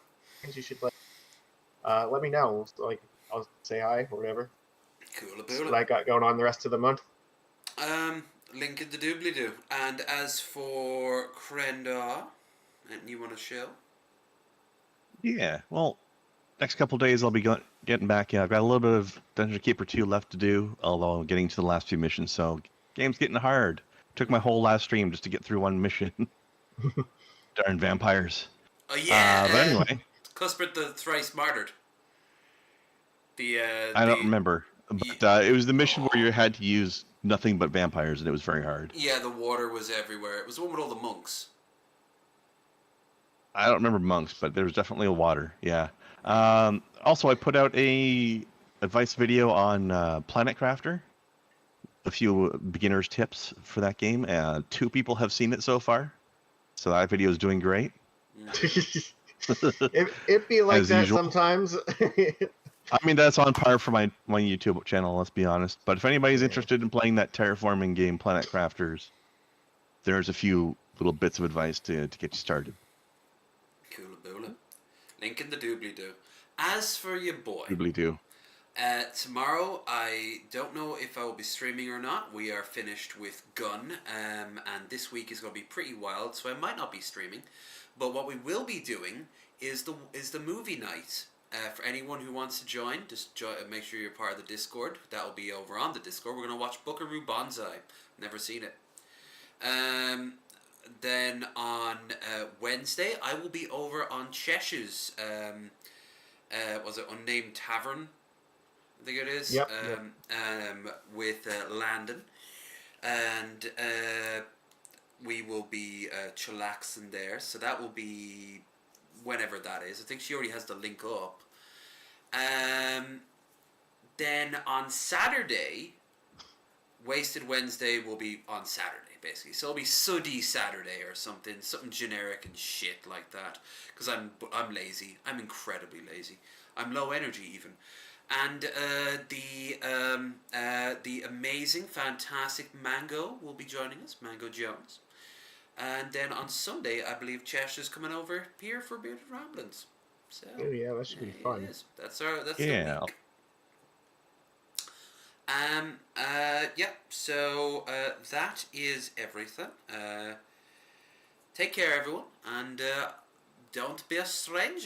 you should let me know. So, I'll say hi or whatever. Cool. What I got going on the rest of the month. Link in the doobly doo. And as for Krendar, and you want to show? Yeah. Well, next couple days I'll be getting back. Yeah, I've got a little bit of Dungeon Keeper 2 left to do, although I'm getting to the last few missions. So game's getting hard. Took my whole last stream just to get through one mission. Darn vampires. Oh yeah. But anyway. Cuthbert the Thrice Martyred. I don't remember. But it was the mission where you had to use nothing but vampires, and it was very hard. Yeah, the water was everywhere. It was the one with all the monks. I don't remember monks, but there was definitely a water. Yeah. Also, I put out a advice video on Planet Crafter. A few beginner's tips for that game. 2 people have seen it so far, so that video is doing great. It be like As that usual. sometimes. I mean, that's on par for my YouTube channel, let's be honest. But if anybody's interested in playing that terraforming game, Planet Crafters, there's a few little bits of advice to get you started. Cool boola. Link in the doobly-doo. As for your boy, Doobly-doo. tomorrow, I don't know if I will be streaming or not. We are finished with Gun, and this week is going to be pretty wild, so I might not be streaming. But what we will be doing is the movie night. For anyone who wants to join, just make sure you're part of the Discord. That will be over on the Discord. We're going to watch Buckaroo Banzai. Never seen it. Then on Wednesday, I will be over on Chesh's, was it Unnamed Tavern? I think it is. Yep. With Landon. And we will be chillaxing there. So that will be whenever that is. I think she already has the link up. Then on Saturday, Wasted Wednesday will be on Saturday, basically. So it'll be Suddy Saturday or something generic and shit like that. Because I'm lazy. I'm incredibly lazy. I'm low energy even. And the amazing, fantastic Mango will be joining us, Mango Jones. And then on Sunday, I believe Chesh is coming over here for Bearded Ramblings. So, oh yeah, that should be fun. That's the week. So that is everything. Take care, everyone, and don't be a stranger.